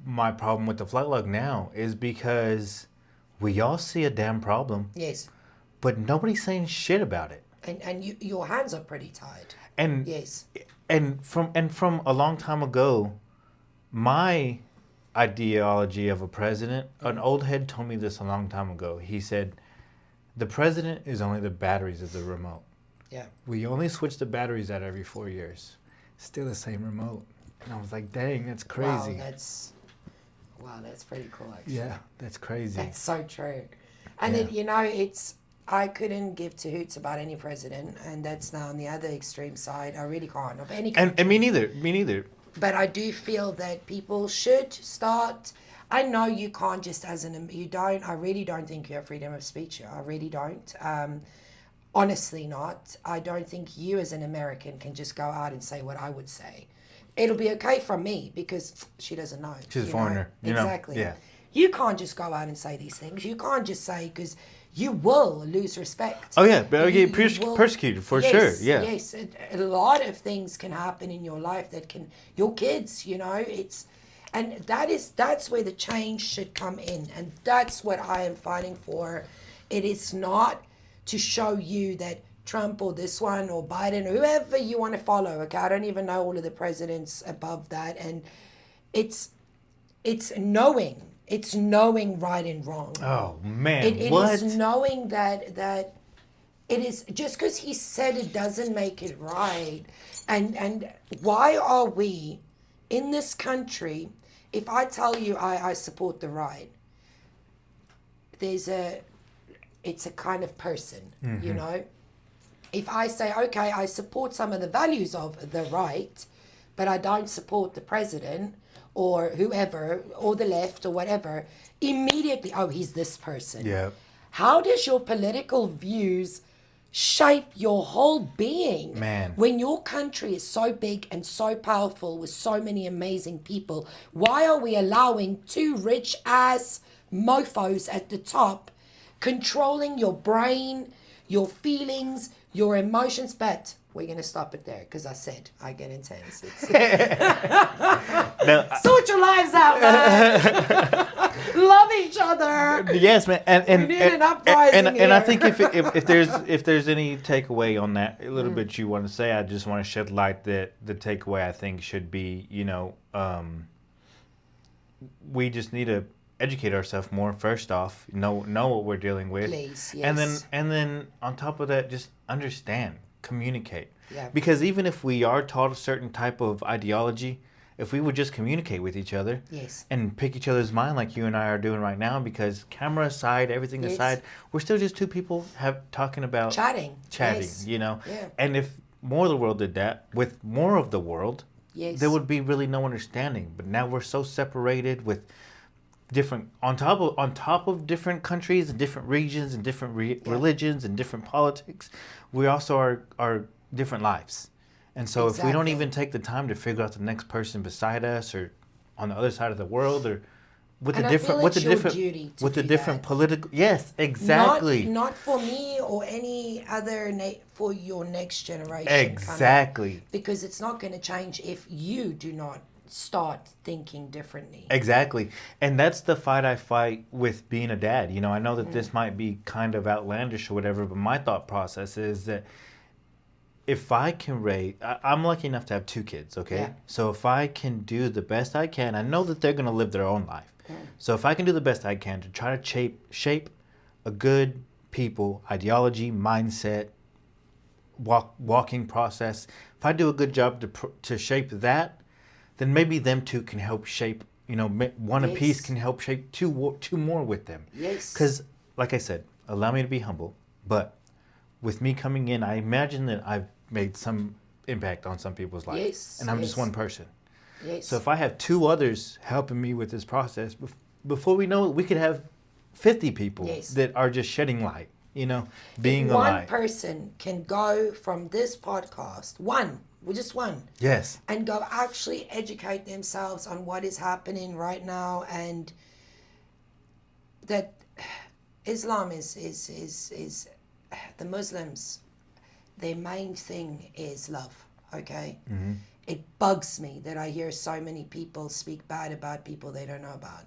my problem with the flight log now is because we all see a damn problem. Yes. But nobody's saying shit about it. And your hands are pretty tied. And yes. And from a long time ago, my ideology of a president, an old head told me this a long time ago. He said, the president is only the batteries of the remote. Yeah. We only switch the batteries out every 4 years. Still the same remote. And I was like, dang, that's crazy. Wow, that's pretty cool, actually. Yeah, that's crazy. That's so true. And I couldn't give two hoots about any president, and that's now on the other extreme side. I really can't. Of any country. And me neither. But I do feel that people should start. I know you can't just I really don't think you have freedom of speech here. I really don't. Honestly not. I don't think you as an American can just go out and say what I would say. It'll be okay from me because she doesn't know. She's a foreigner. Exactly. Yeah. You can't just go out and say these things. You can't just say because you will lose respect. Oh yeah, but you get persecuted for sure. Yeah. Yes, a lot of things can happen in your life your kids, and that's where the change should come in, and that's what I am fighting for. It is not to show you that Trump or this one or Biden, whoever you want to follow. Okay, I don't even know all of the presidents above that, and it's knowing. It's knowing right and wrong. Oh man, it what? is knowing that it is just because he said it doesn't make it right. And why are we in this country? If I tell you I support the right, it's a kind of person, If I say, okay, I support some of the values of the right, but I don't support the president or whoever, or the left, or whatever, immediately, oh, he's this person. Yeah. How does your political views shape your whole being? Man. When your country is so big and so powerful with so many amazing people, why are we allowing two rich-ass mofos at the top controlling your brain, your feelings, your emotions? But we're going to stop it there because I said I get intense. Sort your lives out, man. Love each other. Yes, man. And we need an uprising and I think if there's any takeaway on that a little bit you want to say, I just want to shed light that the takeaway I think should be, we just need to educate ourselves more first off, know what we're dealing with. Please, And yes. then on top of that, just understand, communicate. Yeah. Because even if we are taught a certain type of ideology, if we would just communicate with each other Yes. and pick each other's mind like you and I are doing right now, because camera aside, everything Yes. aside, we're still just two people talking about Chatting. chatting, Yes. you know. Yeah. And if more of the world did that, with more of the world, Yes. there would be really no understanding. But now we're so separated with different on top of different countries and different regions and different religions and different politics. We also are different lives. And so if we don't Exactly. even take the time to figure out the next person beside us or on the other side of the world or with And the I different feel with the it's your different duty to with the do different that. political yes, exactly. Not for me or any other for your next generation. Exactly. Because it's not going to change if you do not start thinking differently. Exactly. And that's the fight I fight with being a dad. You know, I know that this might be kind of outlandish or whatever, but my thought process is that if I can I'm lucky enough to have 2 kids, okay? Yeah. So if I can do the best I can, I know that they're going to live their own life. So if I can do the best I can to try to shape a good people, ideology, mindset, walking process, if I do a good job to shape that, then maybe them 2 can help shape, you know, one Yes. apiece can help shape two more with them. Yes. Because, like I said, allow me to be humble, but with me coming in, I imagine that I've made some impact on some people's lives. Yes, And I'm yes. just one person. Yes. So if I have 2 others helping me with this process, before we know it, we could have 50 people Yes. that are just shedding light, you know, being if a one light. person can go from this podcast, just one, Yes. and go actually educate themselves on what is happening right now, and that Islam is the Muslims, their main thing is love, okay? Mm-hmm. It bugs me that I hear so many people speak bad about people they don't know about.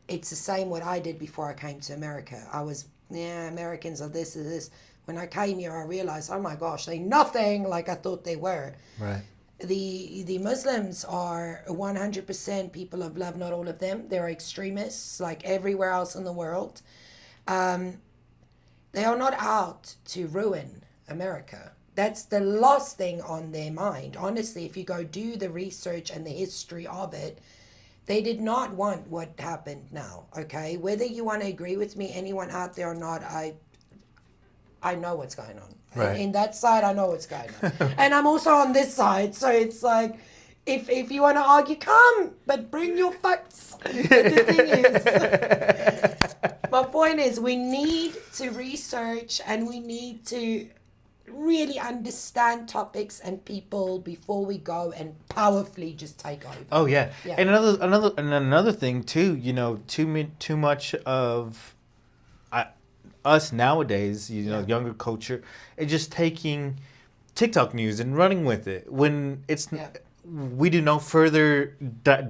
It's the same what I did before I came to America. I was, Americans are this or this. When I came here, I realized, oh my gosh, they're nothing like I thought they were. Right. The Muslims are 100% people of love, not all of them. They're extremists like everywhere else in the world. They are not out to ruin America. That's the last thing on their mind. Honestly, if you go do the research and the history of it, they did not want what happened now, okay? Whether you want to agree with me, anyone out there or not, I know what's going on. Right. In that side, I know what's going on. And I'm also on this side, so it's like, if you want to argue, come, but bring your facts. But the thing is, my point is, we need to research and we need to really understand topics and people before we go and powerfully just take over. Oh yeah. Yeah. And another thing too, you know, too much of us nowadays, you know, younger culture, is just taking TikTok news and running with it when it's we do no further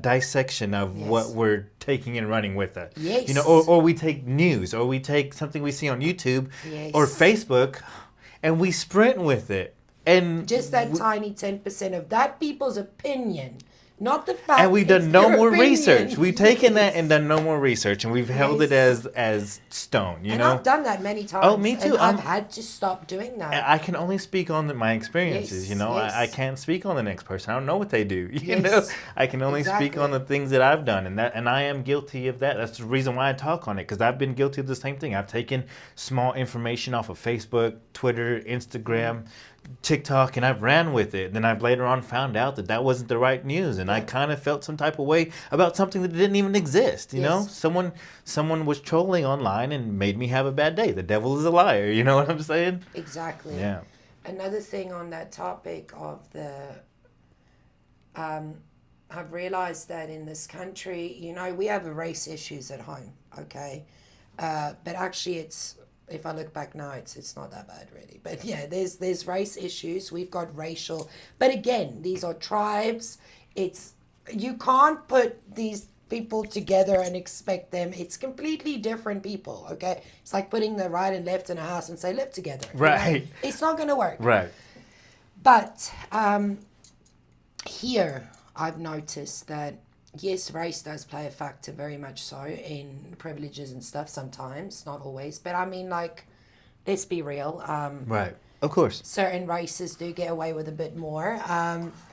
dissection of what we're taking and running with it. Yes. You know, or we take news, or we take something we see on YouTube or Facebook, and we sprint with it. And just that tiny 10% of that people's opinion, not the fact. And we've done it's no their more opinion. research. We've taken that Yes. and done no more research, and we've held it as stone. You And know. I've done that many times. Oh, me too. And I've had to stop doing that. I can only speak on my experiences, Yes, you know. yes. I can't speak on the next person. I don't know what they do, you Yes, know. I can only speak on exactly. the things that I've done, and I am guilty of that. That's the reason why I talk on it, because I've been guilty of the same thing. I've taken small information off of Facebook, Twitter, Instagram, TikTok, and I've ran with it. Then I've later on found out that wasn't the right news, and I kind of felt some type of way about something that didn't even exist. You know, someone was trolling online and made me have a bad day. The devil is a liar. You know what I'm saying? Exactly. Yeah. Another thing on that topic of I've realized that in this country, you know, we have race issues at home, okay? But actually if I look back now, it's not that bad really. But yeah, there's race issues. We've got racial, but again, these are tribes. You can't put these people together and expect them. It's completely different people, okay? It's like putting the right and left in a house and say live together. you know? Right. It's not going to work. Right. But here I've noticed that Yes, race does play a factor, very much so, in privileges and stuff sometimes, not always. But I mean, like, let's be real. Right. Of course. Certain races do get away with a bit more.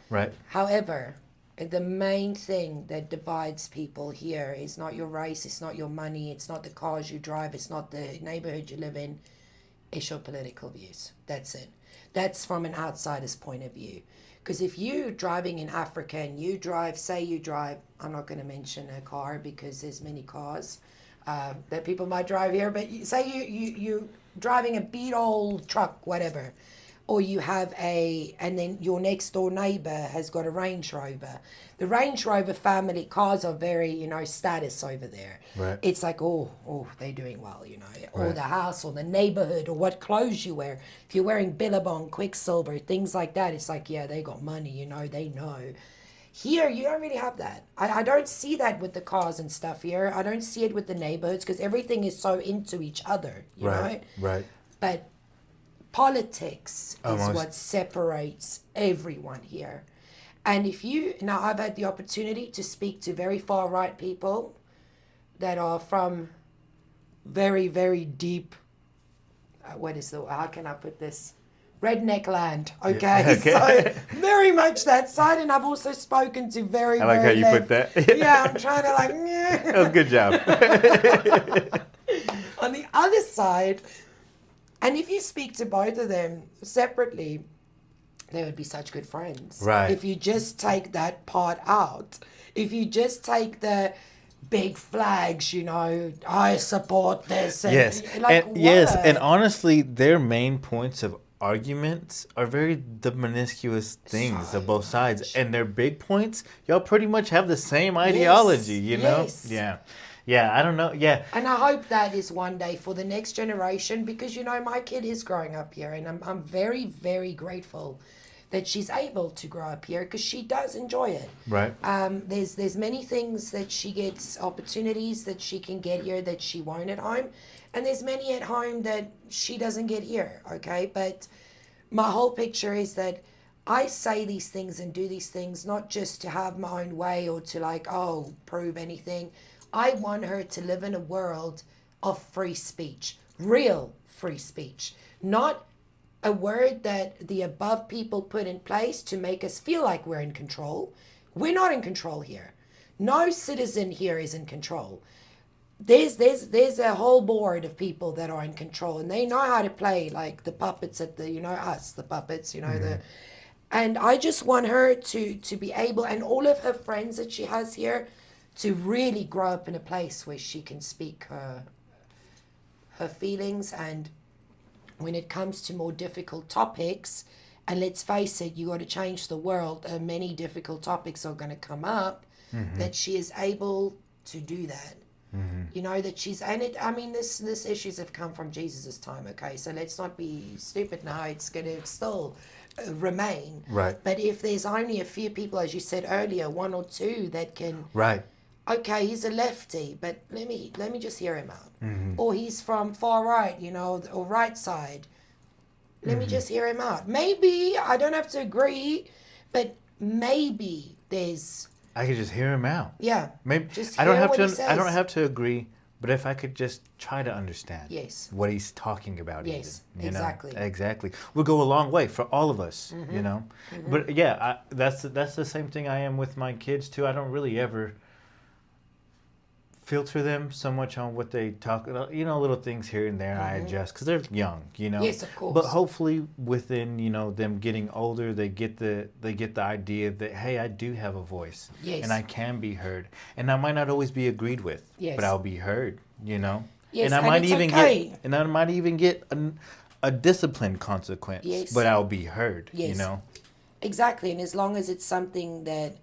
Right. However, the main thing that divides people here is not your race, it's not your money, it's not the cars you drive, it's not the neighborhood you live in, it's your political views. That's it. That's from an outsider's point of view. Because if you're driving in Africa and you drive, I'm not going to mention a car because there's many cars that people might drive here, but say you're driving a beat old truck, whatever, or you have and then your next door neighbor has got a Range Rover. The Range Rover family cars are very, status over there. Right. It's like, oh, they're doing well, or Right. the house or the neighborhood or what clothes you wear. If you're wearing Billabong, Quicksilver, things like that, it's like, yeah, they got money, they know. Here, you don't really have that. I don't see that with the cars and stuff here. I don't see it with the neighborhoods because everything is so into each other, you know? Right. But politics is Almost. what separates everyone here. And now I've had the opportunity to speak to very far right people that are from very, very deep, how can I put this? Redneck land, okay? Yeah, okay. So very much that side. And I've also spoken to very, I like how very you left. put that. Yeah, I'm trying to That was a good job. on the other side, and if you speak to both of them separately, they would be such good friends. Right. If you just take that part out, if you just take the big flags, I support this. And Yes. like, And yes, what? and honestly, their main points of arguments are the minusculous things So of both sides, much. and their big points, y'all pretty much have the same ideology, Yes. Yeah, I don't know. Yeah. And I hope that is one day for the next generation because, my kid is growing up here and I'm very, very grateful that she's able to grow up here because she does enjoy it. Right. There's many things that she gets, opportunities that she can get here that she won't at home. And there's many at home that she doesn't get here, okay? But my whole picture is that I say these things and do these things not just to have my own way or to prove anything. I want her to live in a world of free speech, real free speech, not a word that the above people put in place to make us feel like we're in control. We're not in control here. No citizen here is in control. There's a whole board of people that are in control and they know how to play like the puppets at the puppets, and I just want her to be able, and all of her friends that she has here, to really grow up in a place where she can speak her feelings. And when it comes to more difficult topics, and let's face it, you got to change the world, many difficult topics are going to come up, that she is able to do that. That she's, and this issues have come from Jesus's time, okay? So let's not be stupid now. It's going to still remain. Right. But if there's only a few people, as you said earlier, one or two that can, Right. okay, he's a lefty, but let me just hear him out. Or he's from far right, or right side. Let me just hear him out. Maybe I don't have to agree, but maybe there's, I could just hear him out. yeah. Maybe Just I don't hear have what to. he says. I don't have to agree, but if I could just try to understand. Yes. What he's talking about. Yes, even, exactly. Exactly. We'll go a long way for all of us. But yeah, that's the same thing I am with my kids too. I don't really ever filter them so much on what they talk about, little things here and there. I adjust because they're young, Yes, of course. But hopefully within them getting older, they get the idea that, hey, I do have a voice. Yes. And I can be heard, and I might not always be agreed with. Yes. But I'll be heard. Yes, And I and might it's even okay. get a disciplined consequence. Yes. But I'll be heard. Yes. Exactly, and as long as it's something that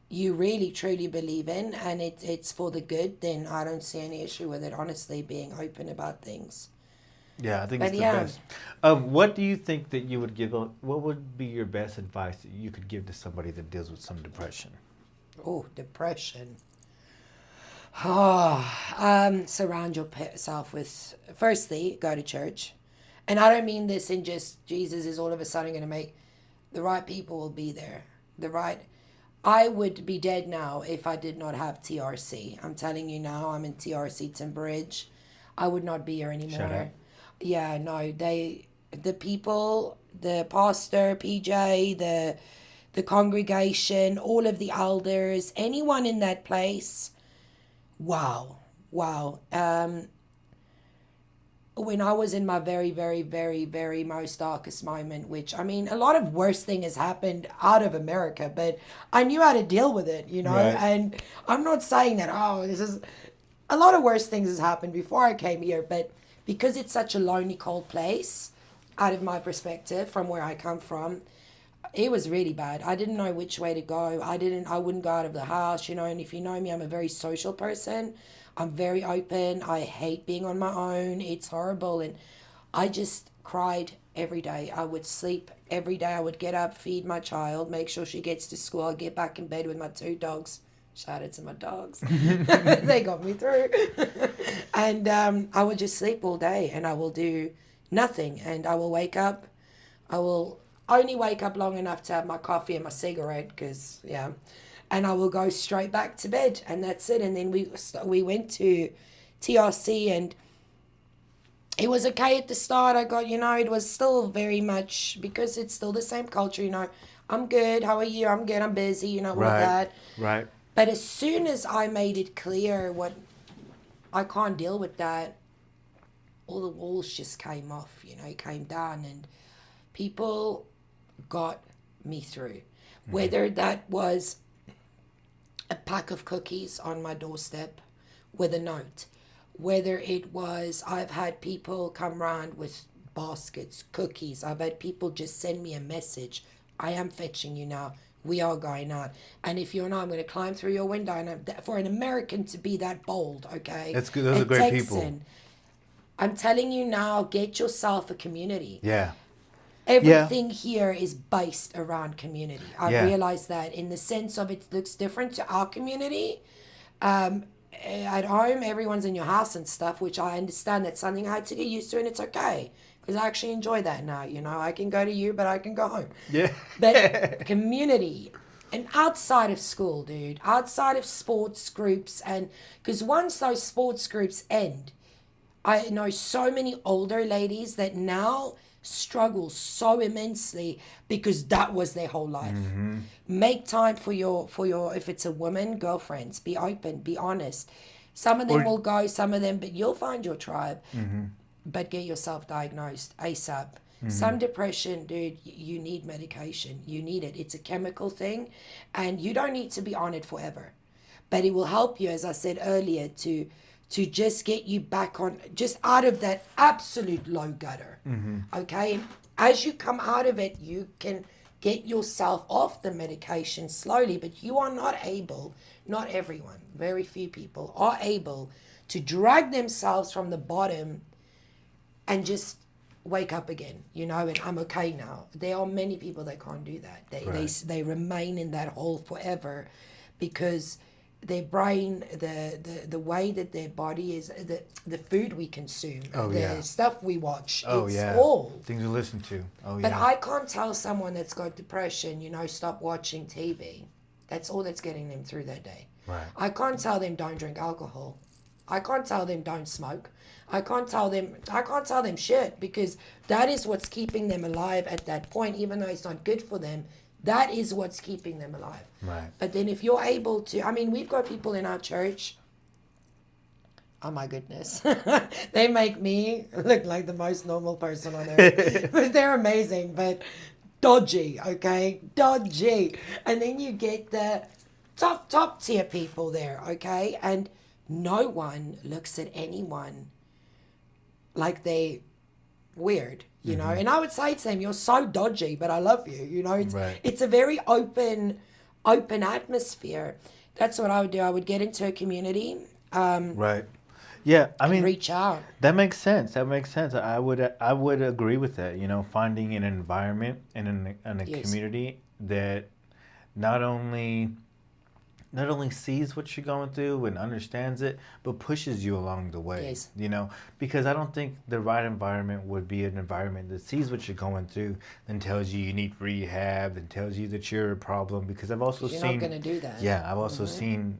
you really truly believe in and it's for the good, then I don't see any issue with it, honestly, being open about things. Yeah, I think But it's the yeah. best. What do you think that you would give? What would be your best advice that you could give to somebody that deals with some depression? Oh, depression. Surround yourself with, firstly, go to church. And I don't mean this in just Jesus is all of a sudden going to make, the right people will be there. I would be dead now if I did not have TRC. I'm telling you now, I'm in TRC Timbridge. I would not be here Shut up. anymore. Yeah, no, the people, the pastor, PJ, the congregation, all of the elders, anyone in that place, wow, wow. When I was in my very, very, very, very most darkest moment, which I mean, a lot of worse thing has happened out of America, but I knew how to deal with it, you know. Right. And I'm not saying that this is a lot of worse things has happened before I came here, but because it's such a lonely, cold place, out of my perspective, from where I come from, it was really bad. I didn't know which way to go. I wouldn't go out of the house, you know, and if you know me, I'm a very social person. I'm very open. I hate being on my own. It's horrible. And I just cried every day. I would sleep every day. I would get up, feed my child, make sure she gets to school. I'd get back in bed with my 2 dogs. Shout out to my dogs. They got me through. And I would just sleep all day and I will do nothing. And I will wake up. I will only wake up long enough to have my coffee and my cigarette because, yeah. And I will go straight back to bed and that's it. And then we went to TRC and it was okay at the start. I got, you know, it was still very much, because it's still the same culture, you know. I'm good. How are you? I'm good. I'm busy, you know, all of that. Right. But as soon as I made it clear what I can't deal with that, all the walls just came off, you know, came down and people got me through. Whether that was a pack of cookies on my doorstep with a note, whether it was, I've had people come round with baskets, cookies. I've had people just send me a message. I am fetching you now. We are going out. And if you're not, I'm going to climb through your window. And for an American to be that bold, okay? That's good. Those are great people. I'm telling you now, get yourself a community. Yeah. Everything here is based around community. I Yeah. realize that in the sense of it looks different to our community. At home, everyone's in your house and stuff, which I understand that's something I had to get used to, and it's okay. Because I actually enjoy that now, you know. I can go to you, but I can go home. Yeah. But community, and outside of school, dude, outside of sports groups, and because once those sports groups end, I know so many older ladies that now struggle so immensely because that was their whole life. Make time for your if it's a woman, girlfriends. Be open, be honest. Some of them will go, some of them, but you'll find your tribe. But get yourself diagnosed ASAP. Some depression, dude, you need medication. You need it. It's a chemical thing, and you don't need to be on it forever. But it will help you, as I said earlier, to just get you back on, just out of that absolute low gutter. Okay? And as you come out of it, you can get yourself off the medication slowly, but you are not able, not everyone, very few people are able to drag themselves from the bottom and just wake up again, you know, and I'm okay now. There are many people that can't do that. They remain in that hole forever because their brain, the way that their body is, the food we consume, stuff we watch, all. Things you listen to. But I can't tell someone that's got depression, you know, stop watching TV. That's all that's getting them through their day. Right. I can't tell them don't drink alcohol. I can't tell them don't smoke. I can't tell them shit, because that is what's keeping them alive at that point, even though it's not good for them. That is what's keeping them alive. Right. But then if you're able to, I mean, we've got people in our church. Oh my goodness. They make me look like the most normal person on earth. But they're amazing, but dodgy, okay? Dodgy. And then you get the top tier people there, okay? And no one looks at anyone like they weird, you know. And I would say to them, you're so dodgy, but I love you, you know. It's a very open atmosphere. That's what I would do. I would get into a community. Right. Yeah, I mean, reach out. That makes sense. I would agree with that. You know, finding an environment and in a Yes. community that not only not only sees what you're going through and understands it, but pushes you along the way. Yes. You know, because I don't think the right environment would be an environment that sees what you're going through and tells you need rehab and tells you that you're a problem. Because I've also You're seen, not going to do that. yeah, I've also seen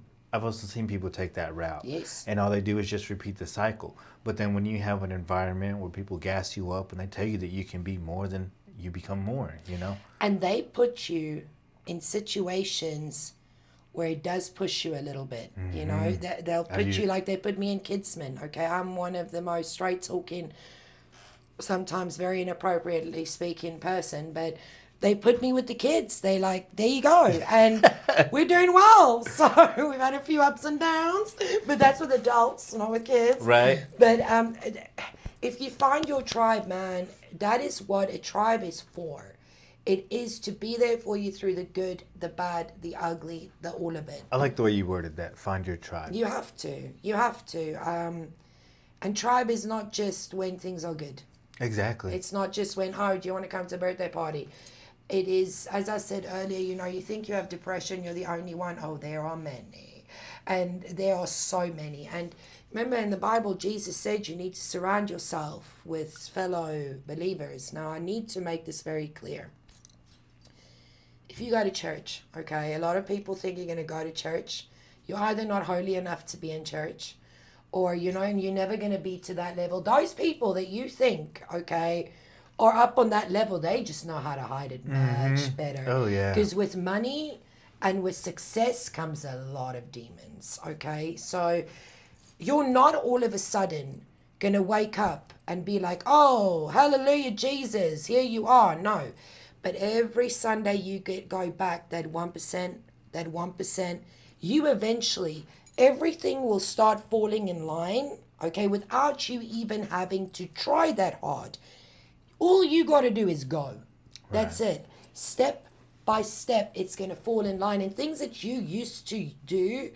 people take that route. Yes. And all they do is just repeat the cycle. But then when you have an environment where people gas you up and they tell you that you can be more, then you become more, you know? And they put you in situations where it does push you a little bit. You know, they'll put you like they put me in Kidsman. Okay, I'm one of the most straight talking, sometimes very inappropriately speaking person, but they put me with the kids. They like, there you go. And we're doing well. So we've had a few ups and downs, but that's with adults, not with kids. Right. But if you find your tribe, man, that is what a tribe is for. It is to be there for you through the good, the bad, the ugly, the all of it. I like the way you worded that. Find your tribe. You have to. You have to. And tribe is not just when things are good. Exactly. It's not just when, oh, do you want to come to a birthday party? It is, as I said earlier, you know, you think you have depression, you're the only one. Oh, there are many. And there are so many. And remember in the Bible, Jesus said you need to surround yourself with fellow believers. Now, I need to make this very clear. If you go to church, okay, a lot of people think you're going to go to church. You're either not holy enough to be in church, or, you know, and you're never going to be to that level. Those people that you think, okay, are up on that level, they just know how to hide it much better. Oh, yeah. Because with money and with success comes a lot of demons, okay? So you're not all of a sudden going to wake up and be like, oh, hallelujah, Jesus, here you are. No. But every Sunday you go back that 1%, you eventually, everything will start falling in line, okay, without you even having to try that hard. All you got to do is go. That's it. Step by step, it's going to fall in line. And things that you used to do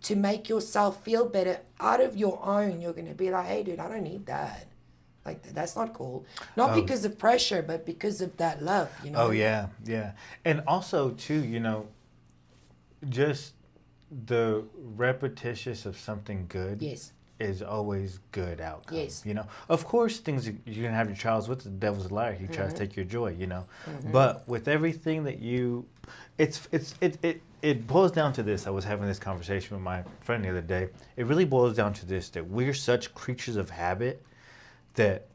to make yourself feel better out of your own, you're going to be like, hey, dude, I don't need that. Like, that's not cool. Not because of pressure, but because of that love, you know? Oh, yeah, yeah. And also, too, you know, just the repetitious of something good Yes. is always good outcome. Yes. You know, of course, things you're going to have your trials with. The devil's a liar. He tries to take your joy, you know. But with everything that you, it boils down to this. I was having this conversation with my friend the other day. It really boils down to this, that we're such creatures of habit that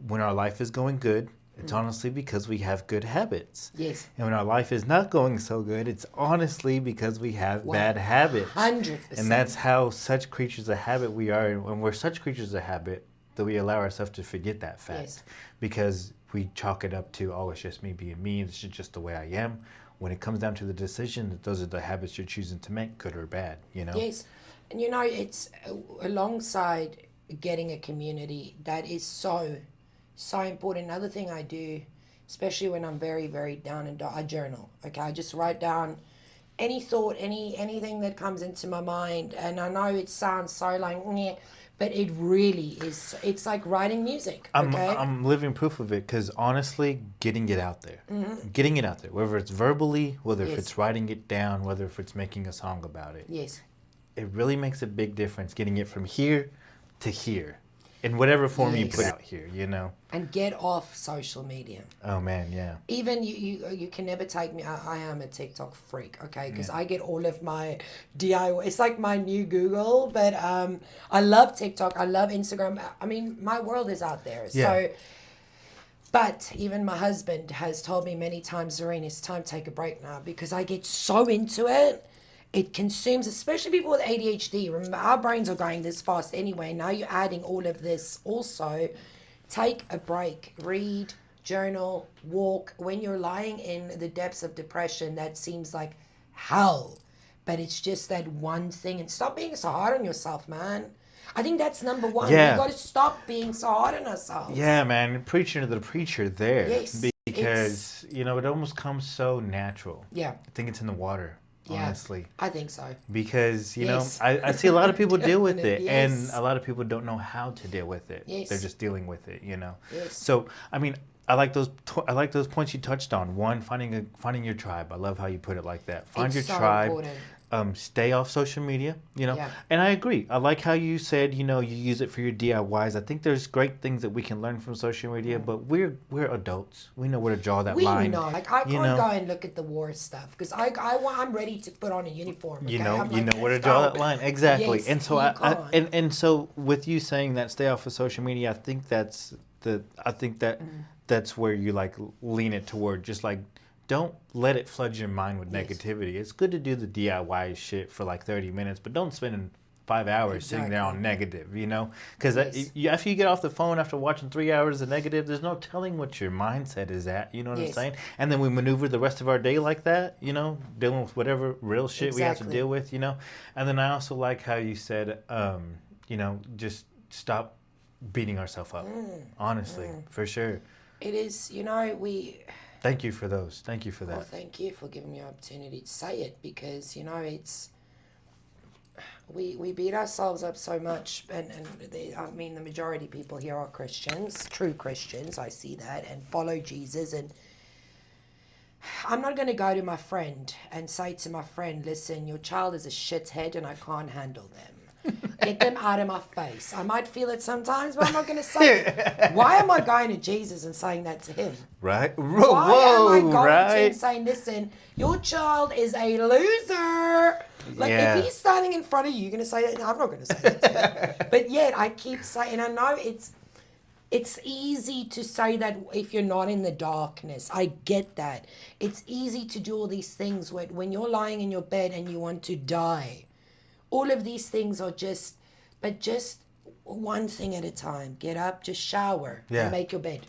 when our life is going good, it's honestly because we have good habits. Yes. And when our life is not going so good, it's honestly because we have bad habits. 100%. And that's how such creatures of habit we are. And when we're such creatures of habit, that we allow ourselves to forget that fact. Yes. Because we chalk it up to, oh, it's just me being me. It's just the way I am. When it comes down to the decision, that those are the habits you're choosing to make, good or bad, you know? Yes. And, you know, it's alongside getting a community that is so important. Another thing I do, especially when I'm very, very down and I journal. Okay, I just write down any thought, anything that comes into my mind. And I know it sounds so like, meh, but it really is. It's like writing music. Okay, I'm living proof of it, because honestly, getting it out there, whether it's verbally, whether if it's writing it down, whether if it's making a song about it. Yes. It really makes a big difference getting it from here to here, in whatever form you put out here, you know. And get off social media. Oh man, yeah. Even you can never take me. I am a TikTok freak, okay? Because I get all of my DIY. It's like my new Google, but I love TikTok. I love Instagram. I mean, my world is out there. Yeah. So, but even my husband has told me many times, Zorine, it's time to take a break now, because I get so into it. It consumes, especially people with ADHD. Remember, our brains are going this fast anyway. Now you're adding all of this also. Take a break. Read, journal, walk. When you're lying in the depths of depression, that seems like hell. But it's just that one thing. And stop being so hard on yourself, man. I think that's number one. Yeah. We got to stop being so hard on ourselves. Yeah, man. Preaching to the preacher there. Yes, Because, you know, it almost comes so natural. Yeah. I think it's in the water. Yeah, honestly. I think so. Because, you Yes. know, I see a lot of people deal with it, Definitely, and yes. a lot of people don't know how to deal with it. Yes. They're just dealing with it, you know. Yes. So, I mean, I like those points you touched on. One, finding your tribe. I love how you put it like that. Find It's your so tribe. important. Stay off social media, Yeah. And I agree. I like how you said, you use it for your DIYs. I think there's great things that we can learn from social media, but we're adults. We know where to draw that We line. know. Like, I you can't know? go and look at the war stuff because I'm ready to put on a uniform. Okay? You know, I'm you like, know where to let's draw go. that line. Exactly. Yes, And so you I can't. and so with you saying that stay off of social media, I think that's where you like lean it toward. Just like don't let it flood your mind with Yes. negativity. It's good to do the DIY shit for like 30 minutes, but don't spend 5 hours sitting there on negative, Because Yes. after you get off the phone after watching 3 hours of negative, there's no telling what your mindset is at. You know what I'm Yes. saying? And then we maneuver the rest of our day like that, dealing with whatever real shit we have to Exactly. deal with, And then I also like how you said, just stop beating ourselves up. Honestly, for sure. It is, we. Thank you for those. Thank you for Well, that. thank you for giving me the opportunity to say it because, it's. We beat ourselves up so much, and the majority of people here are Christians, true Christians, I see that, and follow Jesus. And I'm not going to go to my friend and say to my friend, listen, your child is a shithead and I can't handle them. Get them out of my face. I might feel it sometimes, but I'm not going to say it. Why am I going to Jesus and saying that to him? Right? Why am I going to him right? saying, listen, your child is a loser? Like, Yeah. if he's standing in front of you, you're going to say that? No, I'm not going to say that to him. But yet, I keep saying, and I know it's easy to say that if you're not in the darkness. I get that. It's easy to do all these things when you're lying in your bed and you want to die. All of these things are just one thing at a time. Get up, just shower, and make your bed.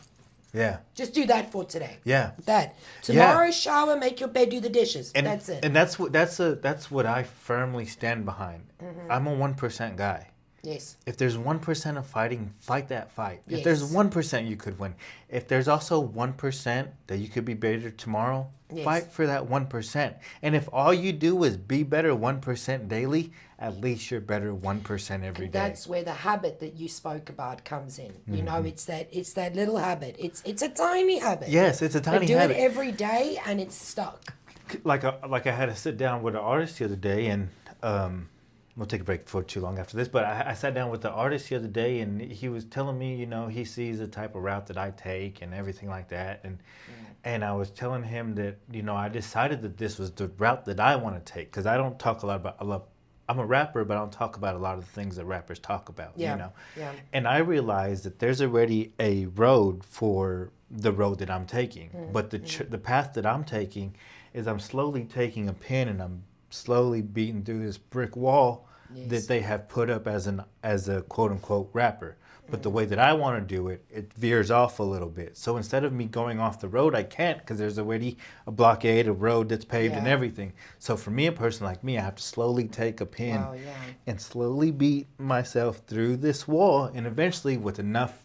Yeah. Just do that for today. Yeah. That. Tomorrow, shower, make your bed, do the dishes. And that's it. And that's what I firmly stand behind. I'm a 1% guy. Yes. If there's 1% of fighting, fight that fight. Yes. If there's 1% you could win. If there's also 1% that you could be better tomorrow, fight for that 1%. And if all you do is be better 1% daily, at least you're better 1% every day. That's where the habit that you spoke about comes in. You know, it's that little habit. It's a tiny habit. Yes, it's a tiny but do habit. it every day and it's stuck. Like I had to sit down with an artist the other day, and we'll take a break for too long after this. But I sat down with the artist the other day, and he was telling me, he sees the type of route that I take and everything like that, and I was telling him that I decided that this was the route that I want to take because I don't talk a lot about. I'm a rapper, but I don't talk about a lot of the things that rappers talk about. Yeah. And I realized that there's already a road for the road that I'm taking, but the path that I'm taking is I'm slowly taking a pen and I'm slowly beating through this brick wall that they have put up as a quote unquote rapper. But the way that I want to do it, it veers off a little bit. So instead of me going off the road, I can't because there's already a blockade, a road that's paved and everything. So for me, a person like me, I have to slowly take a pen and slowly beat myself through this wall. And eventually with enough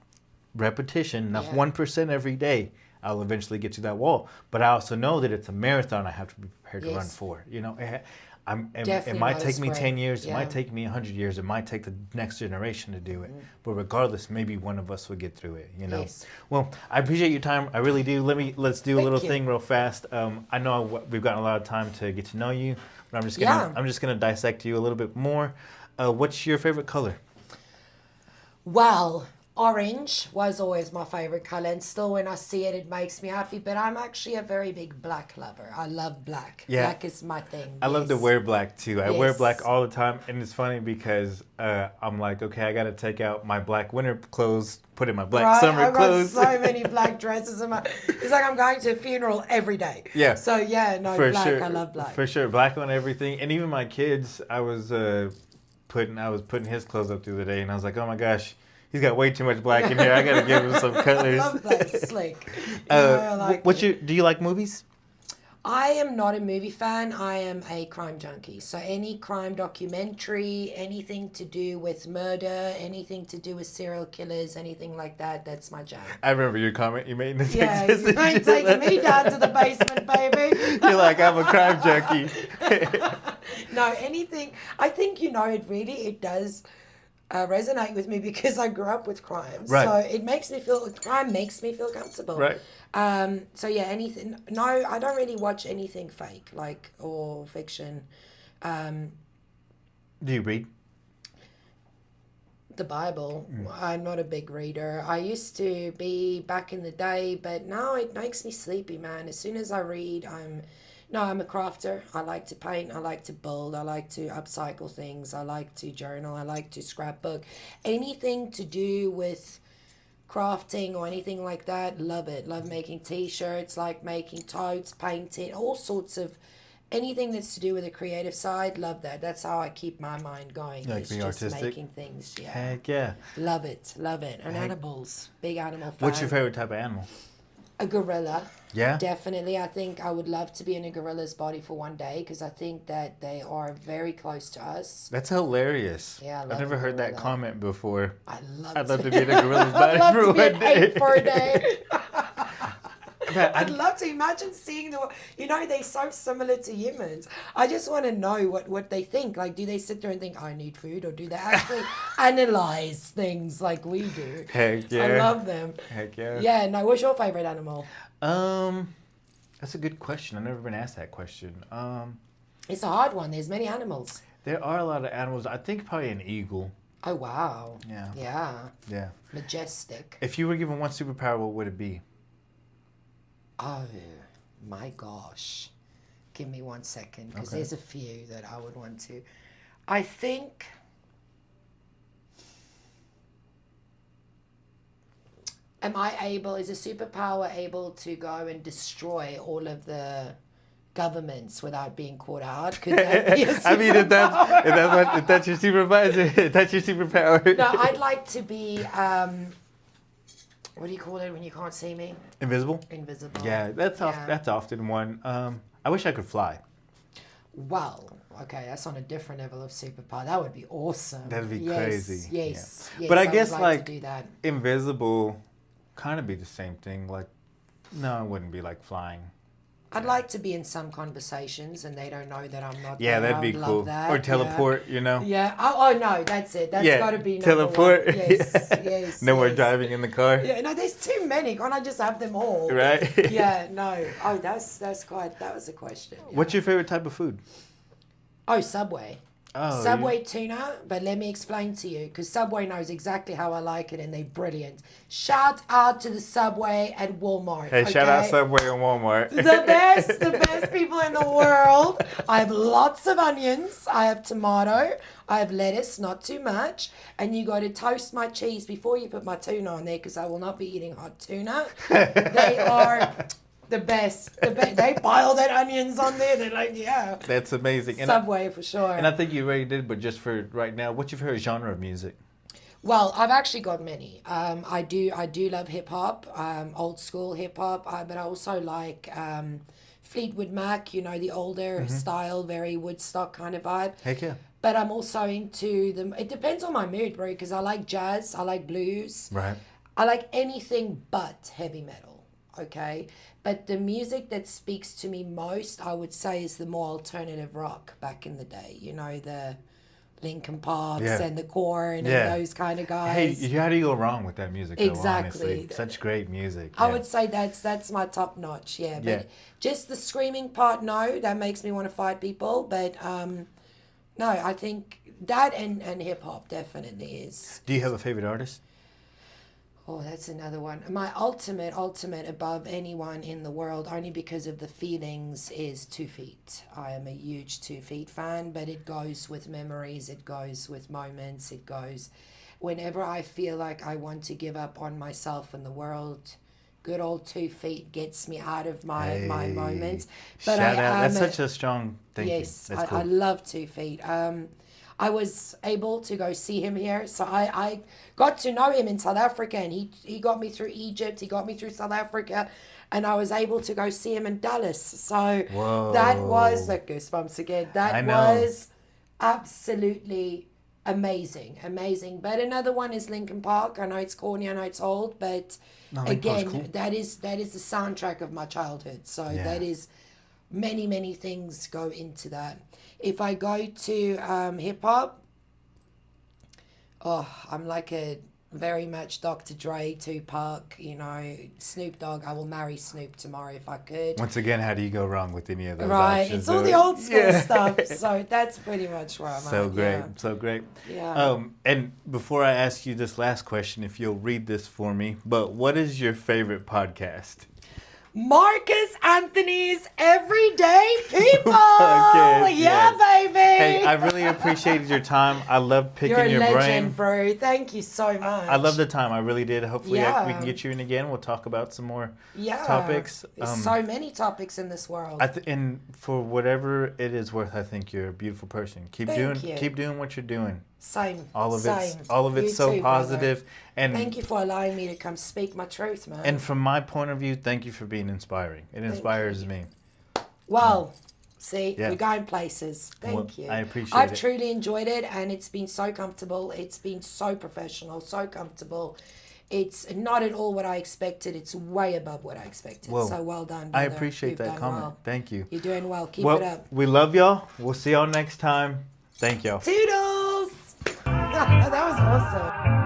repetition, enough 1% every day, I'll eventually get to that wall. But I also know that it's a marathon I have to be prepared to run for. It might take me 10 years, it might take me 100 years, it might take the next generation to do it. But regardless, maybe one of us will get through it, Yes. Well, I appreciate your time. I really do. Let's do a little thing real fast. I know we've gotten a lot of time to get to know you, but I'm just gonna dissect you a little bit more. What's your favorite color? Well, orange was always my favorite color, and still when I see it, it makes me happy. But I'm actually a very big black lover. I love black. Yeah. Black is my thing. I love to wear black too. I wear Yes. black all the time, and it's funny because I'm like, okay, I got to take out my black winter clothes, put in my black summer I've clothes. got so many black dresses in my. It's like I'm going to a funeral every day. Yeah. So black. Sure. I love black. For sure, black on everything, and even my kids. I was putting his clothes up the other day, and I was like, oh my gosh. He's got way too much black in here. I gotta give him some colors. I love that slick. I like it. Do you like movies? I am not a movie fan. I am a crime junkie. So any crime documentary, anything to do with murder, anything to do with serial killers, anything like that, that's my jam. I remember your comment you made in the text Yeah, message. you ain't taking me down to the basement, baby. You're like, I'm a crime junkie. No, anything. I think, it really, it does. resonate with me because I grew up with crime. Right. So crime makes me feel comfortable. Right. So yeah, no, I don't really watch anything fake, or fiction. Do you read? The Bible. I'm not a big reader. I used to be back in the day, but now it makes me sleepy, man. As soon as I read, I'm a crafter. I like to paint. I like to build. I like to upcycle things. I like to journal. I like to scrapbook. Anything to do with crafting or anything like that, love it. Love making t-shirts, like making totes, painting, all sorts of anything that's to do with the creative side, love that. That's how I keep my mind going. Like is being just artistic? making things. Yeah. Heck yeah. Love it. And animals. Big animal fan. What's your favorite type of animal? A gorilla. Yeah? Definitely. I think I would love to be in a gorilla's body for one day because I think that they are very close to us. That's hilarious. Yeah, I I've love never a heard that gorilla. comment before. I'd love to be in a gorilla's body I'd love for to be one an day. ape for a day. Man, I'd love to imagine seeing they're so similar to humans. I just want to know what they think. Like, do they sit there and think, I need food? Or do they actually analyze things like we do? Heck yeah. I love them. Heck yeah. Yeah, no, what's your favorite animal? That's a good question. I've never been asked that question. It's a hard one. There's many animals. There are a lot of animals. I think probably an eagle. Oh, wow. Yeah. Yeah. Yeah. Majestic. If you were given one superpower, what would it be? Oh, my gosh. Give me 1 second, because Okay. there's a few that I would want to. I think... is a superpower able to go and destroy all of the governments without being caught out? Could that be a superpower? I mean, if that's your supervisor, if that's your superpower. No, I'd like to be, what do you call it when you can't see me? Invisible? Invisible. Yeah, that's often one. I wish I could fly. Well, okay, that's on a different level of superpower. That would be awesome. That'd be Yes, crazy. Yes, Yeah. yes. But I would guess, like to do that. invisible kind of be the same thing. Like, no, it wouldn't be like flying. I'd like to be in some conversations and they don't know that I'm not Yeah, there. that'd be I would cool. love that. Or teleport, yeah. you know? Yeah. Oh, no, that's it. That's Yeah, got to be number teleport. one. Yes, Yeah. yes. No more yes. driving in the car. Yeah, no, there's too many. Can't I just have them all? Right? Yeah, no. Oh, that was a question. Yeah. What's your favorite type of food? Oh, Subway. Oh, Subway tuna, but let me explain to you, because Subway knows exactly how I like it and they're brilliant. Shout out to the Subway at Walmart. Hey, shout out okay? Subway and Walmart. The best people in the world. I have lots of onions. I have tomato. I have lettuce, not too much. And you got to toast my cheese before you put my tuna on there, because I will not be eating hot tuna. They are the best. They pile that onions on there. They're like, yeah. That's amazing. And Subway for sure. I think you already did, but just for right now, what's your favorite genre of music? Well, I've actually got many. I do love hip hop, old school hip hop, but I also like Fleetwood Mac. You know, the older style, very Woodstock kind of vibe. Heck yeah. But I'm also into them. It depends on my mood, bro. Because I like jazz, I like blues, Right. I like anything but heavy metal. Okay, but the music that speaks to me most, I would say, is the more alternative rock back in the day. You know, the Linkin Parks Yeah. and the Korn Yeah. and those kind of Hey, guys. how do you go wrong with that music? Though, Exactly. honestly? Such great music. I yeah. would say that's my top notch. Yeah, but Yeah. just the screaming part, no, that makes me want to fight people. But no, I think that and hip hop definitely is. Do you have a favorite artist? Oh, that's another one. My ultimate above anyone in the world, only because of the feelings, is 2 Feet. I am a huge 2 Feet fan, but it goes with memories, it goes with moments, it goes whenever I feel like I want to give up on myself and the world. Good old 2 Feet gets me out of my moments. But Shout out. That's am such a strong thing. Yes, That's cool. I love 2 Feet. I was able to go see him here, so I got to know him in South Africa, and he got me through Egypt, he got me through South Africa, and I was able to go see him in Dallas. So Whoa. that was the goosebumps again. I That know. was absolutely amazing. But another one is Linkin Park. I know it's corny, I know it's old, but No, Linkin Park's again, cool. that is the soundtrack of my childhood. So Yeah. that is many things go into that. If I go to hip hop, Oh, I'm like a very much Dr. Dre, Tupac, you know, Snoop Dogg. I will marry Snoop tomorrow if I could. Once again, how do you go wrong with any of those Right, options? it's all the old school stuff. So that's pretty much where I'm So at. great, so great. Yeah. And before I ask you this last question, if you'll read this for me, but what is your favorite podcast? Marcus Anthony's Everyday People. Podcast, Yeah, baby. Hey, I really appreciated your time. I love picking You're a your legend, brain. bro. Thank you so much. I love the time. I really did. Hopefully we Yeah. can get you in again. We'll talk about some more Yeah. topics. There's so many topics in this world. And for whatever it is worth, I think you're a beautiful person. Keep doing what you're doing. Same. All of Same. it's You so too, positive. brother. And Thank you for allowing me to come speak my truth, man. and from my point of view, thank you for being inspiring. It inspires me. Well, see, Yeah. we're going places. Thank Well, you. I appreciate I've it. truly enjoyed it, and it's been so comfortable. It's been so professional, so comfortable. It's not at all what I expected. It's way above what I expected. Well, so well done, I brother. appreciate You've that done comment. well. Thank you. You're doing well. Keep Well, it up. we love y'all. We'll see y'all next time. Thank y'all. Toodles! That was awesome.